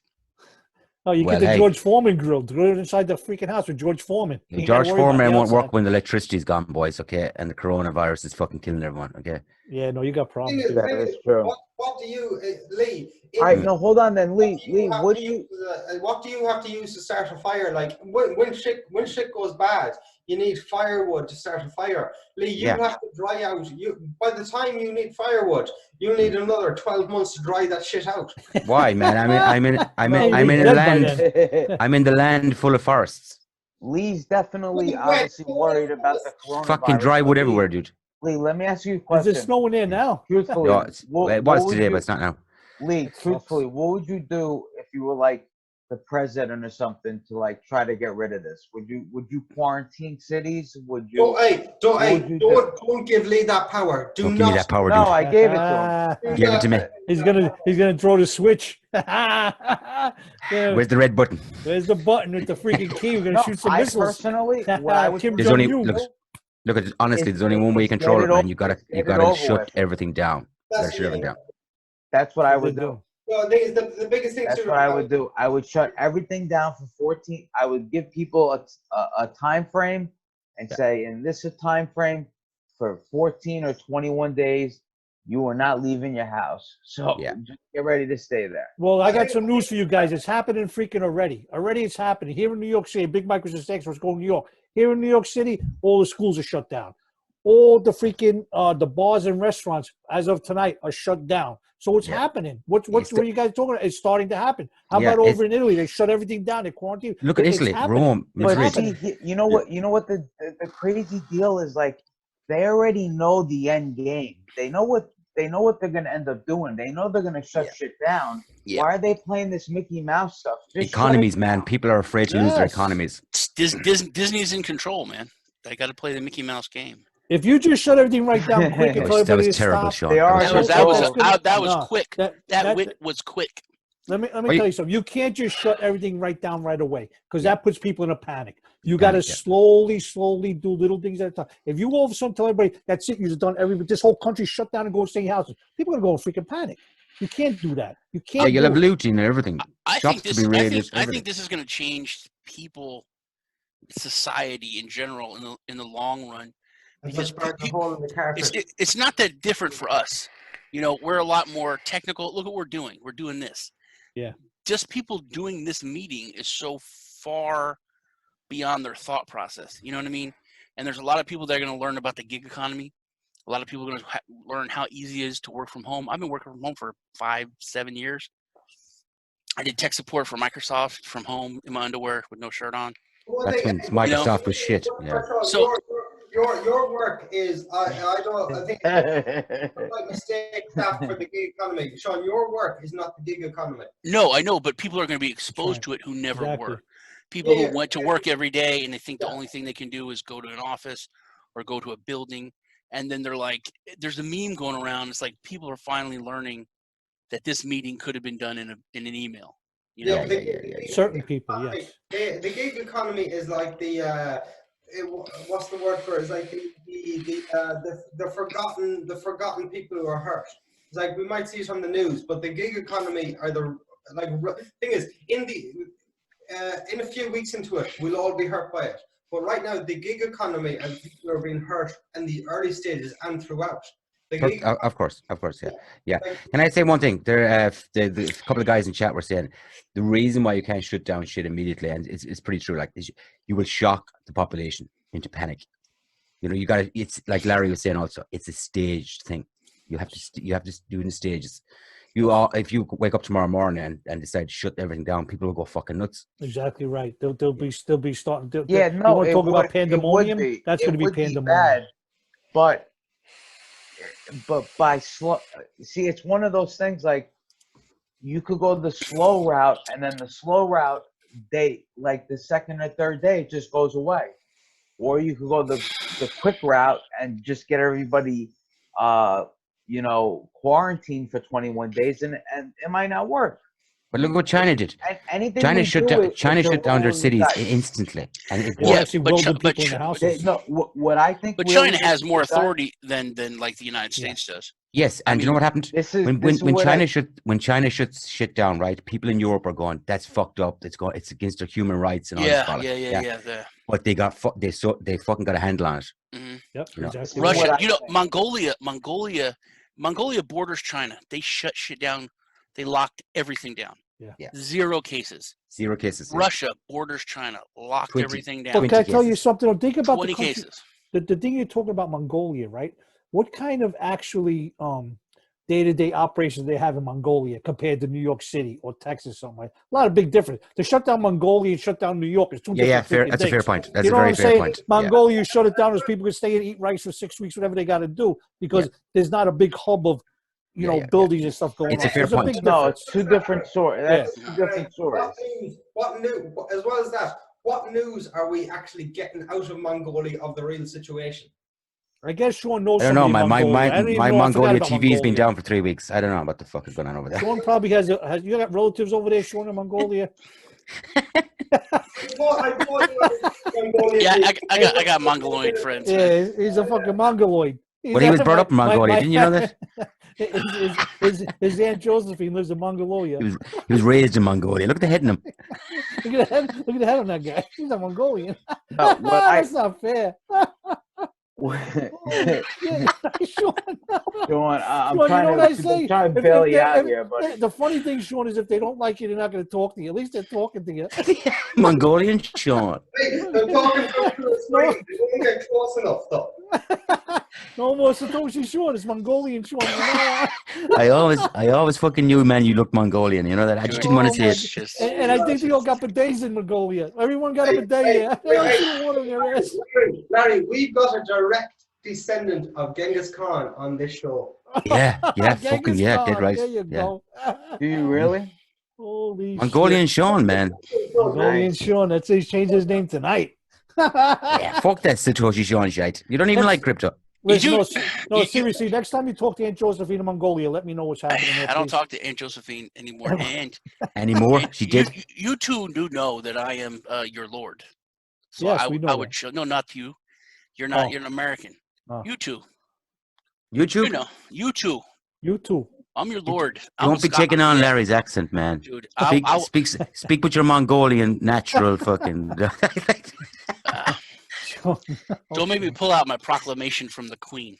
Oh, you Well, get the hey. George Foreman grill. Go inside the freaking house with George Foreman. You ain't George gotta worry about Foreman the won't work outside. when the electricity's gone, boys, okay? And the coronavirus is fucking killing everyone, okay? Yeah, no, you got problems. Thing is, That is true. What do you, Lee? All right, no, hold on then, Lee. Lee, have what to do you? use, what do you have to use to start a fire? Like when shit goes bad, you need firewood to start a fire. Lee, you Yeah. have to dry out. By the time you need firewood, you need another 12 months to dry that shit out. Why, man? I'm in He's a dead by land. then. I'm in the land full of forests. Lee's definitely Wait, obviously wait, worried about the coronavirus. Fucking dry wood Lee, everywhere, dude. Lee, let me ask you a Is question. it snowing there now? Truthfully, No, it was would today, you- but it's not now. Lee, That truthfully, sucks. what would you do if you were like the president or something to like try to get rid of this? Would you quarantine cities? Would you? Don't give Lee that power. Do Don't give me not. that power, No, dude. I gave it to him. Give it to me. He's gonna throw the switch. Yeah, Where's the red button? Where's the button with the freaking key? We're gonna No, shoot some I missiles. personally, what I would Kim There's only Jong-un. look. Honestly, It's- there's only one way you it's control get it, it man. over- You gotta it's get it over shut with. everything down. You gotta That's shut everything down. That's what I They would do. do. Well, the thing is, the biggest thing. That's too, what I would do. I would shut everything down for 14. I would give people a time frame and say, in this time frame for 14 or 21 days, you are not leaving your house. So just get ready to stay there. Well, I got some news for you guys. It's happening freaking already. Already it's happening. Here in New York City, big Microsoft experts going to New York. Here in New York City, all the schools are shut down. All the freaking the bars and restaurants, as of tonight, are shut down. So it's happening. What are you guys talking about? It's starting to happen. How about over in Italy? They shut everything down. They quarantine. Look at Italy, Rome, But Madrid. see, you know what? You know what the crazy deal is? Like, they already know the end game. They know what they're going to end up doing. They know they're going to shut shit down. Yeah. Why are they playing this Mickey Mouse stuff? Just Economies, man. People are afraid to lose their economies. Disney's in control, man. They got to play the Mickey Mouse game. If you just shut everything right down quick and tell everybody to terrible, stop, Sean. They are. That was quick. That wit was quick. Let me tell you something. You can't just shut everything right down right away because that puts people in a panic. You got to slowly do little things at a time. If you all of a sudden tell everybody that's it, you've done everything, this whole country shut down and go stay in houses, people are going to go in freaking panic. You can't do that. You can't. Yeah, you'll have looting and everything. I think this is going to change people, society in general in the long run. Because it's not that different for us. You know, we're a lot more technical. Look what we're doing. We're doing this. Yeah. Just people doing this meeting is so far beyond their thought process. You know what I mean? And there's a lot of people that are going to learn about the gig economy. A lot of people are going to learn how easy it is to work from home. I've been working from home for 5-7 years. I did tech support for Microsoft from home in my underwear with no shirt on. That's when Microsoft was shit. Yeah. So your work is I think like mistake that for the gig economy. Sean, your work is not the gig economy. No, I know, but people are going to be exposed to it who never were. People who went to work every day and they think the only thing they can do is go to an office or go to a building. And then they're like, there's a meme going around. It's like people are finally learning that this meeting could have been done in an email. You know? Certain people, yes. The gig economy is like the what's the word for it? It's like the forgotten people who are hurt. It's like we might see it on the news, but the gig economy are the thing is in a few weeks into it, we'll all be hurt by it. But right now, the gig economy and people are being hurt in the early stages and throughout. Of course, yeah. Can I say one thing? There, the couple of guys in chat were saying the reason why you can't shut down shit immediately, and it's pretty true. Like you will shock the population into panic. You know, you got to. It's like Larry was saying. Also, it's a staged thing. You have to do it in stages. If you wake up tomorrow morning and decide to shut everything down, people will go fucking nuts. Exactly right. They'll be starting. No, you want to talk about pandemonium? That's going to be pandemonium. But by slow, see, it's one of those things like you could go the slow route, and then the slow route, like the second or third day, it just goes away. Or you could go the quick route and just get everybody, quarantined for 21 days, and it might not work. But look what China did. China shut down their cities instantly, and it worked. What I think. But China has more authority than like the United States does. Yes, and you know what happened? When China shuts shit down, right? People in Europe are going, "That's fucked up. It's against their human rights and all this stuff." Yeah. But they fucking got a handle on it. Mm-hmm. Yep, exactly. Russia, Mongolia borders China. They shut shit down. They locked everything down. Yeah. Zero cases. Russia borders China. Locked everything down. But can I tell you something? Think about 20 cases. The thing you're talking about, Mongolia, right? What kind of actually day-to-day operations they have in Mongolia compared to New York City or Texas, something like that? A lot of big difference. To shut down Mongolia and shut down New York is two different things. That's a fair point. That's you know a very what I'm fair saying? point. Mongolia, you shut it down as people can stay and eat rice for 6 weeks, whatever they got to do, because there's not a big hub of buildings and stuff going on. It's a fair point. No, it's two different stories. That's two different stories. What news, as well as that, what news are we actually getting out of Mongolia of the real situation? I guess Sean knows. I don't know. My Mongolia TV's been down down for 3 weeks. I don't know what the fuck is going on over there. Sean probably has you got relatives over there, Sean, in Mongolia? I got Mongoloid friends. Yeah, he's a fucking Mongoloid. But he was brought up in Mongolia. Didn't you know that? his Aunt Josephine lives in Mongolia. He was raised in Mongolia. Look at the head in him. Look at the head on that guy. He's a Mongolian. No, what That's not fair. yeah, Sean, Sean, I'm Sean, you know trying what I to say? try and If bail you out if- here, but the funny thing, Sean, is if they don't like you, they're not going to talk to you. At least they're talking to you. Mongolian Sean. Hey, they're talking through the screen. They won't get close enough, though. No more Satoshi Sean. It's Mongolian Sean. You know? I always fucking knew, man, you look Mongolian. You know that? I just didn't want to say It's it. just And I think they all got bidets in Mongolia. Everyone got a bidet here. They don't see the water in their ass. Larry, we've got a direct descendant of Genghis Khan on this show. Yeah, Genghis fucking yeah, Khan, dead right. There you Yeah. go. do you really? Holy Mongolian shit. Sean, man. Mongolian Nice. Sean. That's he's changed his name tonight. Yeah, fuck that Satoshi Sean shit. You don't even like crypto. Listen, You no, do- no, you- seriously. Next time you talk to Aunt Josephine in Mongolia, let me know what's happening there. I don't please. talk to Aunt Josephine anymore. And Anymore? She did. You two do know that I am your lord. So Yes, I, we know I that. would show. No, not you. You're not. Oh. You're an American. Oh. You two. YouTube? You know. You two. You too. I'm your lord. Don't be taking on Larry's accent, man. Dude. Speak with your Mongolian natural fucking. Don't make me pull out my proclamation from the Queen.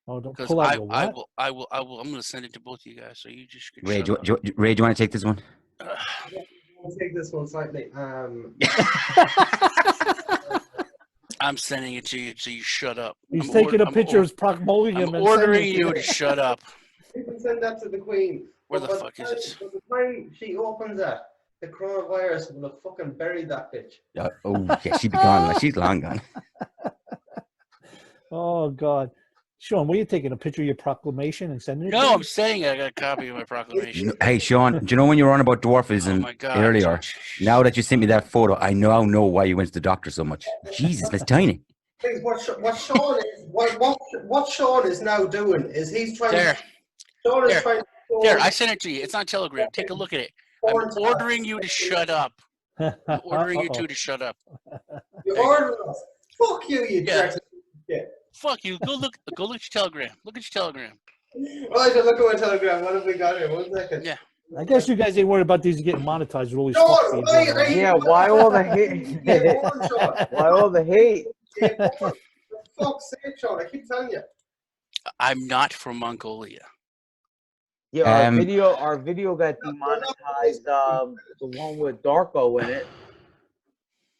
Oh, don't Because pull out I your what? will. I'm going to send it to both of you guys. So you just can Ray, shut do up. you want to take this one? I'll take this one slightly. I'm sending it to you, so you shut up. He's I'm taking order- a picture of Procmolium I'm and ordering sending it you to shut up. You can send that to the Queen. Where the But fuck is it? By the time she opens that, the coronavirus will have fucking buried that bitch. Yeah, she'd be gone. Like, she's long gone. Oh God, Sean, were you taking a picture of your proclamation and sending it? No, to I'm me? saying I got a copy of my proclamation. Hey, Sean, do you know when you were on about Oh dwarfism my God. earlier? Now that you sent me that photo, I now know why you went to the doctor so much. Jesus, that's tiny. What Sean is, what Sean is now doing is he's trying. There. Sean is There. trying. There, I sent it to you. It's on Telegram. Take a look at it. I'm ordering you to shut up. I'm ordering you two to shut up. You're ordering us. Fuck you, you Yeah. dirty shit. Fuck you. Go look at your Telegram. Look at your Telegram. Right, so look at my Telegram. What have we got here? 1 second. Yeah. I guess you guys ain't worried about these getting monetized with all these No, fuck feeds why going on. Yeah, why all the hate? Why all the hate? For fuck's sake, Sean, I keep telling you. I'm not from Mongolia. Yeah, our video got No, demonetized. The one with Darko in it.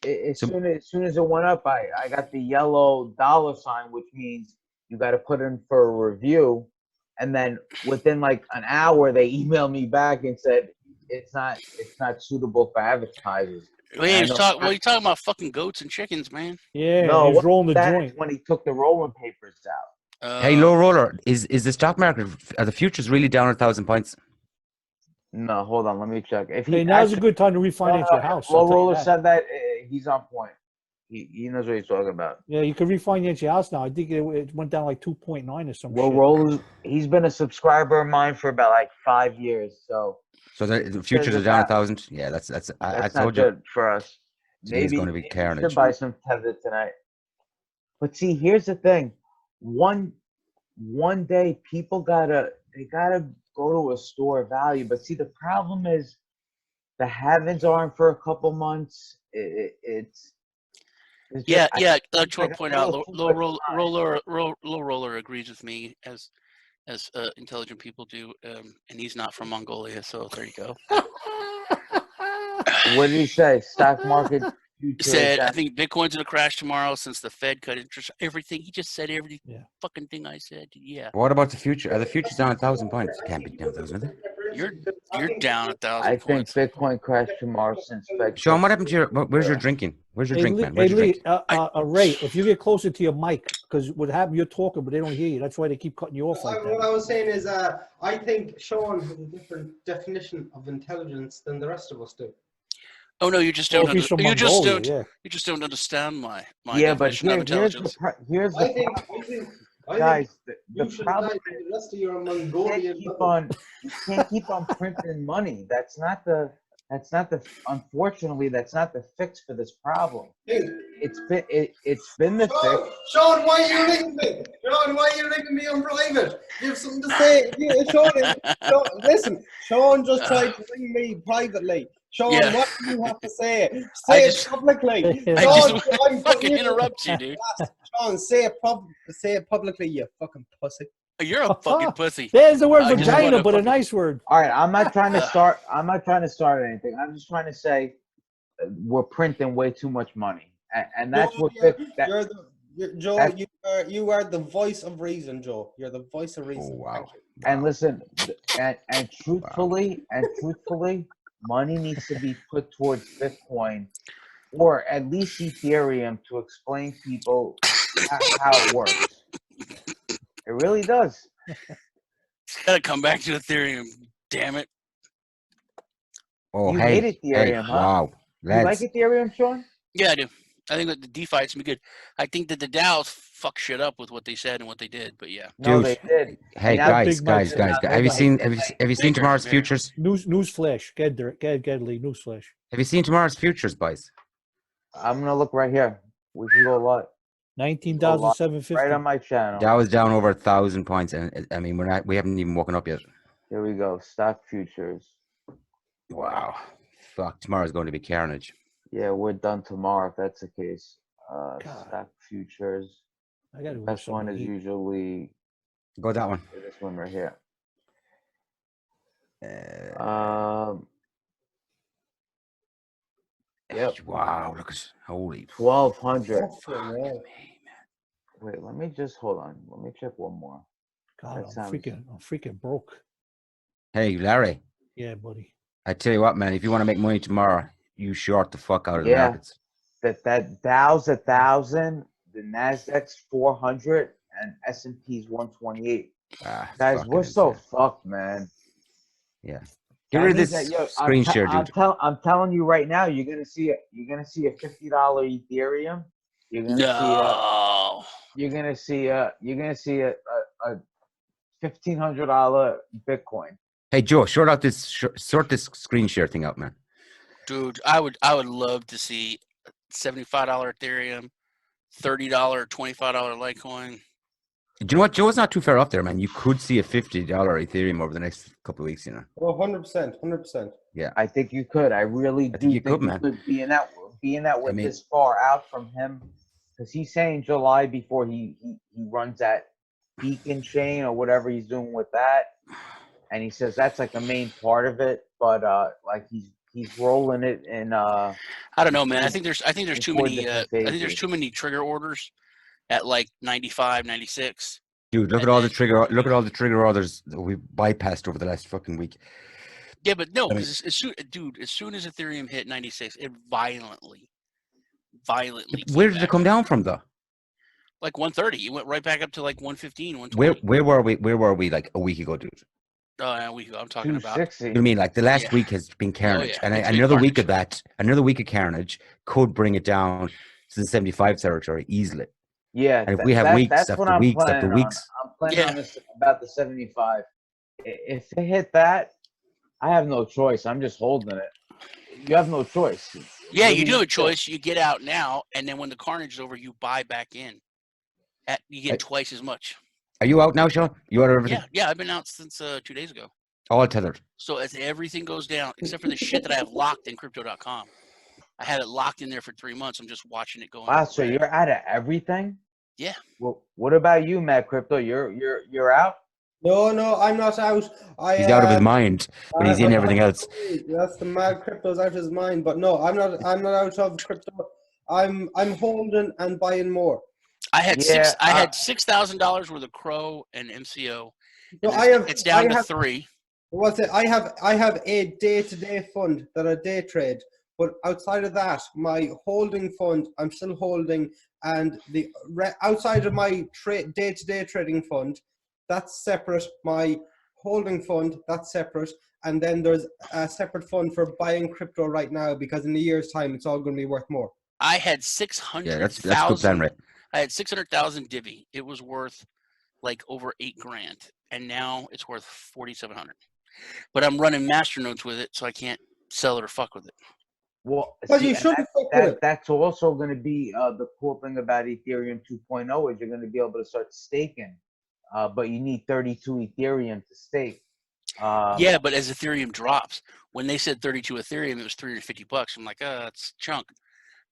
As soon as it went up, I got the yellow $, which means you got to put in for a review, and then within like an hour, they emailed me back and said it's not suitable for advertisers. Wait, what are you talking about? Fucking goats and chickens, man. Yeah, No, he was rolling the that joint. is when he took the rolling papers out. Hey, low roller, is the stock market, are the futures really down 1,000 points? No, hold on, let me check. If he Hey, now's a good time to refinance your house. I'll Low tell you roller that. said that he's on point. He knows what he's talking about. Yeah, you can refinance your house now. I think it went down like 2.9 or some Low shit. roller, he's been a subscriber of mine for about like 5 years, so The futures are down 1,000? Yeah, that's I that's told not you. good for us. Today's Maybe gonna be maybe carnage. we should buy some tether tonight. But see, here's the thing: one day people gotta go to a store of value. But see, the problem is the heavens aren't for a couple months. It's Yeah, just, yeah. I I just want to got point a out, little too low roller agrees with me as intelligent people do, and he's not from Mongolia, so there you go. What did he say? Stock market He future said, down- I think Bitcoin's gonna crash tomorrow since the Fed cut interest. Everything he just said, every Yeah. fucking thing I said. Yeah, What about the future? Are the futures down 1,000 points? Can't be down 1,000, are they? you're down 1,000 I think points. Bitcoin crashed tomorrow since Fed. Sean, what happened to where's your drinking? Where's your Hey, drink, Lee, man? Where's hey, your Lee, drink? Ray, if you get closer to your mic, because what happened, you're talking, but they don't hear you. That's why they keep cutting you off like What that. I was saying is, I think Sean has a different definition of intelligence than the rest of us do. Oh no, you just Well, don't. if he's from You just Mongolia, don't. yeah. You just don't understand my Yeah, but definition of intelligence. here's I the think, problem, I guys. think The you should problem like is the rest of your you Mongolian. can't keep on printing money. That's not the. Unfortunately, that's not the fix for this problem. Hey, It's been the fix. Sean, why are you ringing me? Sean, why are you ringing me on private? You have something to say. Listen, Sean just tried to ring me privately. Sean, Yeah. what do you have to say? I Say just- it publicly. I Sean, just I'm fucking putting you interrupt you, dude. Sean, say it publicly, you fucking pussy. You're a fucking pussy. There's the word I just vagina, wanna but a fucking- nice word. All right, I'm not trying to start. I'm not trying to start anything. I'm just trying to say we're printing way too much money, and that's Joe, what. Joe, you are the voice of reason, Joe. You're the voice of reason. Oh, wow. Thank you. And listen, and truthfully, money needs to be put towards Bitcoin, or at least Ethereum, to explain people how it works. It really does. It's gotta come back to Ethereum. Damn it. Oh, You hey, hate Ethereum, huh? wow. You like Lads, Ethereum, Sean? Yeah, I do. I think that the DeFi is gonna be good. I think that the DAOs fuck shit up with what they said and what they did, but yeah. No, Dude, they did. hey, And now guys, Big Mike guys, said guys, that. have you seen Bigger, tomorrow's bigger. futures? News flash. Get Lee. News flash. Have you seen tomorrow's futures, boys? I'm gonna look right here. We can go a lot. 19,750. Right on my channel. Dow is down over 1,000 points, and I mean we haven't even woken up yet. Here we go. Stock futures. Wow, fuck! Tomorrow's going to be carnage. Yeah, we're done tomorrow if that's the case. God. Stock futures. I got to Best one is usually Go that one. this one right here. Yep. Wow, look at holy 1,200. Fucking hell. Wait, let me just hold on. Let me check one more. God, that I'm sounds- freaking broke. Hey, Larry, Yeah, buddy. I tell you what, man. If you want to make money tomorrow, you short the fuck out of the Yeah. markets. That Dow's 1,000, the Nasdaq's 400, and S&P's 128. Guys, Fucking we're so insane. fucked, man. Yeah. Get That rid of means this that, yo, screen share, dude. I'm telling you right now, you're gonna see a $50 Ethereum. You're gonna No. see a $1,500 Bitcoin. Hey, Joe, sort this screen share thing out, man. Dude, I would love to see $75 Ethereum, $30, $25 Litecoin. Do you know what? Joe's not too far off there, man. You could see a $50 Ethereum over the next couple of weeks, you know. Oh, 100%, 100%. I think you could. I really do you could, man. could being that with mean- this far out from him, because he's saying July before he runs that beacon chain or whatever he's doing with that, and he says that's like the main part of it. But like he's rolling it in. I don't know, man. I think there's too four many. different I think there's phases. too many trigger orders at like 95, 96. Dude, look at all the trigger orders that we bypassed over the last fucking week. Yeah, but no, I mean- because as soon as Ethereum hit 96, it violently. Where came did it back. come down from, though? Like 130. It went right back up to like 115, 120. Where were we like a week ago, dude? Oh, yeah, I'm talking about. 260. You know what I mean? Like the last Yeah. week has been carnage, yeah, and it's been another week carnage. another week of carnage could bring it down to the 75 territory easily. Yeah, And if we have weeks that's after what I'm weeks after planning on. weeks, I'm planning Yeah. on this about the 75. If it hit that, I have no choice. I'm just holding it. You have no choice. Yeah, What you do you have a do? choice. You get out now, and then when the carnage is over, you buy back in. You get Hey. twice as much. are you out now, Sean? You out of everything? Yeah. I've been out since 2 days ago. All tethered. So as everything goes down, except for the shit that I have locked in crypto.com. I had it locked in there for 3 months. I'm just watching it go. Wow, so you're out of everything? Yeah. Well, what about you, Matt Crypto? You're out? No, I'm not out. He's out of his mind, but he's in everything else. That's the mad crypto's out of his mind. But no, I'm not out of crypto. I'm holding and buying more. I had Yeah, I had $6,000 worth of Crow and MCO. No, And it's down to 3. What's it? I have a day-to-day fund that I day trade, but outside of that, my holding fund I'm still holding, and the outside of my day-to-day trading fund, that's separate. My holding fund, that's separate, and then there's a separate fund for buying crypto right now, because in a year's time it's all going to be worth more. I had Yeah, 600,000. that's a good plan, right? I had 600,000 Divi. It was worth like over $8,000, and now it's worth 4,700. But I'm running masternodes with it, so I can't sell it or fuck with it. Well, But see, you and shouldn't fuck with it. that's also going to be the cool thing about Ethereum 2.0 is you're going to be able to start staking but you need 32 Ethereum to stake. Yeah, but as Ethereum drops, when they said 32 Ethereum, it was $350. I'm like, that's chunk.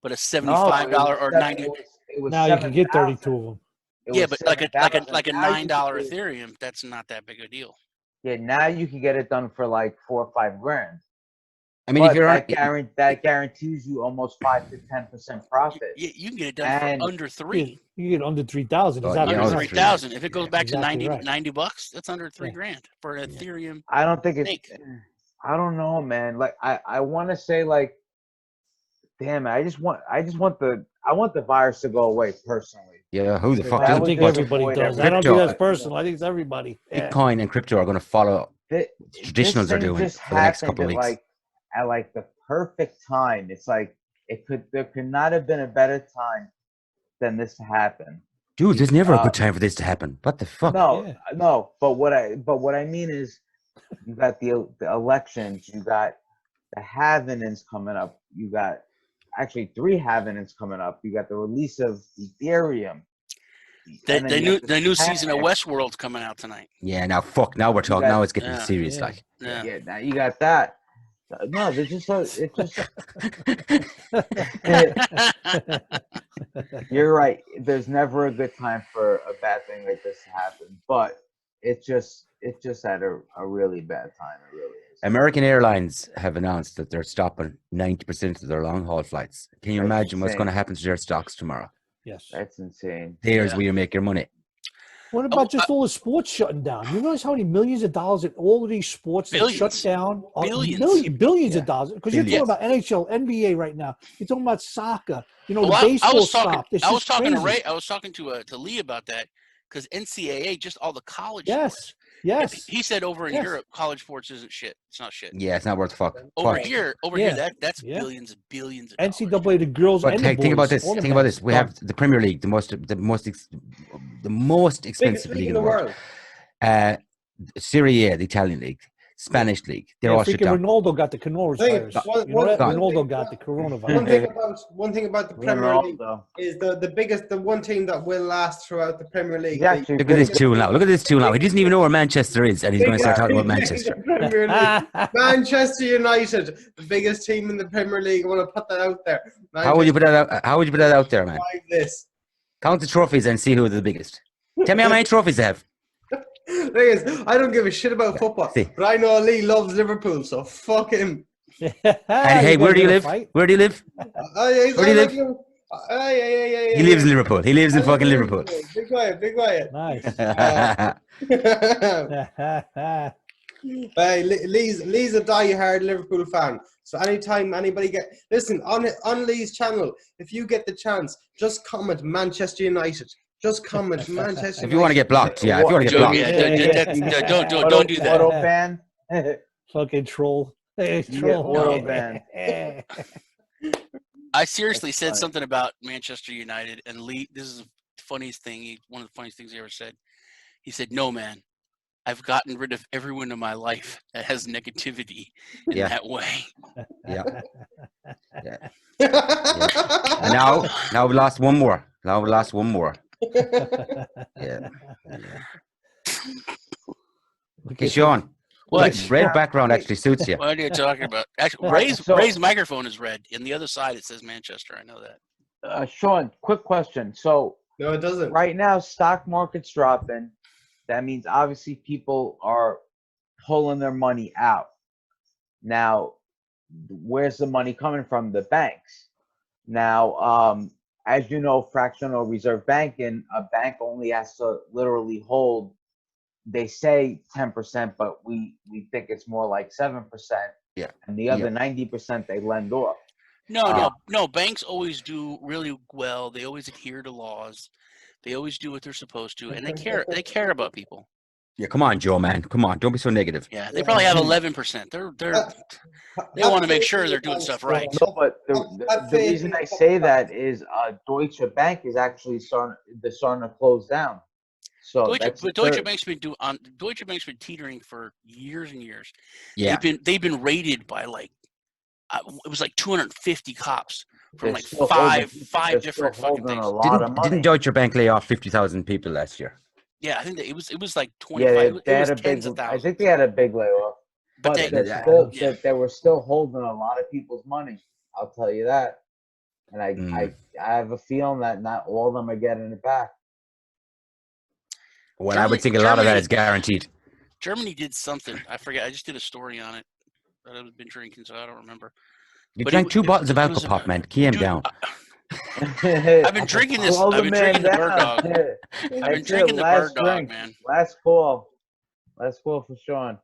But a $75 or 90. It was Now you can get 7,000. 32 of them. It Yeah, was but like a 7,000. Now you $9 can do- Ethereum, that's not that big a deal. Yeah, now you can get it done for like 4 or 5 grand. I mean, But if you're that guarantees you almost 5 to 10% profit. You can get it done And- for under You three. get under 3,000. Oh, Exactly yeah, Under under right. 3,000. If it goes back exactly to right. $90, that's under $3 Yeah. grand for an Ethereum. I don't think it's. Stake. I don't know, man. Like I want to say like, damn it. I want the virus to go away personally. yeah, who the fuck That I doesn't? was think the everybody avoid does. every- I don't think Crypto- that's personal. I think it's everybody. Yeah. Bitcoin and crypto are going to follow This traditionals thing are doing just for the next happened couple of at weeks. like the perfect time. It's like there could not have been a better time than this to happen. Dude, there's never a good time for this to happen. What the fuck? No, Yeah. no. But what I mean is, you got the elections. You got the halvenings coming up. You got actually 3 halvenings coming up. You got the release of Ethereum. And then you got The new this season of halving. Westworld's coming out tonight. Yeah, now fuck. Now we're talking. got- Now it's getting Yeah. serious. Yeah. Like, Yeah. Yeah, now you got that. No, there's just it's just you're right. There's never a good time for a bad thing like this to happen, but it's just at a really bad time. It really is. American Airlines have announced that they're stopping 90% of their long haul flights. Can you That's imagine what's insane. going to happen to their stocks tomorrow? Yes. That's insane. There's Yeah. where you make your money. What about just all the sports shutting down? You realize how many millions of dollars in all of these sports that shut Billions. down? Billions. Billions Yeah. of dollars. Because you're talking Billions. about NHL, NBA right now. You're talking about soccer. You know, Well, the I baseball was talking. stopped. It's I was just talking to crazy. Ray. I was talking to Lee about that because NCAA, just all the college. Yes. sports. Yes. He said over in Yes. Europe, college sports isn't shit. It's not shit. Yeah, it's not worth fuck. Over Fuck. here, Yeah. that's Yeah. billions and billions of dollars. NCAA, the girls But and the boys. think about this. all the Think about men's this. We done. have the Premier League, the most Biggest expensive league in the world. Serie A, the Italian league, Spanish league. They're all shut freaking down. Ronaldo got the coronavirus. One- You know that? one- Ronaldo got the One coronavirus. thing about the Premier League Ronaldo. is the one team that will last throughout the Premier League. He's actually Look at this pretty tool now. Look at this tool now. He doesn't even know where Manchester is, and he's going to start talking about Manchester. The Premier League. Manchester United, the biggest team in the Premier League. I want to put that out there. How would you put that out? How would you put that out there, man? Like this. Count the trophies and see who are the biggest. Tell me how many trophies they have. Thing is, I don't give a shit about football, See. but I know Lee loves Liverpool, so fuck him. And hey, where do you live? Where do you live? Where do you live? He lives in Liverpool. He lives in fucking Liverpool. Be quiet, be quiet. Nice. Hey, Lee's a die-hard Liverpool fan. So anytime anybody listen on Lee's channel, if you get the chance, just comment Manchester United. Just comment Manchester United. If you want to get blocked, yeah. If you want to get blocked, Don't do that. Auto ban. Fucking troll. Hey, You get troll. auto ban. I seriously said funny. something about Manchester United, and Lee. This is the funniest thing. One of the funniest things he ever said. He said, "No, man, I've gotten rid of everyone in my life that has negativity in Yeah. that way." yeah. And now we lost one more. Now we lost one more. Yeah. Okay, Sean. What? Red background actually suits you. What are you talking about? Actually, Right, so- Ray's microphone is red. On the other side, it says Manchester. I know that. Sean, quick question. So No, it doesn't. right now, stock market's dropping. That means obviously people are pulling their money out. Now, where's the money coming from? The banks. Now, as you know, fractional reserve banking, a bank only has to literally hold, they say 10%, but we think it's more like 7%. Yeah. And the other 90% they lend off. No. Banks always do really well. They always adhere to laws. They always do what they're supposed to, and they care. They care about people. Yeah, come on, Joe, man. Come on. Don't be so negative. Yeah, they probably have 11%. They want to make sure they're doing stuff right. No, but the reason I say that is Deutsche Bank is actually starting to close down. So Deutsche Bank's been teetering for years and years. Yeah. They've been raided by like it was like 250 cops from They're like still five they're different still fucking holding things. a lot of money. Didn't Deutsche Bank lay off 50,000 people last year? Yeah, I think that it was like Yeah, 25. they It was had a big. tens of I thousands. think they had a big layoff, But but they, yeah. they were still holding a lot of people's money. I'll tell you that. And I have a feeling that not all of them are getting it back. Well, I would think a lot of that is guaranteed. Germany did something. I forget. I just did a story on it. But I've been drinking, so I don't remember. You But drank it- 2 it- bottles of it was alcohol, man. Key him dude, down. I've been drinking this. Slow I've been drinking the man bird down. dog. I've been That's drinking it. the Last bird dog, drink. man. Last call. Last call for Sean.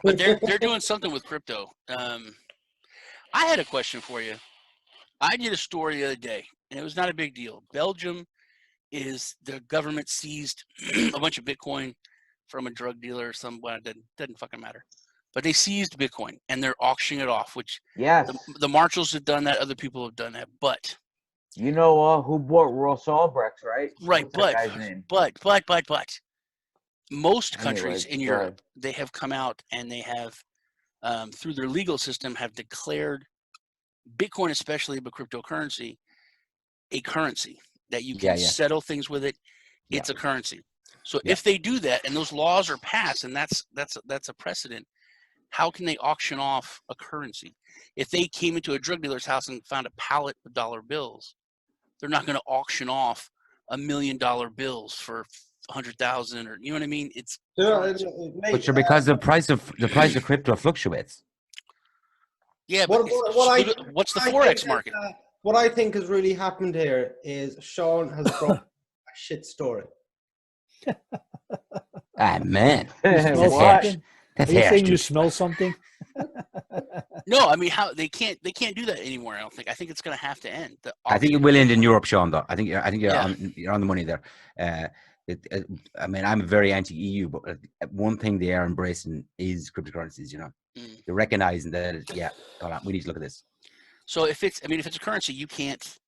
But they're doing something with crypto. I had a question for you. I did a story the other day, and it was not a big deal. Belgium is the government seized a bunch of Bitcoin from a drug dealer or someone. It doesn't fucking matter. But they seized Bitcoin and they're auctioning it off, which Yes. the marshals have done that. Other people have done that. But You know who bought Ross Albrecht, right? right, What's that guy's name? but most countries Anyways, in go Europe, they have come out and they have through their legal system have declared Bitcoin, especially but cryptocurrency, a currency that you can settle things with it. It's a currency. So if they do that and those laws are passed, and that's a precedent, how can they auction off a currency? If they came into a drug dealer's house and found a pallet of dollar bills, they're not going to auction off $1 million bills for 100,000 or you know what I mean? It's currency. But sure, because the price of crypto fluctuates. Yeah, but what's the forex market? What I think has really happened here is Sean has brought a shit story. Ah, man. You smell What? something? That's Are you harsh, saying you dude. smell something? No, I mean how they can't do that anymore. I don't think. I think it's going to have to end. I think it will end in Europe, Sean. Though I think you're Yeah. on the money there. I mean, I'm very anti-EU, but one thing they are embracing is cryptocurrencies. You know, they're recognizing that. Hold on, we need to look at this. So if it's a currency, you can't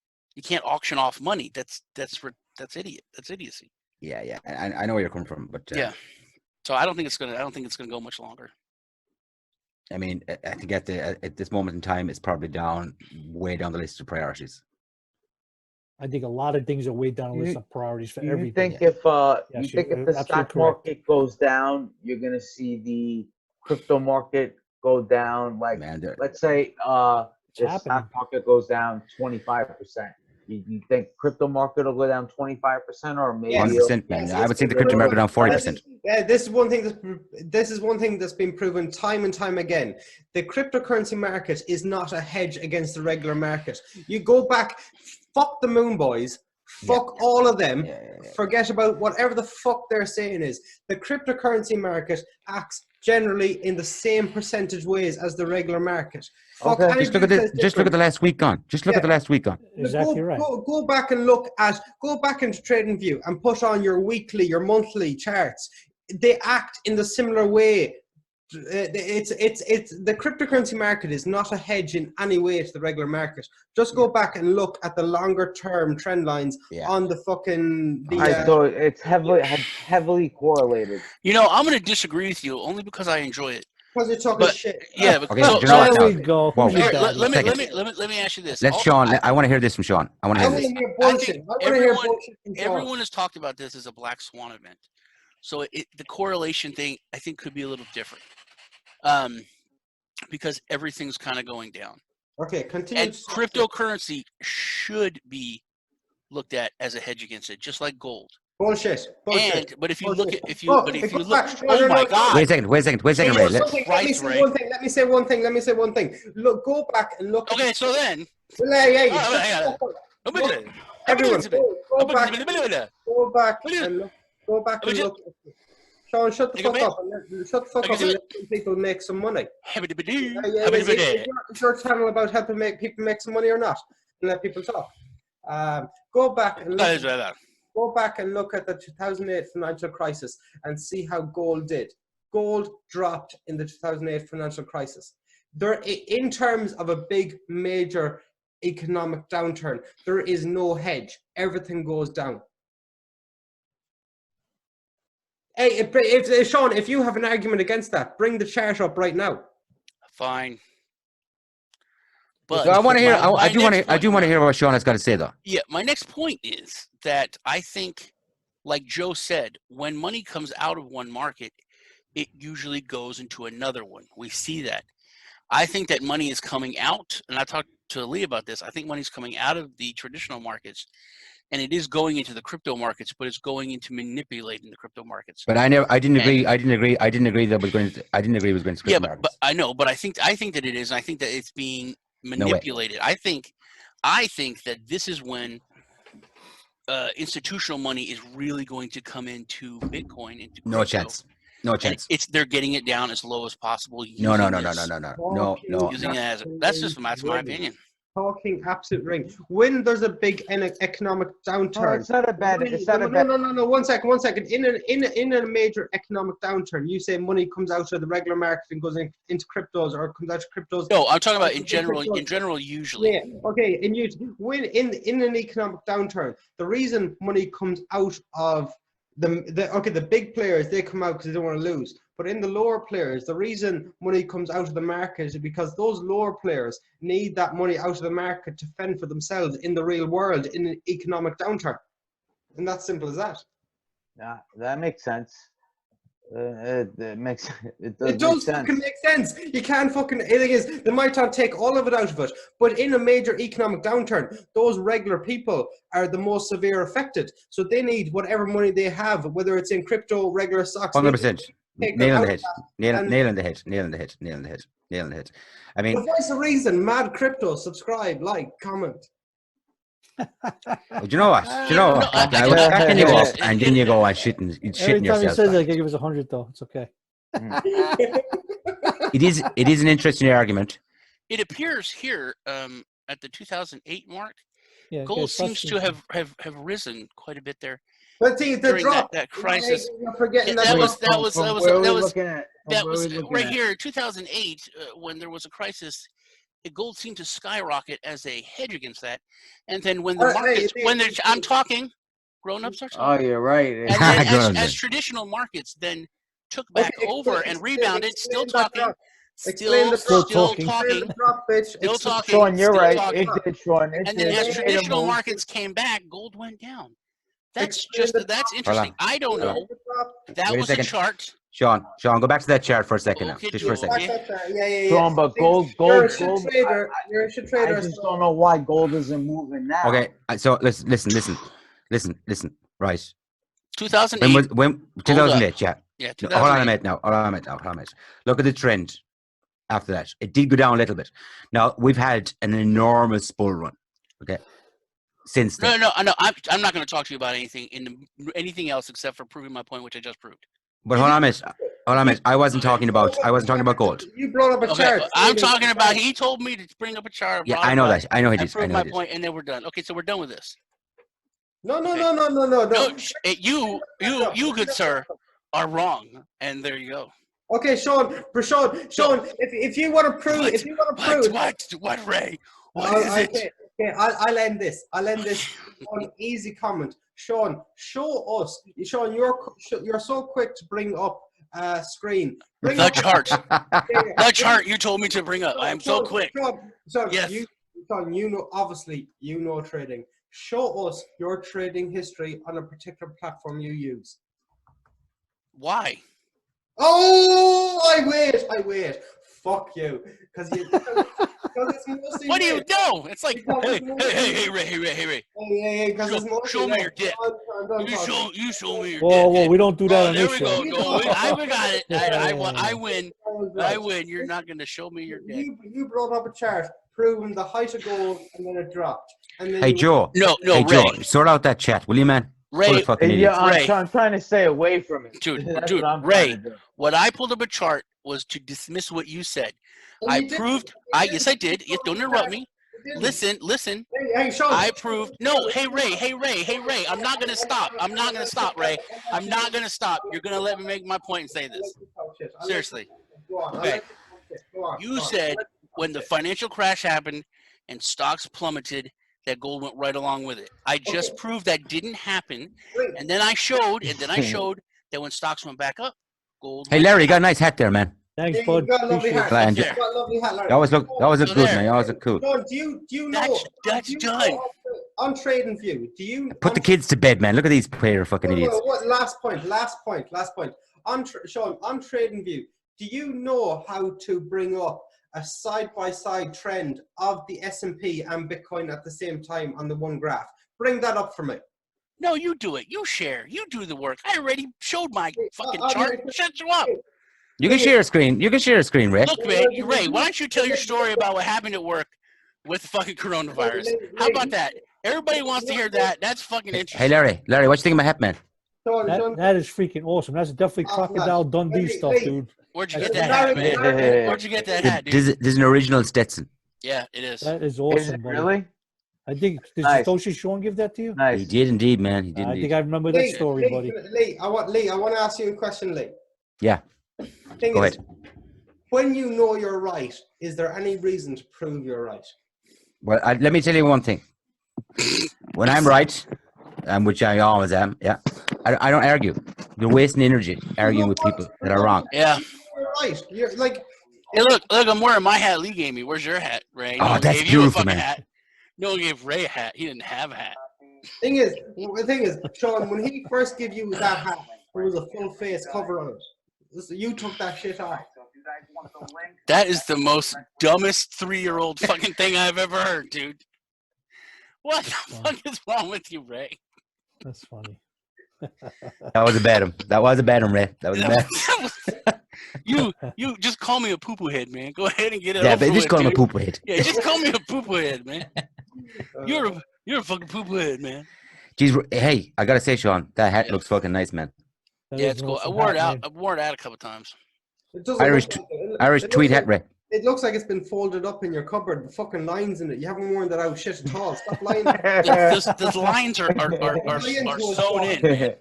auction off money. That's idiocy. Yeah. I know where you're coming from, but Yeah. So I don't think it's gonna go much longer. I mean, I think at this moment in time, it's probably way down the list of priorities. I think a lot of things are way down the list of priorities for You everything. think if the absolutely stock correct. market goes down, you're gonna see the crypto market go down? Like, let's say the stock market goes down 25%. You think crypto market will go down 25%, or maybe 100%, man. I would say the crypto market down 40%. This is one thing that's been proven time and time again. The cryptocurrency market is not a hedge against the regular market. You go back, fuck the moon boys, fuck all of them, forget about whatever the fuck they're saying is. The cryptocurrency market acts generally in the same percentage ways as the regular market. Okay. Just look at the last week gone. Just look at the last week gone. Exactly right. Go back and go back into TradingView and put on your weekly, your monthly charts. They act in the similar way. It's the cryptocurrency market is not a hedge in any way to the regular market. Just go back and look at the longer term trend lines on the fucking. So it's heavily correlated. You know, I'm going to disagree with you only because I enjoy it. Because you're talking shit. Yeah, but Okay, there we go. Whoa, Who's your daddy? let me ask you this. Let's Sean. I want to hear this from Sean. I want to hear this. I think everyone has talked about this as a black swan event. So the correlation thing, I think, could be a little different, because everything's kind of going down. Okay, continue. And cryptocurrency should be looked at as a hedge against it, just like gold. Bullshit. But if you look at oh my God! Wait a second, Ray. Let me say one thing. Look, go back and look. Okay, so then. Everyone, go back and look. Sean, shut the fuck up and let people make some money. It's your channel about helping people make some money or not, and let people talk. Go back and look at the 2008 financial crisis and see how gold did. Gold dropped in the 2008 financial crisis. In terms of a big, major economic downturn, there is no hedge. Everything goes down. Hey, Sean, if you have an argument against that, bring the chart up right now. Fine. But so I want to hear. I do want to hear what Sean has got to say, though. Yeah, my next point is that I think like Joe said, when money comes out of one market, it usually goes into another one. We see that. I think that money is coming out, and I talked to Lee about this. I think money's coming out of the traditional markets, and it is going into the crypto markets, but it's going into manipulating the crypto markets. But I didn't agree that was going to. I didn't agree it was going to. Yeah, but I know, but I think that it is. And I think that it's being manipulated. I think that this is when institutional money is really going to come into Bitcoin, into crypto. No chance. No chance. They're getting it down as low as possible. No. Using it as that's my opinion. Talking absolute ring. When there's a big economic downturn, it's not a bad. It's not a bad. No. 1 second. In a major economic downturn, you say money comes out of the regular market and goes into cryptos, or comes out of cryptos. No, I'm talking about in general. In general, usually. Yeah. Okay. When in an economic downturn, the reason money comes out of the big players, they come out because they don't want to lose. But in the lower players, the reason money comes out of the market is because those lower players need that money out of the market to fend for themselves in the real world in an economic downturn. And that's simple as that. Yeah, that makes sense. It does It make does sense. fucking make sense. You can't fucking. The thing is, they might not take all of it out of it, but in a major economic downturn, those regular people are the most severe affected. So they need whatever money they have, whether it's in crypto, regular stocks. 100%. Take Nail them on the out head. of that. Nail And- on the head. I The mean, voice of reason, mad crypto. Subscribe, like, comment. do you know what? I was backing you up, and then you go and shitting Every time he yourself. says that, I give us 100 though. It's okay. It is an interesting argument. It appears here at the 2008 mark, Yeah, gold guys, seems to trust have risen quite a bit there. But see, the During drop. that crisis. You're forgetting Yeah, that was Looking right at. here in 2008 when there was a crisis. Gold seemed to skyrocket as a hedge against that, and then when the markets, I'm talking, grown-ups are Oh, talking, you're right. and then Grown-ups, as yeah. traditional markets then took back over and rebounded, still explain that talking, drop. Explain the Still drop. talking. Explain the drop, bitch. still talking, Sean, you're still right. talking. It did, Sean. It And did. then as It made a traditional move. markets came back, gold went down. That's Explain the that's drop. interesting. I don't Hold on. know. That Wait a was a second. chart. Sean, go back to that chart for a second now. Okay, Just for a Joe, second. okay. Yeah. Sean, but gold. You're a shit trader. You're a shit I trader. just don't know why gold isn't moving now. Okay, so listen. Right. 2008. When 2008, yeah. Yeah, No, hold on a 2008. minute now. Hold on a minute. Look at the trend after that. It did go down a little bit. Now, we've had an enormous bull run, okay, since then. No. I'm not going to talk to you about anything else except for proving my point, which I just proved. But hold on a minute. I wasn't talking about gold. You brought up a Okay, chart. I'm talking about. He told me to bring up a chart. Yeah, I know that. I know he I did. proved my point, and then we're done. Okay, so we're done with this. No. No, you, good sir, are wrong, and there you go. Okay, Sean. If you want to prove, What, Ray? What is it? Okay, I'll end this. On easy comment. Sean, show us. Sean, you're so quick to bring up screen. Bring The up chart. Yeah. The chart you told me to bring up. I am so quick. Sean, Yes. Sean, you know, obviously, you know trading. Show us your trading history on a particular platform you use. Why? Oh, I wait. Fuck you, because it's mostly. What do you know? It's like, Because hey, it's mostly- hey, Ray. Yeah, because it's mostly. Show me your dick. Don't You talk. show me your Whoa, dick. we don't do that on There this we show. go. I got it. I win. Right. I win. You're not going to show me your dick. You brought up a chart proving the height of gold, and then it dropped. And then Hey, Joe. No, Hey, Ray. Joe, sort out that chat, will you, man? Full Ray, of fucking idiots. Yeah, Ray. I'm trying to stay away from it. Dude, That's dude, what I'm Ray. trying to do. what I pulled up a chart was to dismiss what you said. And I you did- proved. Yes, I did. Yes, don't interrupt me. Listen. Hey, Sean. I proved. No, hey Ray. I'm not gonna stop. Ray. I'm not gonna stop. You're gonna let me make my point and say this. Seriously. Go on. Okay. You said when the financial crash happened and stocks plummeted, that gold went right along with it. I just proved that didn't happen, and then I showed that when stocks went back up, gold. Hey, Larry, you got a nice hat there, man. Thanks, You bud. got a lovely Appreciate hat. it. Glad You got a lovely hat, Larry. That was look good, there. man. That was cool. Sean, do you know? That's do you done. know on trading view, do you Put the kids to bed, man. Look at these pair of fucking idiots. What last point. On Sean, on trading view, do you know how to bring up a side-by-side trend of the S&P and Bitcoin at the same time on the one graph? Bring that up for me. No, you do it. You share. You do the work. I already showed my fucking chart. Shut you up. You can share a screen. You can share a screen, Ray. Look, man, Ray, why don't you tell your story about what happened at work with the fucking coronavirus? How about that? Everybody wants to hear that. That's fucking interesting. Hey, Larry, what you think of my hat, man? Sean, That is freaking awesome. That's definitely Crocodile Dundee stuff, dude. Where'd you get that hat, man? Where'd you get that hat, dude? This is an original Stetson. Yeah, it is. That is Is awesome, it buddy. really? I think did Nice. Satoshi Sean give that to you? He Nice. did indeed, man. He did I indeed. think I remember that story, buddy. Lee, I want to ask you a question, Lee. Yeah. Thing Go is, ahead. when you know you're right, is there any reason to prove you're right? Well, let me tell you one thing. When I'm right, which I always am, yeah, I don't argue. You're wasting energy arguing with people that are wrong. Yeah. You're right. You're like, Hey, look, I'm wearing my hat Lee gave me. Where's your hat, Ray? Oh, No one that's gave you a beautiful, fucking man. hat. No one gave Ray a hat. He didn't have a hat. the thing is, Sean, when he first gave you that hat, there was a full face cover on it. You took that shit off. That is the most dumbest 3-year-old fucking thing I've ever heard, dude. What the fuck is wrong with you, Ray? That's funny. That was a bad one. That was a bad one, Ray. That was a bad. You just call me a poo-poo head, man. Go ahead and get it Yeah, over but just with, call him a dude. poop head. Yeah, just call me a poo-poo head, man. You're a fucking poo-poo head, man. Jeez, hey, I gotta say, Sean, that hat looks fucking nice, man. That Yeah, is it's an cool. I awesome wore it hat, out. man. I wore it out a couple times. It doesn't Irish look like it. Irish It tweed looks hat, Ray. It looks like it's been folded up in your cupboard. The fucking lines in it. You haven't worn that out shit at all. Stop lying. The lines are sewn in, man.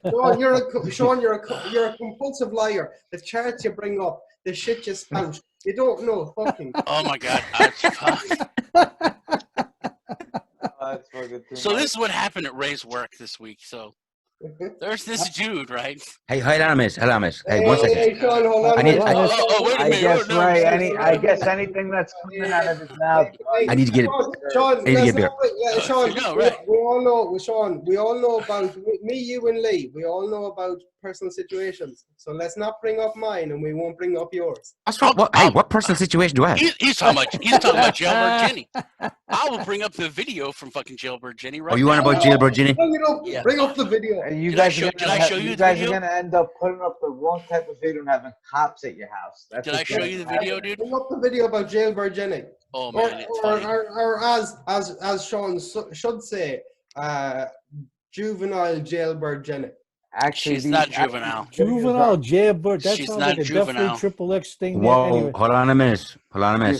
Sean, you're a compulsive liar. The charts you bring up, the shit you spout. You don't know fucking. Oh my god. That's fucking too So much. this is what happened at Ray's work this week. So there's this dude, right? Hey, hold on a minute. Hey, 1 second. Hey, Sean, hold on. I need- wait a I minute. guess Oh, no. Ray. I guess anything that's coming out of his mouth. I need to get it. Sean, I need to get beer. Sean, No, right. we all know, Sean, we all know about me, you, and Lee. We all know about personal situations. So let's not bring up mine, and we won't bring up yours. What's wrong? What personal situation do I have? He's talking about Jailbird Jenny. I will bring up the video from fucking Jailbird Jenny right Oh, you want now. about Jailbird Jenny? Bring it up. Yeah. Bring up the video. And you Did I guys, show- are did I show you you the guys are video? gonna end up putting up the wrong type of video and having cops at your house. That's Did I show you the video, dude? Bring up the video about Jailbird Jenny. Oh man, it's funny. Or as Sean should say, juvenile Jailbird Jenny. Actually, She's not juvenile. Juvenile jailbird. That She's sounds not like a definitely juvenile. triple X thing. There. Whoa, Anyway, hold on a minute.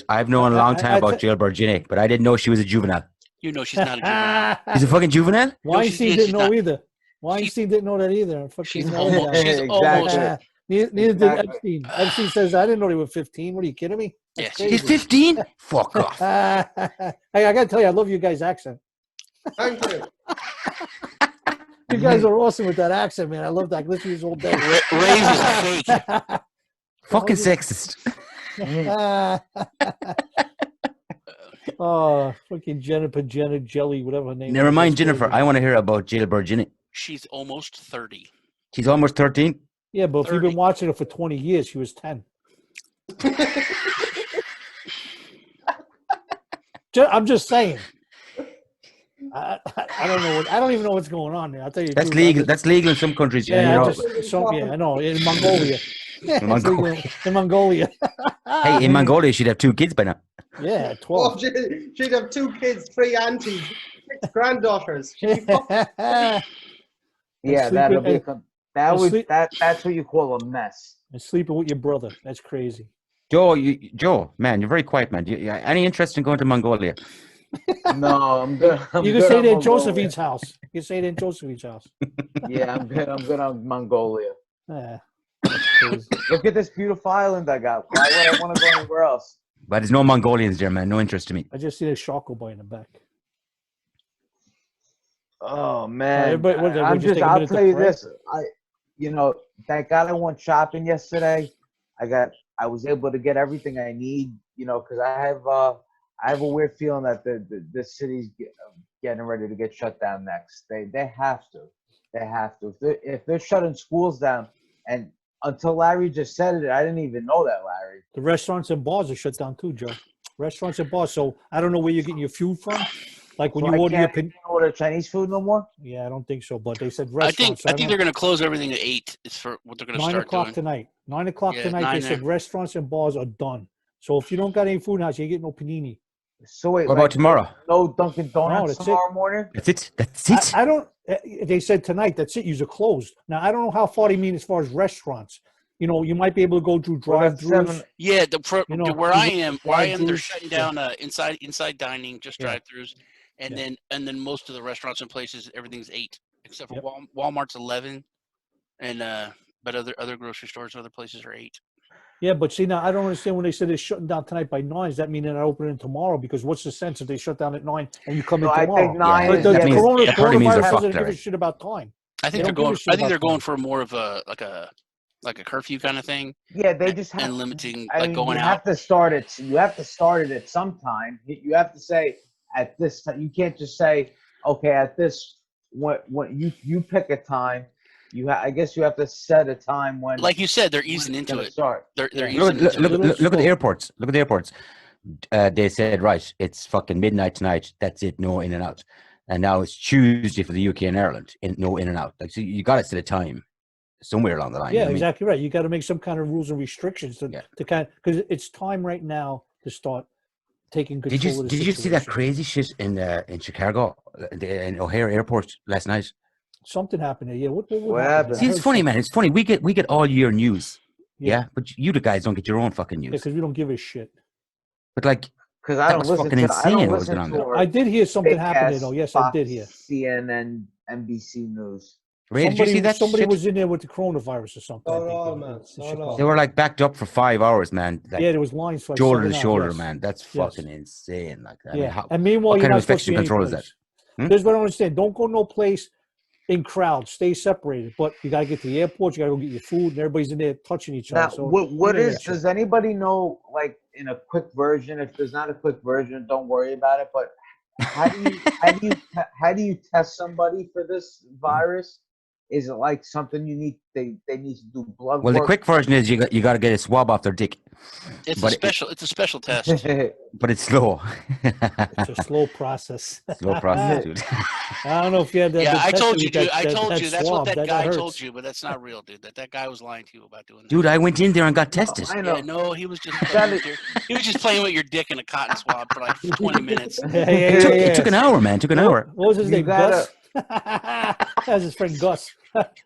I've known a long time about Jailbird Jenny, but I didn't know she was a juvenile. You know she's not a juvenile. She's a fucking juvenile? Weinstein she's didn't know not. either. Weinstein didn't know that either. Fucking She's know almost. that. She's Exactly. almost. Neither did Exactly. Epstein. Epstein says, I didn't know they were 15. What are you kidding me? Yeah, That's She's crazy. 15? Fuck off. Hey, I got to tell you, I love you guys' accent. Thank you. You guys are awesome with that accent, man. I love that. I listen to you all day. Ray's is fake. Fucking sexist. Oh, fucking Jennifer Jelly, whatever her name Never is. mind That's Jennifer. crazy. I want to hear about Jailbird Jenny. She's almost 30. She's almost 13. Yeah, but if you've 30. been watching her for 20 years, she was 10. I'm just saying. I don't know. I don't even know what's going on there. I'll tell you. the That's truth. legal. That's legal in some countries. Yeah, you know. I know. In Mongolia. In Mongolia. In Mongolia. Hey, in Mongolia, she'd have 2 kids by now. Yeah, Oh, 12. she'd have 2 kids, 3 aunties, 6 granddaughters. She'd be fucking- Yeah, sleeping that'll be and- that and would sleep- that's what you call a mess. And sleeping with your brother. That's crazy. Joe, man, you're very quiet, man. Any interest in going to Mongolia? No, I'm good. You can say it in Josephine's house. You can say it in Josephine's house. Yeah, I'm good. I'm good on Mongolia. Yeah, that's crazy. Look at this beautiful island I got. Why would I want to go anywhere else? But there's no Mongolians there, man. No interest to me. I just seen a shark go by in the back. Oh man, everybody- what, I'm would you just. take a I'll minute to tell you pray? this. Thank God I went shopping yesterday. I was able to get everything I need. Because I have a weird feeling that the city's getting ready to get shut down next. They have to. They have to. If they're shutting schools down, and until Larry just said it, I didn't even know that, Larry. The restaurants and bars are shut down too, Joe. Restaurants and bars. So I don't know where you're getting your food from. Like when So you I order your can't order Chinese food no more. yeah, I don't think so. But they said I restaurants. think they're going to close everything at 8. It's for what they're going to 9 start o'clock doing. tonight. 9 o'clock Yeah, tonight. 9 They said there. restaurants and bars are done. So if you don't got any food in the house, you get no panini. So wait, What about tomorrow? No Dunkin' Donuts that's tomorrow morning. That's it. That's it. I don't. They said tonight. That's it. You're closed. Now I don't know how far they mean as far as restaurants. You know, you might be able to go through Well, that's drive-throughs. 7 Yeah, You know, where I am, they're drive-thrus, shutting yeah. down inside dining, just Yeah. drive-throughs, and then most of the restaurants and places, everything's 8, except for Yep. Walmart's 11, and but other grocery stores and other places are 8. Yeah, but see, now I don't understand when they said they're shutting down tonight by 9. Does that mean they're not opening tomorrow? Because what's the sense if they shut down at 9 and you come in No, I tomorrow? think 9 But is the that means- it probably means they're coronavirus fucked, doesn't give a Larry. shit about time. I think They they're don't give a going. shit I think about they're going time. for more of a like a curfew kind of thing, Yeah, they just have and limiting I like mean, going you out. have to start it. You have to start it at some time. You have to say at this time. You can't just say, okay, at this what you pick a time. I guess you have to set a time when. Like you said, they're when easing it's into gonna it. Start. They're Yeah. easing Look, into it. look at the airports. Look at the airports. They said, right, it's fucking midnight tonight. That's it. No in and out. And now it's Tuesday for the UK and Ireland. No in and out. Like, so you got to set a time somewhere along the line. Yeah, you know what I mean? exactly right. You got to make some kind of rules and restrictions to Yeah. kind because it's time right now to start taking control of the Did you see that situation. crazy shit in Chicago, in O'Hare Airport last night? Something happened there. Yeah, what What happened? happened? See, it's funny, man. It's funny. We get all year news, Yeah, yeah, but you the guys don't get your own fucking news. because we don't give a shit. But like, Because I that don't was listen fucking to. I insane don't what was listen going on to. there. our I did hear something fake happening ass though. Yes, I Fox, did hear. CNN, NBC News. Ray, did you see that somebody shit? was in there with the coronavirus or something. I Not think, all, in man. Not Chicago. all. They were like backed up for 5 hours, man. Like, Yeah, there was lines for like shoulder 7 to hours, shoulder, yes. man. That's fucking insane. Like, I mean, how, and meanwhile, what you're kind not of supposed to infection be any control is that? place. Here's what I don't understand. Don't go no place in crowds. Stay separated. But you got to get to the airport. You got to go get your food, and everybody's in there touching each Now, other. So what you know is? that shit. Does anybody know? Like in a quick version. If there's not a quick version, don't worry about it. But how do you test somebody for this virus? Is it like something you need? They need to do blood Well, work. the quick version is you got to get a swab off their dick, It's but a special test. but it's slow. It's a slow process. Slow process, dude. I don't know if you had that. Yeah, been I told tested you, with dude. that- I that- told that you. That's what swab. that guy hurts. told you, but that's not real, dude. That guy was lying to you about doing that. Dude, I went in there and got tested. I know. Yeah, no, he was just playing with he was just playing with your dick in a cotton swab for like 20 minutes. It took an hour, man. It took an hour. What was his You name? gotta- Gus? That was his friend Gus.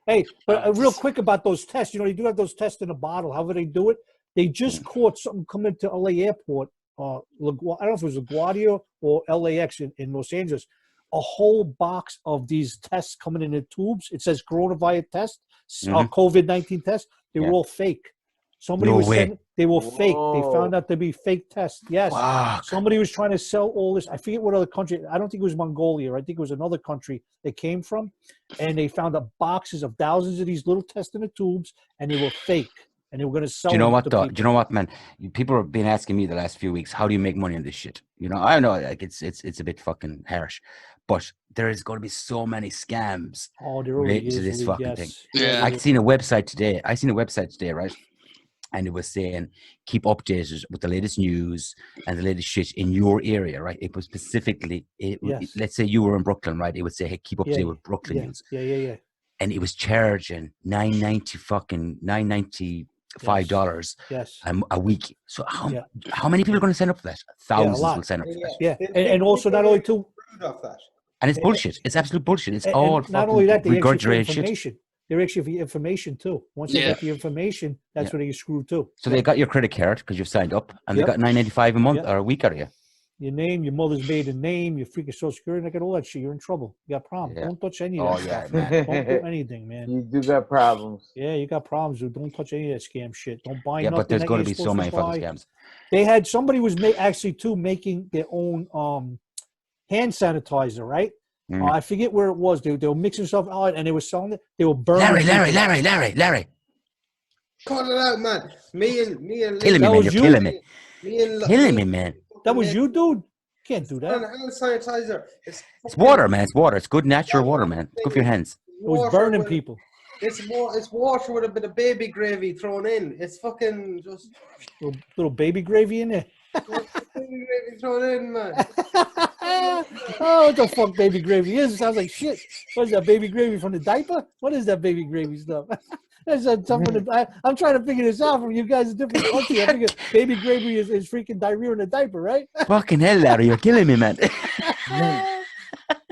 Hey, but real quick about those tests. You know, they do have those tests in a bottle. However they do it, they just caught something coming to LA airport. I don't know if it was LaGuardia or LAX in Los Angeles. A whole box of these tests coming in tubes. It says coronavirus test, COVID-19 test. They were all fake. Somebody No was way. saying they were fake. They Whoa. found out to be fake tests. Yes. Fuck. Somebody was trying to sell all this. I forget what other country. I don't think it was Mongolia. I think it was another country they came from. And they found up boxes of thousands of these little tests in the tubes, and they were fake. And they were going to sell Do you know them what to though? people. Do you know what, man? People have been asking me the last few weeks, how do you make money on this shit? You know, I know like it's a bit fucking harsh, but there is going to be so many scams Oh, there already related to is, this Lee, fucking yes. thing. Yeah. I seen a website today. Right? And it was saying keep updated with the latest news and the latest shit in your area, right? It was specifically, Yes. let's say you were in Brooklyn, right? It would say, hey, keep up to Yeah, date with Brooklyn news. Yeah. And it was charging $995 Yes. a week. So Yeah. how many people are going to sign up for that? Thousands lot. will sign up for that. Yeah. And also not only too. Off that. And it's bullshit. It's absolute bullshit. It's And all not only that, fucking they actually for regurgitated shit. information. They're actually for information too. Once they Yeah. get the information, that's where they screw too. So they got your credit card because you've signed up, and Yep. they got $9.95 a month Yep. or a week out of you. Your name, your mother's maiden name, your freaking social security, and I got all that shit. You're in trouble. You got problems. Yeah. Don't touch any of Oh that yeah, stuff. man. Don't do anything, man. You do got problems. Yeah, you got problems. Dude. Don't touch any of that scam shit. Don't buy Yeah, nothing. but there's that going you to ain't be so supposed many to fucking buy. scams. They had somebody was actually too making their own hand sanitizer, right? I forget where it was. They were mixing stuff out and they were selling it. They were burning. Larry. Cut it out, man. Me and Killing me, That man. was You're you? killing me. Me and Killing me, man. That was you, dude. Can't do An that. hand sanitizer. It's fucking- water, man. It's water. It's good natural water, man. It's good for your hands. It was water burning with- people. It's water with a bit of baby gravy thrown in. It's fucking just Little baby gravy in there. baby gravy thrown in, man. Oh, what the fuck baby gravy is? It sounds like shit. What is that, baby gravy from the diaper? What is that baby gravy stuff? That's something I'm trying to figure this out from you guys in different countries. I figure baby gravy is freaking diarrhea in a diaper, right? Fucking hell, Larry, you're killing me, man.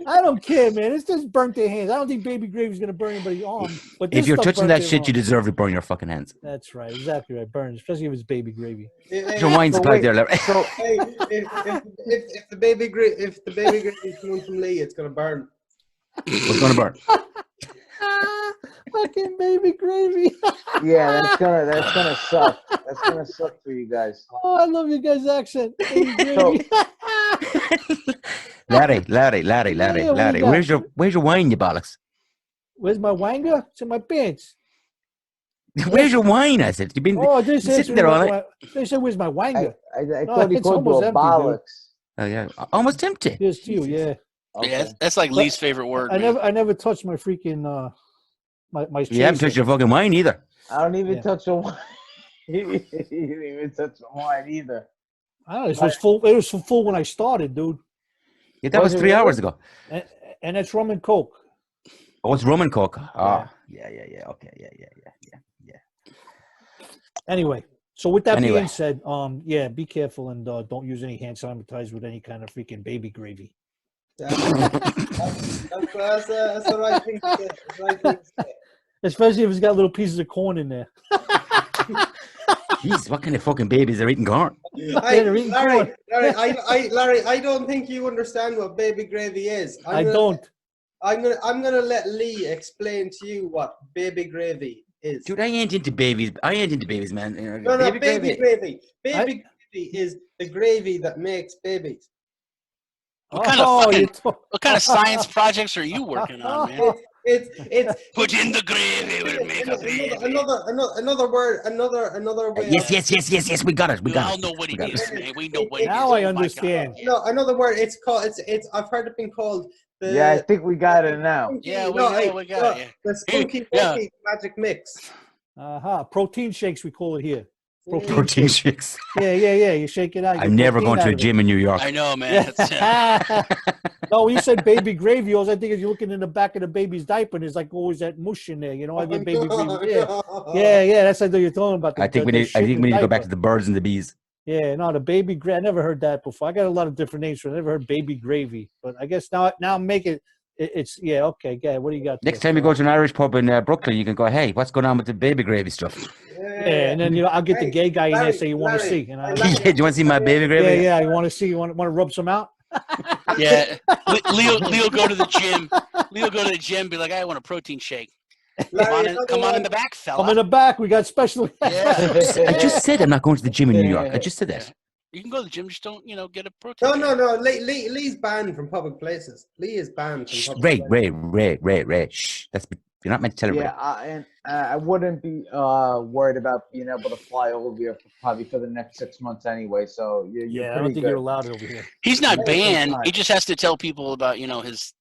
I don't care, man. It's just burnt their hands. I don't think baby gravy is going to burn anybody's arm. But If this you're stuff touching burnt that their shit, you arm. deserve to burn your fucking hands. That's right. Exactly right. Burn, especially if it's baby gravy. What's your wine So supply wait, there, Larry? So Hey, if the baby gravy is coming from Lee, it's gonna burn. What's going to burn? Fucking baby gravy. yeah, that's gonna suck. That's gonna suck for you guys. Oh, I love your guys' accent. Baby gravy. Larry, Yeah, what do you got? where's your wine, you bollocks? Where's my wanga? It's in my pants. Where's your wine? I said. You've been Oh, this is sitting there all night. They said, "Where's my I, wanga?" I No, thought he it's called you almost a empty, dude. bollocks. Oh yeah, almost empty. Here's to you. Yeah, Okay. Yeah, that's like Lee's favorite word. I man. never touched my freaking my. You haven't touched your fucking wine either. I don't even Yeah. touch the wine. You didn't even touch the wine either. I don't know, it was full. It was full when I started, dude. Yeah, that was Was it 3 really? hours ago. And it's rum and coke. Oh, it's rum and coke. Oh, Yeah. yeah. Okay, yeah. Anyway, so with that Anyway. being said, yeah, be careful and don't use any hand sanitizer with any kind of freaking baby gravy. That's what I think. That's what I think. Especially if it's got little pieces of corn in there. Jeez, what kind of fucking babies are eating corn? they're eating corn. Larry, I don't think you understand what baby gravy is. I don't. I'm gonna let Lee explain to you what baby gravy is. Dude, I ain't into babies. I ain't into babies, man. You know, No, baby gravy. Baby I- gravy is the gravy that makes babies. What kind of you What kind of science projects are you working on, man? It's Put in the gravy, we'll make a baby. another way. Yes. We got it. We We all got it. know what We it got is, man. We know what it is. Now Oh I my God. understand. No, another word. It's called. It's. I've heard it been called the. Yeah, I think we got it now. Yeah, we got it, yeah. The spunky Yeah. monkey magic mix. Protein shakes, we call it here. Protein shakes. Yeah. You shake it out. you I'm get never protein going to out a of it. gym in New York. I know, man. It's, No, when you said baby gravy, all I think is you're looking in the back of the baby's diaper and there's like always that mush in there. You know, I did baby gravy. Yeah. That's what you're talking about. I think we need to go back to the birds and the bees. Yeah, no, the baby gravy. I never heard that before. I got a lot of different names for it. I never heard baby gravy, but I guess now make it. It's yeah, okay, guy. What do you got? Next there? time you go to an Irish pub in Brooklyn, you can go, hey, what's going on with the baby gravy stuff? Yeah, and then I'll get the gay guy in there and say you want to see. And Yeah, do you want to see my baby gravy? yeah, you want to see? You want to rub some out? yeah. Leo go to the gym. Leo go to the gym, be like, I want a protein shake. Come on in the back, fella. Come in the back. We got special. Yeah. I just said I'm not going to the gym in New York. I just said that. You can go to the gym, just don't, get a protein shake. No. Lee's banned from public places. Lee is banned from public places. Ray. Shh. You're not meant to tell everybody. Yeah, and I wouldn't be worried about being able to fly over here probably for the next 6 months anyway. So you're Yeah, I pretty don't think good. you're allowed over here. He's not Yeah, banned. fine. He just has to tell people about, his.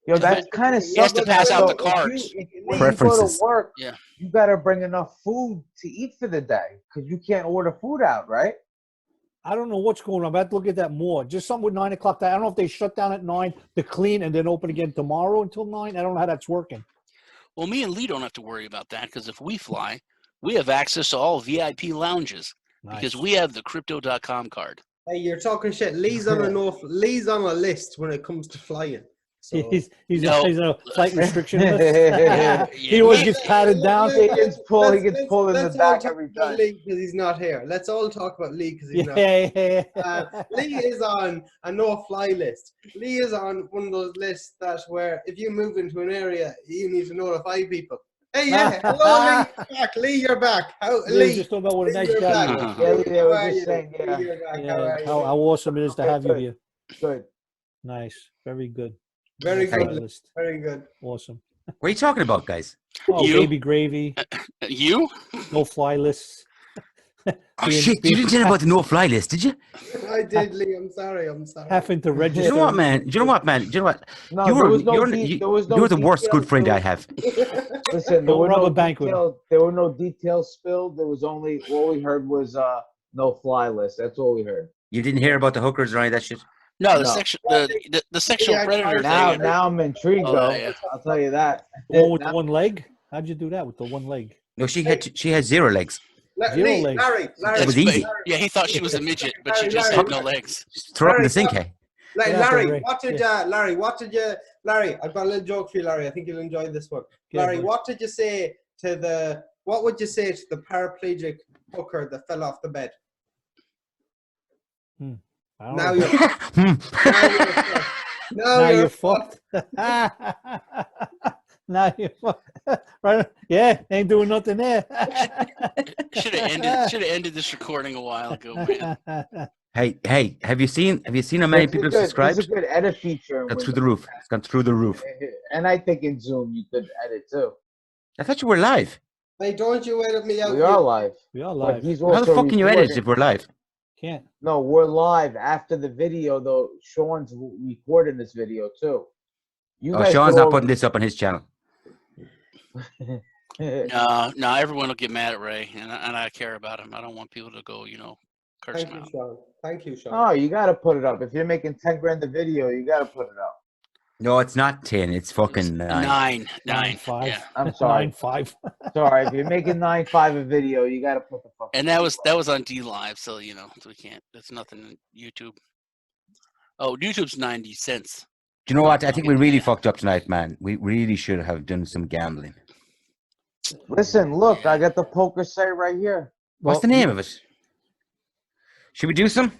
Yo, that's kind of He has to pass out the cards. If you go Preferences. to work, Yeah. you got to bring enough food to eat for the day because you can't order food out, right? I don't know what's going on. I'm about to look at that more. Just something with 9 o'clock. I don't know if they shut down at 9 to clean and then open again tomorrow until 9. I don't know how that's working. Well, me and Lee don't have to worry about that because if we fly, we have access to all VIP lounges because we have the crypto.com card. Hey, you're talking shit. Lee's on Lee's on a list when it comes to flying. So. He's No. on a flight restriction list. He always gets patted down. He gets pulled in the Let's back all every talk about time. Lee because he's not here. Let's all talk about Lee because he's not. Yeah. Lee is on a no-fly list. Lee is on one of those lists that where if you move into an area, you need to notify people. Hey, yeah, hello, Lee, you're back. Lee, you're back. Lee, just talking about what a nice you're guy back. you are. Yeah, we're just saying, Lee, yeah. you're back. Yeah, how awesome it is to have you here. Good. Nice. Very good. Very Flight good. list. Very good. Awesome. What are you talking about, guys? Oh, You? baby gravy. You? No fly lists. Oh shit! You didn't tell him about the no-fly list, did you? I did, Lee. I'm sorry. having to Do register. you know what, man? Do you know what, man? Do you know what? No, there was no. There was no. You're the worst details. good friend I have. Listen, there Don't were rub no a bank with him. details. There were no details spilled. There was only all we heard was no fly list. That's all we heard. You didn't hear about the hookers or any of that shit? No, No. the sexual Yeah, predator Now, thing. now I'm intrigued Oh, though. yeah. I'll tell you that. The one with the Now- one leg? How'd you do that with the one leg? No, she had 0 legs. Zero Lee, legs. Larry, It was easy. Yeah, he thought she was a midget, but she Larry, just Larry, had no legs. Just throw up in the Larry, sink, hey? Get out Larry, there, Ray. what did Larry? I've got a little joke for you, Larry. I think you'll enjoy this one. Yeah, Larry, buddy. what would you say to the paraplegic hooker that fell off the bed? I don't Now know. you're Now you're fucked. Now you're fucked. Right? Yeah, ain't doing nothing there. Should have ended this recording a while ago, man. Hey, have you seen how many people have subscribed? It's a good edit feature. Gone through the roof. It's gone through the roof. And I think in Zoom you could edit too. I thought you were live. Hey, don't you edit me out. We are live. We are But live. he's How the also fuck can you edit recording. if we're live? Can't. No, we're live after the video though. Sean's recording this video too. You Oh, guys Sean's go not over- putting this up on his channel. No, everyone will get mad at Ray, and I care about him. I don't want people to go, curse Thank him you, out. Sean. Thank you, Sean. Oh, you gotta put it up. If you're making 10 grand a video, you gotta put it up. No, it's not 10. It's fucking 9. Nine. 9.5. Yeah. I'm sorry. 9.5. Sorry, if you're making 9.5 a video, you gotta put the fucking. And that was on D Live, so so we can't. That's nothing. YouTube. Oh, YouTube's 90 cents. Do you know what? I think we really fucked up tonight, man. We really should have done some gambling. Listen, look, I got the poker site right here. What's the name of it? Should we do some?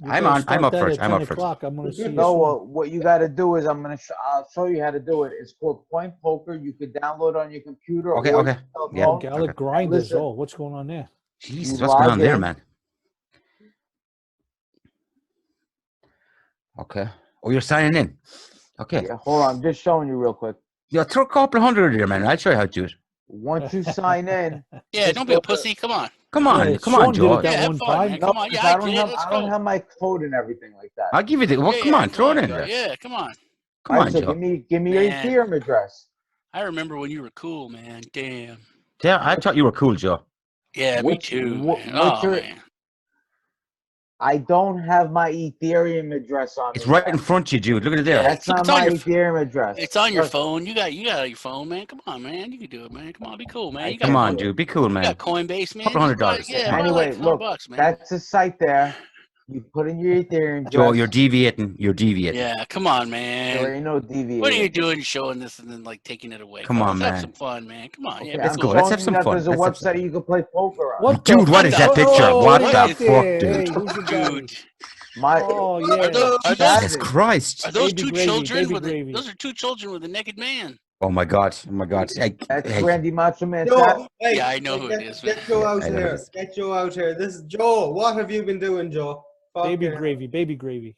I'm up first. I'm up first. I'm gonna see you No, soon. what you got to do is I'll show you how to do it. It's called Point Poker. You could download on your computer. Okay, or okay. your Yeah. phone. Gallic Okay. grinders. Listen. Oh, what's going on there? Jesus, You what's going log on there, in. man? Okay. Oh, you're signing in. Okay. Yeah, hold on, I'm just showing you real quick. Yeah, throw a couple of hundred there, man. I'll show you how to do it. Once you sign in, Yeah, Just don't be a go to- pussy. Come on. Come on, Yeah, come on, Sean did it Joe. that Yeah, have one fun, time. man. no, Come on. 'cause Yeah, I I don't get it. have Let's I don't go. have my code and everything like that. I'll give you the. Well, come on, throw it in there. Yeah, come on. Come All on, right, so Joe. give me your Man. Ethereum address. I remember when you were cool, man. Damn. Yeah, I thought you were cool, Joe. Yeah, me Which- too. wh- Man. what's Oh, your- man. I don't have my Ethereum address on. It's me right yet. in front of you, dude. Look at it there. That's not It's on my your Ethereum address. It's on your Trust me. phone. You got your phone, man. Come on, man. You can do it, man. Come on, be cool, man. You got Come on, do it. dude. Be cool, You man. got Coinbase, man. Couple Just buy- $100. Yeah, buy Anyway, like look, $100, man. that's a site there. You put in your Ethereum address. Joe, you're deviating. You're deviating. Yeah, come on, There man. ain't no deviating. What are you doing showing this and then like taking it away? Come on, let's have man. some fun, man. Come on, yeah. Okay, be Let's I'm go. cool. Let's showing have you some that fun. There's a Let's have some website you can play poker on. What Dude, what is that picture? Oh, What look the at fuck, there. dude? Hey, who's the daddy? Dude, My Oh, are yeah. those, are those, Jesus Savage. Christ. are those Baby two gravy, children baby with gravy. those are two children with a naked man? Oh my God. Oh my God. Hey, That's hey. Randy Macho Man. Joe, hey, Yeah, I know who it is, man. Get Joe out I know who it here. is. Get Joe out here. This is Joe. What have you been doing, Joe? Baby Fucking- gravy, baby gravy.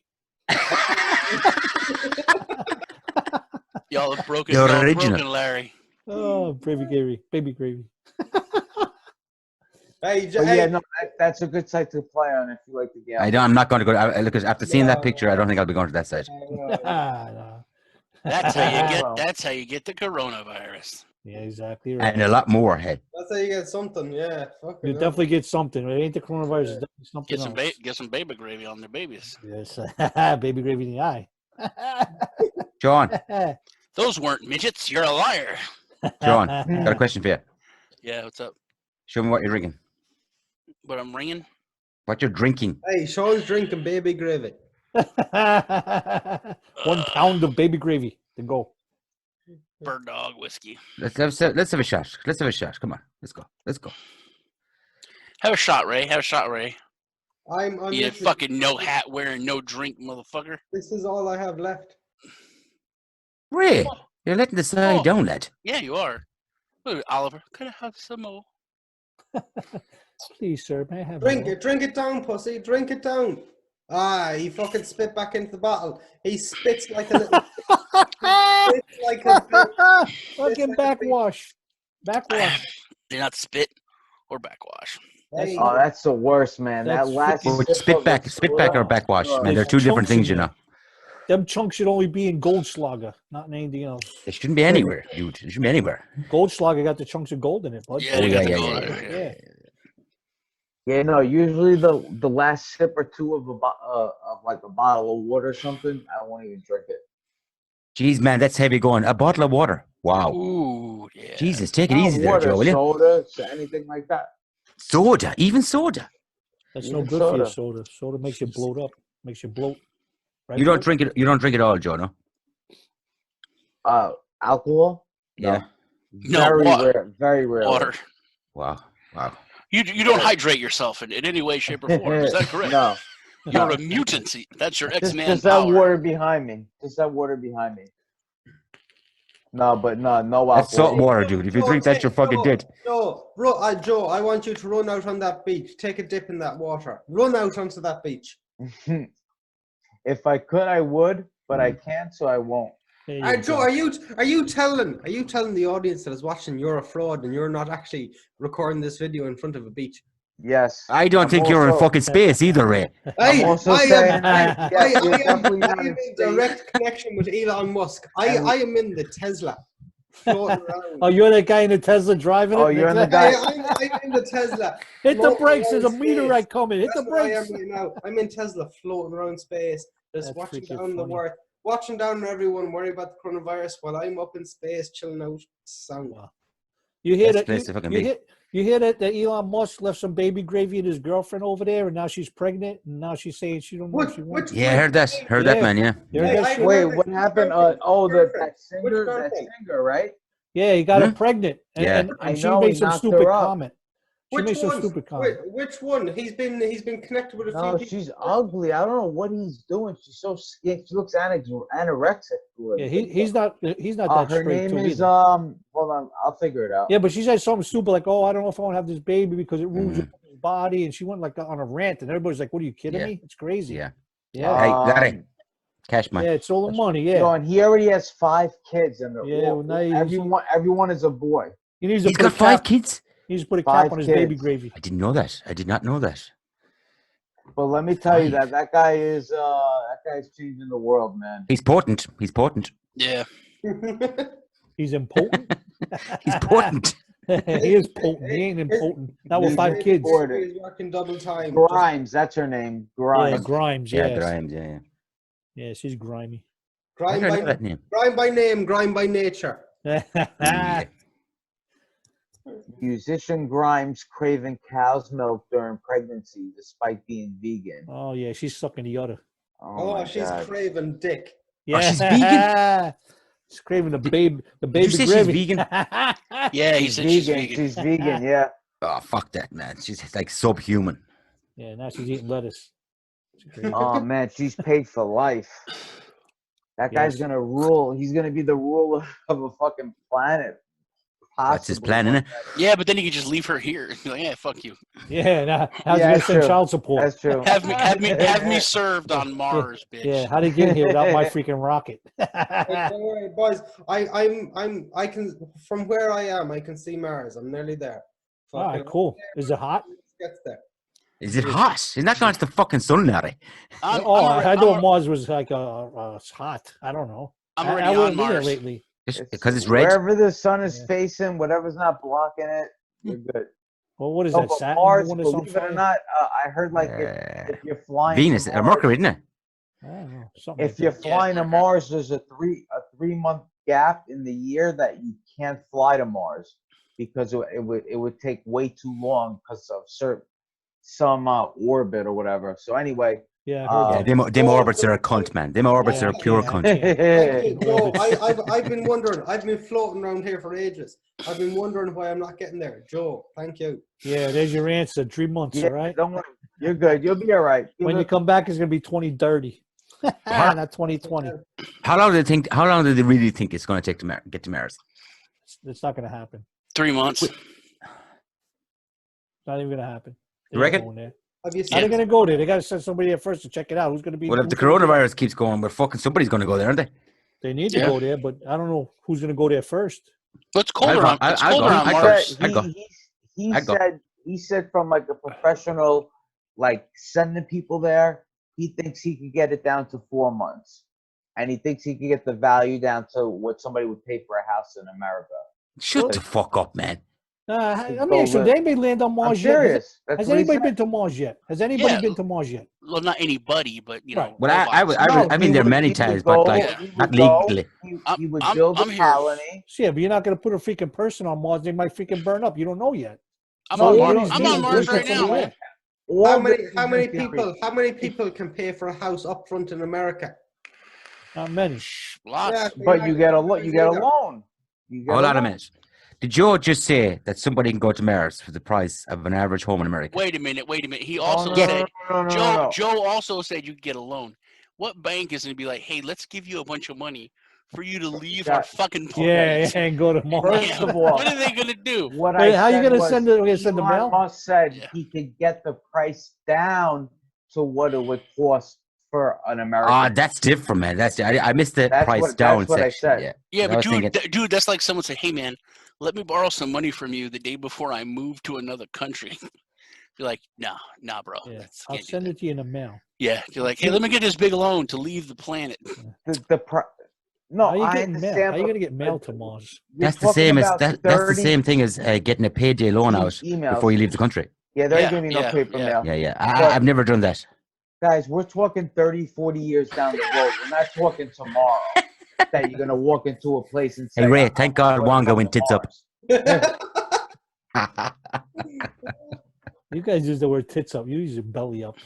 Y'all have broken, The y'all have original. broken Larry. Oh, baby gravy, baby gravy. Hey, But yeah, no, that's a good site to play on if you like the game. I'm not going to go. Because after seeing that No, picture, I don't think I'll be going to that site. No. That's how you get. Well. That's how you get the coronavirus. Yeah, exactly right. And a lot more, hey. That's how you get something, yeah. Fucking You hell. definitely get something. It ain't the coronavirus. It's definitely something Get some else. get some baby gravy on their babies. Yes, baby gravy in the eye. John, Those weren't midgets. You're a liar. John, got a question for you. Yeah, what's up? Show me what you're drinking. But I'm ringing. What you're drinking. Hey, Sean's drinking baby gravy. 1 pound of baby gravy to go. Bird dog whiskey. Let's have a shot. Let's have a shot. Come on. Let's go. Have a shot, Ray. Have a shot, Ray. I'm You literally- fucking no hat wearing, no drink, motherfucker. This is all I have left. Ray, you're letting the side down, lad. Yeah, you are. Look, Oliver, could I have some more? Please, sir, may I have Drink more? it, drink it down, pussy. Drink it down. Ah, he fucking spit back into the bottle. He spits like a little. spits like a Fucking backwash. Backwash. They're not spit or backwash. Hey, Oh, that's the worst, man. That's That last But sip spit of back, the spit back soda. or backwash, man. There's They're two different chunks in things, you there. know. Them chunks should only be in Goldschlager, not in anything else. They shouldn't be anywhere, dude. They shouldn't be anywhere. Goldschlager got the chunks of gold in it, bud. Yeah, Oh they got yeah, the yeah, gold yeah, in yeah, it, Yeah. Yeah, no. Usually the last sip or two of of like a bottle of water or something, I won't even drink it. Jeez, man, that's heavy going. A bottle of water. Wow. Ooh, yeah. Jesus, take it Not easy there, water, Joe, will you? soda, anything like that. Soda, even soda. That's Even no good for you, soda. soda. Soda makes you bloat up. Makes you bloat. Right, You don't bud? drink it. You don't drink it all, Joe, no? Alcohol? Yeah. No, Very water. rare. Very rare. Water. Wow. Wow. You don't hydrate yourself in any way, shape, or form. Is that correct? No. You're a mutant. That's your X-Man Just that power. water behind me. Just that water behind me. No, but no alcohol. That's salt water, dude. If you drink that, you're fucking dead. Joe, Joe, I want you to run out on that beach. Take a dip in that water. Run out onto that beach. If I could, I would, but I can't, so I won't. There you Joe, go. are you telling the audience that is watching you're a fraud and you're not actually recording this video in front of a beach? Yes. I don't I'm think you're in also- fucking space either, Ray. I'm also saying, I yes, you're I definitely am not in in space. direct connection with Elon Musk. I am in the Tesla, floating around. Oh, you're that guy in the Tesla driving it? Oh, you're in the guy. I'm in the Tesla. Hit the floating brakes. There's a around meteorite space. coming. Hit That's the where I brakes. am right now. I'm in Tesla, floating around space, just That's watching freaking down the funny. world, watching down everyone worry about the coronavirus while I'm up in space chilling out. Sound. Wow. You hear Best that? place to fucking You be. hear that Elon Musk left some baby gravy in his girlfriend over there, and now she's pregnant, and now she's saying she don't know if she wants. Yeah, I heard that. Heard that, Yeah. man. Yeah. You heard Hey, that I shit? Wait, remember what his happened? girlfriend. That Which singer, right? Yeah, he got her Hmm? pregnant, and, Yeah. and, I and she know, he made some knocked stupid her up. comment. She Which made some one? stupid comment. Which one? He's been connected with a few No, people. she's ugly. I don't know what he's doing. She's so skinny. She looks anorexic. Yeah, he's not that Her straight name too is either. Hold on, I'll figure it out. Yeah, but she said something stupid like, "Oh, I don't know if I want to have this baby because it ruins Mhm. your body," and she went like on a rant, and everybody's like, "What are you kidding Yeah. me? It's crazy." Yeah. Yeah, Hey, Larry. Cash, man. yeah, it's all the money. Yo, Yeah, and he already has 5 kids, and they're Yeah, all, well, now everyone is a boy. he needs to He's put got a 5 cap. kids. He needs to put a 5 cap on his baby kids. gravy. I didn't know that. I did not know that. But let me tell you 5. that guy is changing the world, man. He's potent. He's potent. Yeah. He's impotent. He's potent. He is potent. He ain't impotent. Not with He's 5 kids. important. He's working double time. Grimes, that's her name. Yeah, Grimes. Grimes. Yeah, Yes. Grimes. Yeah. Yeah, she's grimy. Why Grind did I know by, that name? grind by name, grind by nature. Yeah. Musician Grimes craving cow's milk during pregnancy despite being vegan. Oh yeah, she's sucking the udder. Oh, my She's God. craving dick. Yeah, she's vegan? She's craving the baby you say she's gravy. vegan? Yeah, he She's said she's vegan. vegan. She's vegan, yeah. Oh, fuck that, man. She's like subhuman. Yeah, now she's eating lettuce. It's crazy. Oh, man, she's paid for life. That guy's Yes. going to rule. He's going to be the ruler of a fucking planet. That's his Possibly plan, one innit? Yeah, but then you could just leave her here. Be like, yeah, fuck you. Yeah, now how's Yeah, he gonna that's send true. child support? That's true. Have me served on Mars, bitch. Yeah, how did he get here without my freaking rocket? Hey, don't worry, boys. I can from where I am, I can see Mars. I'm nearly there. All right, cool. Is it hot? Gets there. Is it hot? He's not going to the fucking sun, Larry. I'm I thought already, Mars was like it's hot. I don't know. I'm I already wouldn't on be there Mars. lately. Because it's red. Wherever the sun is Yeah. facing, whatever's not blocking it, you're good. Well, what is No, that? but Saturn? Mars, The one that's on believe it or fire? not, I heard like if you're flying Venus, to or Mars, Mercury, isn't it? I don't know. Something if like you're that. flying to Mercury. Mars, there's a 3-month gap in the year that you can't fly to Mars because it would take way too long because of some orbit or whatever. So anyway, Yeah, I heard Yeah, that. them orbits are a cunt, man. Them orbits Yeah, are a pure I cunt. can't. Thank you. Joe, Orbits. I've been wondering. I've been floating around here for ages. I've been wondering why I'm not getting there. Joe, thank you. Yeah, there's your answer. 3 months, yeah, all right? don't worry, you're good. You'll be all right. When you come back, it's going to be 2030. Not 2020. How long do they really think it's going to take to get to Mars? It's not going to happen. 3 months. It's not even going to happen. You They're reckon? going there. Have you How seen? they going to go there? They got to send somebody there first to check it out. Who's going to be? Well, if the who's gonna be there? coronavirus keeps going, somebody's going to go there, aren't they? They need to Yeah. go there, but I don't know who's going to go there first. But it's colder on I'll go. Mars. I'd go. He I'd go. said he said from like a professional, like sending people there, he thinks he could get it down to 4 months, and he thinks he could get the value down to what somebody would pay for a house in America. Shut the fuck up, man. I mean, should anybody land on I'm Mars yet? serious. Has anybody been to Mars yet? Has anybody been to Mars yet? Well, not anybody, but you know. Right. Well, No, I've been he there would- many he would times, go- but like he would not go, legally. He would build I'm a here. colony. Yeah, but you're not going to put a freaking person on Mars. They might freaking burn up. You don't know yet. I'm So on you Mars. don't- I'm you on don't Mars do right now, something man. like All How this is many in theory. people? How many people can pay for a house up front in America? Not many. Lots. Yeah, But you get a loan. You get a loan. You get Hold a on a loan. minute. Did Joe just say that somebody can go to Mars for the price of an average home in America? Wait a minute. He Oh, also no, said no. Joe also said you could get a loan. What bank is going to be like, hey, let's give you a bunch of money for you to leave our fucking planet? Yeah, and go to Mars. First of all, What are they going to do? what Wait, I how you said gonna was send it? We're gonna send the Elon mail? Musk said Yeah. he could get the price down to what it would cost for an American. Ah, that's different, man. I missed the That's price what- down that's what I section. said. Yeah, Yeah, I but was thinking, dude, that's like someone say, hey, man, let me borrow some money from you the day before I move to another country. You're like, nah, bro. Yeah, That's, I'll can't do send that. it to you in the mail. Yeah, you're like, hey, let me get this big loan to leave the planet. No, How you I getting mail? understand. How you but- gonna get mail to Mars? you're that's the talking same as about that's the 30 same thing as getting a payday loan out emails. before you leave the country. Yeah, there ain't Yeah, gonna be no yeah, paper yeah. mail. Yeah. But- I've never done that. Guys, we're talking 30, 40 years down the road. We're not talking tomorrow that you're gonna walk into a place and say, Hey, Ray, "I'm thank gonna God go Wonga to went tits up. Mars." You guys use the word tits up. You use your belly up.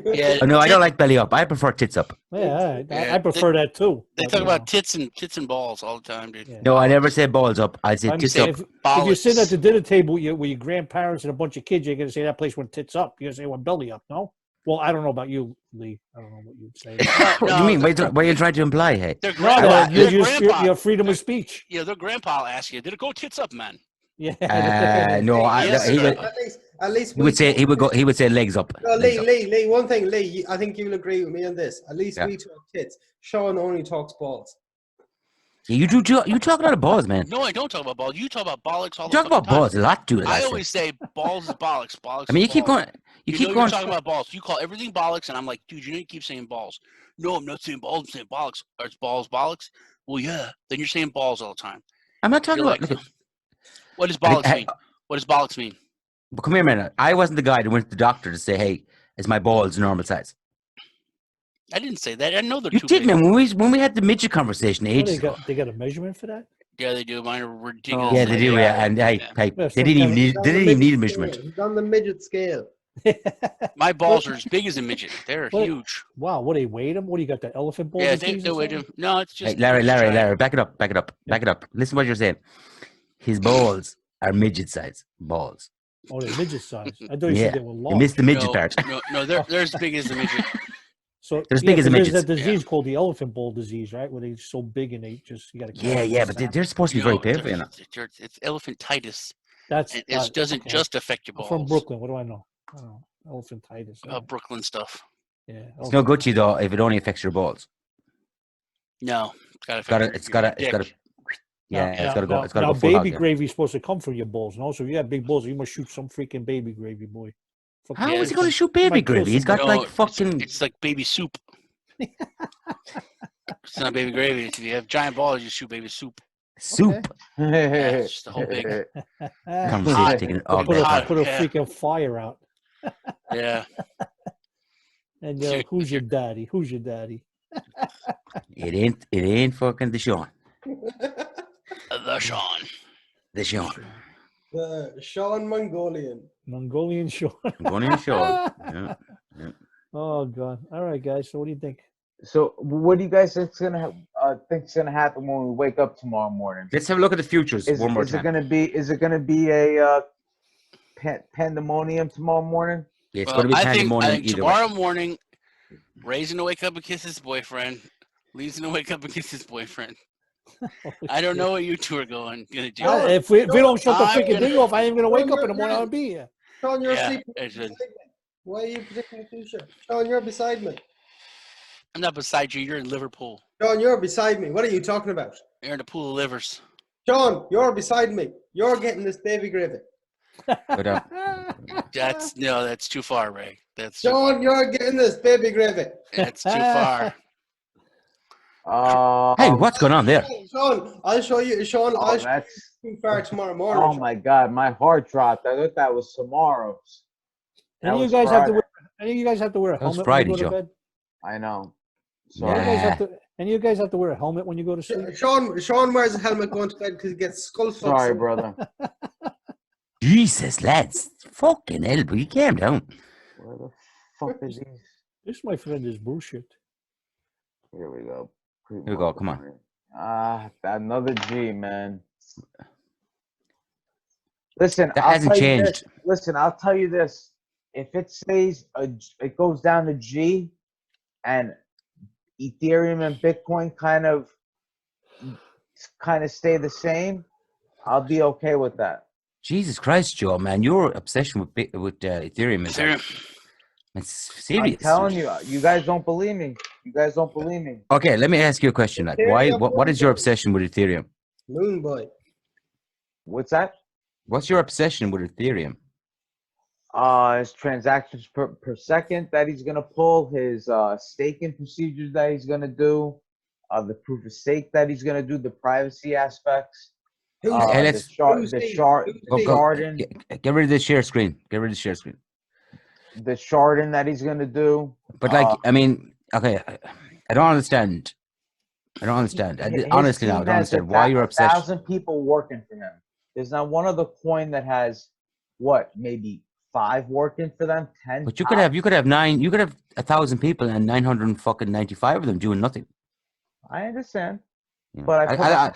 Yeah, Oh, no, I don't like belly up. I prefer tits up. Yeah, all right. Yeah, I prefer that too. They but, talk you about know. tits and balls all the time, dude. Yeah. No, I never say balls up. I say I'm tits saying up. if Bollocks. you're sitting at the dinner table with your grandparents and a bunch of kids, you're going to say that place went tits up. You're going to say went belly up, no? Well, I don't know about you, Lee. I don't know what you'd say. What do you mean? What are you trying to imply, hey? Their No, grandpa, you their use grandpa, your freedom of speech. yeah, their grandpa will ask you, did it go tits up, man? Yeah. No, Yes, he sir. would. At least He would say he would say legs up. No, Legs up. Lee. One thing, Lee. I think you'll agree with me on this. At least Yeah. we talk tits. Sean only talks balls. You talk a lot of balls, man. No, I don't talk about balls. You talk about bollocks all You the talk fucking about time. balls a lot, dude. I always say balls is bollocks. Bollocks. I mean, you is keep balls. going. You know keep you're going. talking about balls. You call everything bollocks, and I'm like, dude, you keep saying balls. No, I'm not saying balls. I'm saying bollocks. Or it's balls, bollocks. Well, yeah. Then you're saying balls all the time. I'm not talking You're about. like, Look, what does bollocks mean? What does bollocks mean? but come here, man. I wasn't the guy that went to the doctor to say, "Hey, is my balls normal size?" I didn't say that. I know they're You too did, big. man. When we had the midget conversation Well, ages ago. they got a measurement for that? Yeah, they do. Mine are ridiculous. Yeah, they do. Yeah, and hey, Yeah. hey, Yeah, they didn't even need. He's on They the didn't even need a midget measurement. scale. He's on the midget scale. My balls are as big as a midget. They're What? huge. Wow, what, they weighed him? What do you got, the elephant ball Yeah, disease they or weighed something? him. No, it's Hey, just Larry, just trying. back it up. Listen to what you're saying. His balls are midget size balls. Oh, they're midget size. I thought you Yeah, said they were you large. missed the midget No, part. no, they're as big as the midget. So They're as big as a there's midget. that disease called the elephant ball disease, right? Where they're so big and they just, you got to Yeah, but they're supposed to be very painful, you know. It's elephantitis. That's And it doesn't okay. just affect your I'm balls. from Brooklyn. What do I know? I don't know. Elephantitis. Brooklyn stuff. Yeah. It's no good to you though if it only affects your balls. No, it's gotta It's gotta. Yeah, it's gotta go. It's gotta now go full baby hog. gravy's supposed to come from your balls. No, so if you have big balls, you must shoot some freaking baby gravy, boy. How Yeah, is he going to Some- shoot baby might kill gravy? He's got somebody. like fucking. It's like baby soup. It's not baby gravy. If you have giant balls, you shoot baby soup. soup. Yeah, it's just the whole big. Conversation hot. taking it Put all a, hot, put a yeah. freaking fire out. Yeah. And you're like, who's your daddy? Who's your daddy? It ain't fucking the Sean. The Sean. The Sean. The Sean Mongolian. Mongolian Sean. I'm going in Sean. Yeah. Oh god. All right, guys. So what do you think? So, what do you guys think's gonna happen when we wake up tomorrow morning? Let's have a look at the futures one more Is it time. gonna be a pandemonium tomorrow morning? Yeah, it's Well, going to be I think pandemonium either tomorrow way. morning, Ray's gonna wake up and kiss his boyfriend. Lee's gonna wake up and kiss his boyfriend. I don't know what you two are gonna do. If we don't shut the I'm freaking gonna- thing off, I ain't gonna wake up in the You're- morning. I'll be here. Sean, you're Yeah, sleeping. it's beside good. me. Why are you predicting the future? Sean, you're beside me. I'm not beside you. You're in Liverpool. Sean, you're beside me. What are you talking about? You're in the pool of livers. Sean, you're beside me. You're getting this baby gravy. But That's too far, Ray. That's too Sean, you're getting this baby gravy. That's too far. hey, what's going on there? Sean, I'll show you. Sean, Oh, I'll show that's. you too far tomorrow morning. Oh my God, my heart dropped. I thought that was tomorrow's. That Any of was you guys have to Friday. any of you guys have to wear a That was helmet Friday, when you go Joe. to bed? I know. Any of Sorry. you guys have to any of you guys have to wear a helmet when you go to sleep? Sean wears a helmet going to bed because he gets skull fucked. Sorry, brother. Jesus, lads. Fucking hell, will you calm down? Where the fuck is he? This, my friend, is bullshit. Here we go. Here we go, come on. Another G, man. Listen, That I'll hasn't tell you changed. this. Listen, I'll tell you this. If it stays, it goes down to G, and Ethereum and Bitcoin kind of stay the same, I'll be okay with that. Jesus Christ, Joe, man, your obsession with Ethereum is like, it's I'm serious. telling you, you guys don't believe me. You guys don't believe me. Okay, let me ask you a question. Like, why? What is your obsession with Ethereum? Moon boy. What's that? What's your obsession with Ethereum? His transactions per second that he's gonna pull, his staking procedures that he's gonna do, the proof of stake that he's gonna do, the privacy aspects. Hey, let's- The sharding, Get rid of the share screen. Get rid of the share screen. the sharding that he's gonna do. But like, I mean, okay, I don't understand. I don't understand. Honestly, now I don't understand why you're obsessed. 1,000 people working for him. There's not one other coin that has maybe 5 working for them, 10. But you could have 1,000 people and 995 of them doing nothing. I understand. You know, But I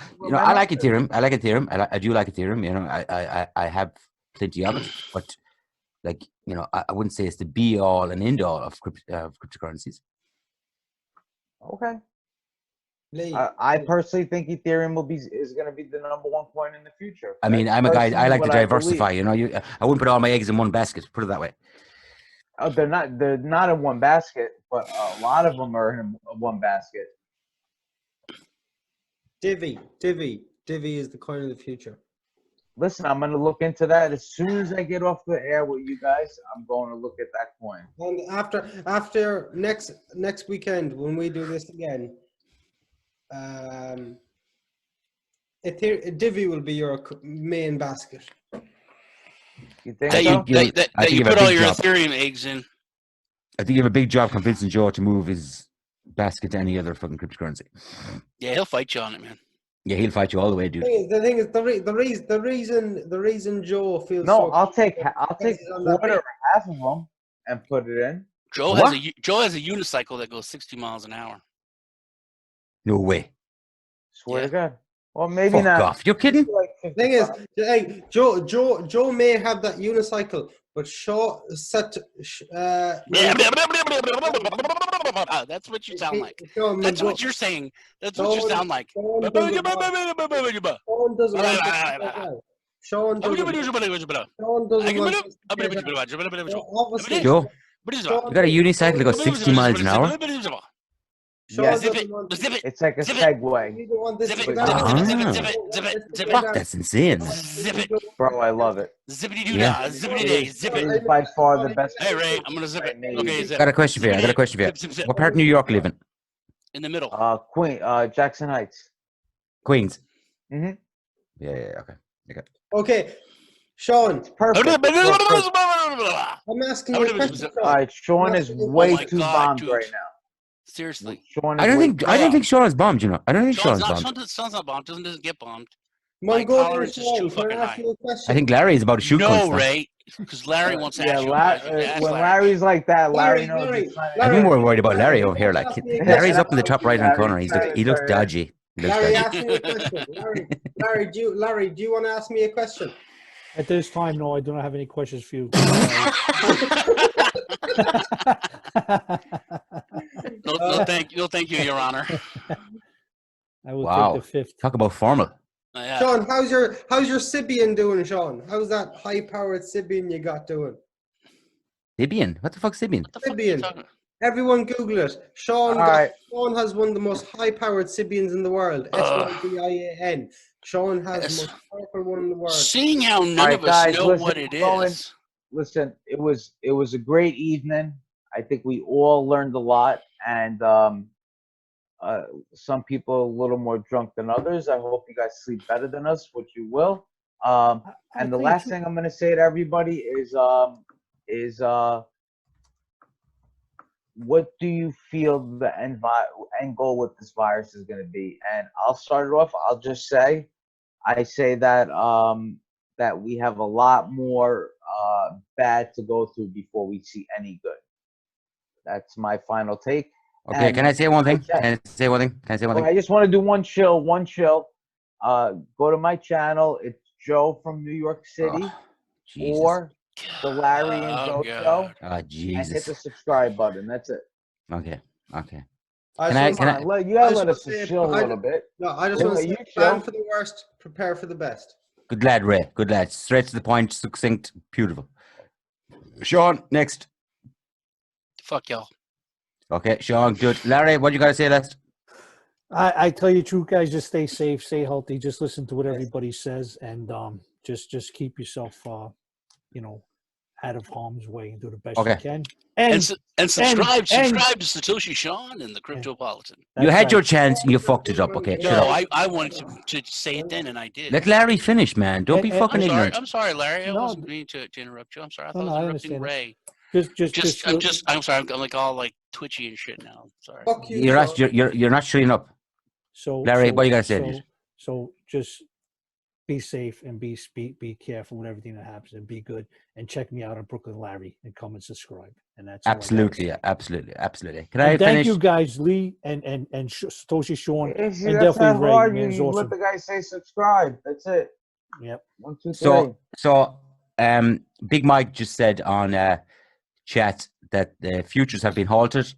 like Ethereum. I like Ethereum. I do like Ethereum. You know, I have plenty of it. But like, you know, I wouldn't say it's the be all and end all of cryptocurrencies. Okay. Lee. I personally think Ethereum is going to be the number 1 coin in the future. I mean, That's I'm a guy. I personally like to what I diversify. believe. You know, I wouldn't put all my eggs in one basket. Put it that way. They're not in one basket, but a lot of them are in one basket. Divi is the coin of the future. Listen, I'm going to look into that as soon as I get off the air with you guys. I'm going to look at that coin. And after next weekend when we do this again, Divi will be your main basket. You think That so? you put all your Ethereum eggs in. I think you have a big job convincing Joe to move his basket to any other fucking cryptocurrency. Yeah, he'll fight you on it, man. Yeah, he'll fight you all the way, dude. The thing is, the reason Joe feels No, so I'll take a on that quarter or half of them and put it in. Joe has a unicycle that goes 60 miles an hour. No way. Swear Yeah. to God. Well, maybe Fuck not. off. You're kidding? The thing is, hey, Joe may have that unicycle, but Shaw set. That's what you sound like. Sean, That's what you're saying. That's what you sound like. Sean doesn't want Sean doesn't want Joe, you got a unicycle that goes 60 miles an hour? Yes. Zip it. It's like a Zip it. Segway. You don't want this. Zip it. Zip it. Fuck, that's insane. Zip it. Bro, I love it. Zippity doo Yeah. dah. Zippity day. Zip It it. is by far the best. Hey Ray, I'm gonna zip it. Okay, zip. Got a question for you. Zip. What part of New York live in? In the middle. Jackson Heights. Queens. Mm-hmm. Yeah, okay. Okay, Sean, Perfect. I'm asking you a question. All right, Sean is way my too God, bombed dude. right now. Seriously. Sean is I don't way think Sean is bombed, you know. I don't think Sean's bombed. Sean's not bombed. Doesn't get bombed. My tolerance is too fucking high. I think Larry is about to shoot No, cunts now. Ray, because Larry wants to Yeah, ask you. a question. Ask when Larry. Larry's like that, Larry knows. Larry, he's trying to- I'd be more worried about Larry over here. Like, Larry, Larry's up in the top right-hand corner. He looks dodgy. He looks Larry, dodgy. ask me a question. Larry, do you want to ask me a question? At this time, no, I do not have any questions for you. No, thank you, Your Honor. I will Wow. take the 5th. Talk about formal. Yeah. Sean, how's your Sibian doing, Sean? How's that high-powered Sibian you got doing? Sibian? What the fuck's Sibian? What the fuck are you Sibian. talking about? Everyone Google it. Sean All right. Sean has one of the most high-powered Sibians in the world. Sibian. Sean has Yes. the most powerful one in the world. Seeing how none All right, of us guys, know listen, what it we're going- is. Listen, it was a great evening. I think we all learned a lot, and some people a little more drunk than others. I hope you guys sleep better than us, which you will. And the last thing I'm going to say to everybody is what do you feel the end goal with this virus is going to be? And I'll start it off. I'll just say, I say that that we have a lot more bad to go through before we see any good. That's my final take. Okay, And can I say one thing? my Can I say one thing? Can I say one I thing? just want to do one chill. Go to my channel. It's Joe from New York City, Oh, Jesus. or the Larry and Joe God. Show, Oh, and hit Jesus. the subscribe button. That's it. Okay, okay. I Can I- just can want- I- Come on, you gotta I let just us wanna say- chill a I- little bit. No, I just Wait, want to you say, plan chill. for the worst, prepare for the best. Good lad, Ray. Good lad. Straight to the point, succinct, beautiful. Sean, next. Fuck y'all. Okay, Sean, good. Larry, what you got to say last? I tell you the truth, guys, just stay safe, stay healthy, just listen to what everybody says, and just keep yourself out of harm's way and do the best you Okay. can. And subscribe and- to Satoshi Sean and the Cryptopolitan. You That's had right. your chance and you fucked it up. Okay, shut No, up. I wanted to say it then, and I did. Let Larry finish, man. Don't be And- fucking and- ignorant. I'm sorry, Larry. I No, wasn't meaning to interrupt you. I'm sorry. I thought no, I I was interrupting understand it. Ray. I'm sorry. I'm like all like twitchy and shit now. Sorry. Fuck you, You're Sean. not, you're not shutting up. So Larry, what you gotta say, dude? So just be safe and be careful with everything that happens, and be good, and check me out on Brooklyn Larry and come and subscribe. And that's all I gotta Absolutely, say. absolutely. Can And I thank finish? you guys, Lee and Satoshi Sean, It's, and that's definitely not Ray. hard. Man, You it's let awesome. the guy say subscribe. That's it. Yep. 1, 2, 3. So, Big Mike just said on chat that the futures have been halted.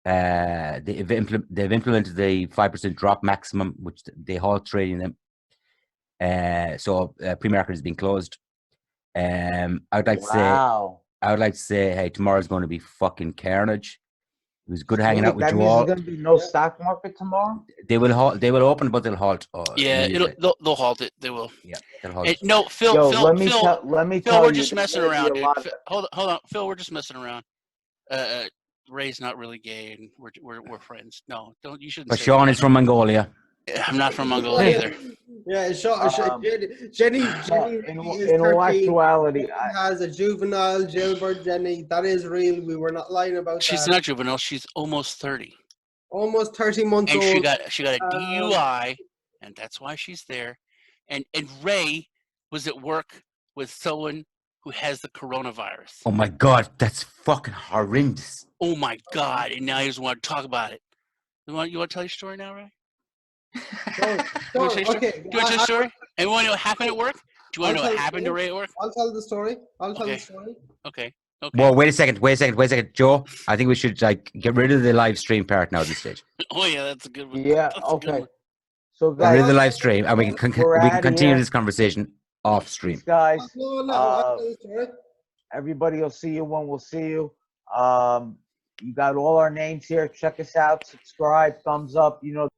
They've implemented the 5% drop maximum, which they halt trading them. So pre-market has been closed. I would like to say, Wow. hey, tomorrow's going to be fucking carnage. It was good hanging out with that you means all. there's gonna be no stock market tomorrow. They will open, but they'll halt. Yeah, immediately. they'll halt it. They will. Yeah, they'll halt. And no, Phil. Yo, Phil. let me Phil, tell we're you, just there's messing gonna be around, a dude. lot of- Hold on, Phil. We're just messing around. Ray's not really gay, and we're friends. No, don't. You shouldn't. But say Sean that. is from Mongolia. I'm not from Mongolia either. Yeah, Jenny is in all 13. actuality, Has a juvenile jailbird. Jenny, that is real. We were not lying about She's that. not juvenile. She's almost 30, Almost 30 months and old. she got a DUI, and that's why she's there. And Ray was at work with someone who has the coronavirus. Oh my God, that's fucking horrendous. Oh my God! And now he doesn't want to talk about it. You want to tell your story now, Ray? Do you want to tell your story? And you want to know what happened at work? Do you want to know what happened to Ray at work? I'll tell the story. Okay. Okay. Well, wait a second, Joe. I think we should get rid of the live stream part now at this stage. Oh yeah, that's a good one. yeah, That's a good okay. one. So Get rid of guys, the live stream, and we can continue here. this conversation off stream. guys, No, I'll tell the story. everybody will see you when we'll see you. You got all our names here. Check us out. Subscribe. Thumbs up. You know.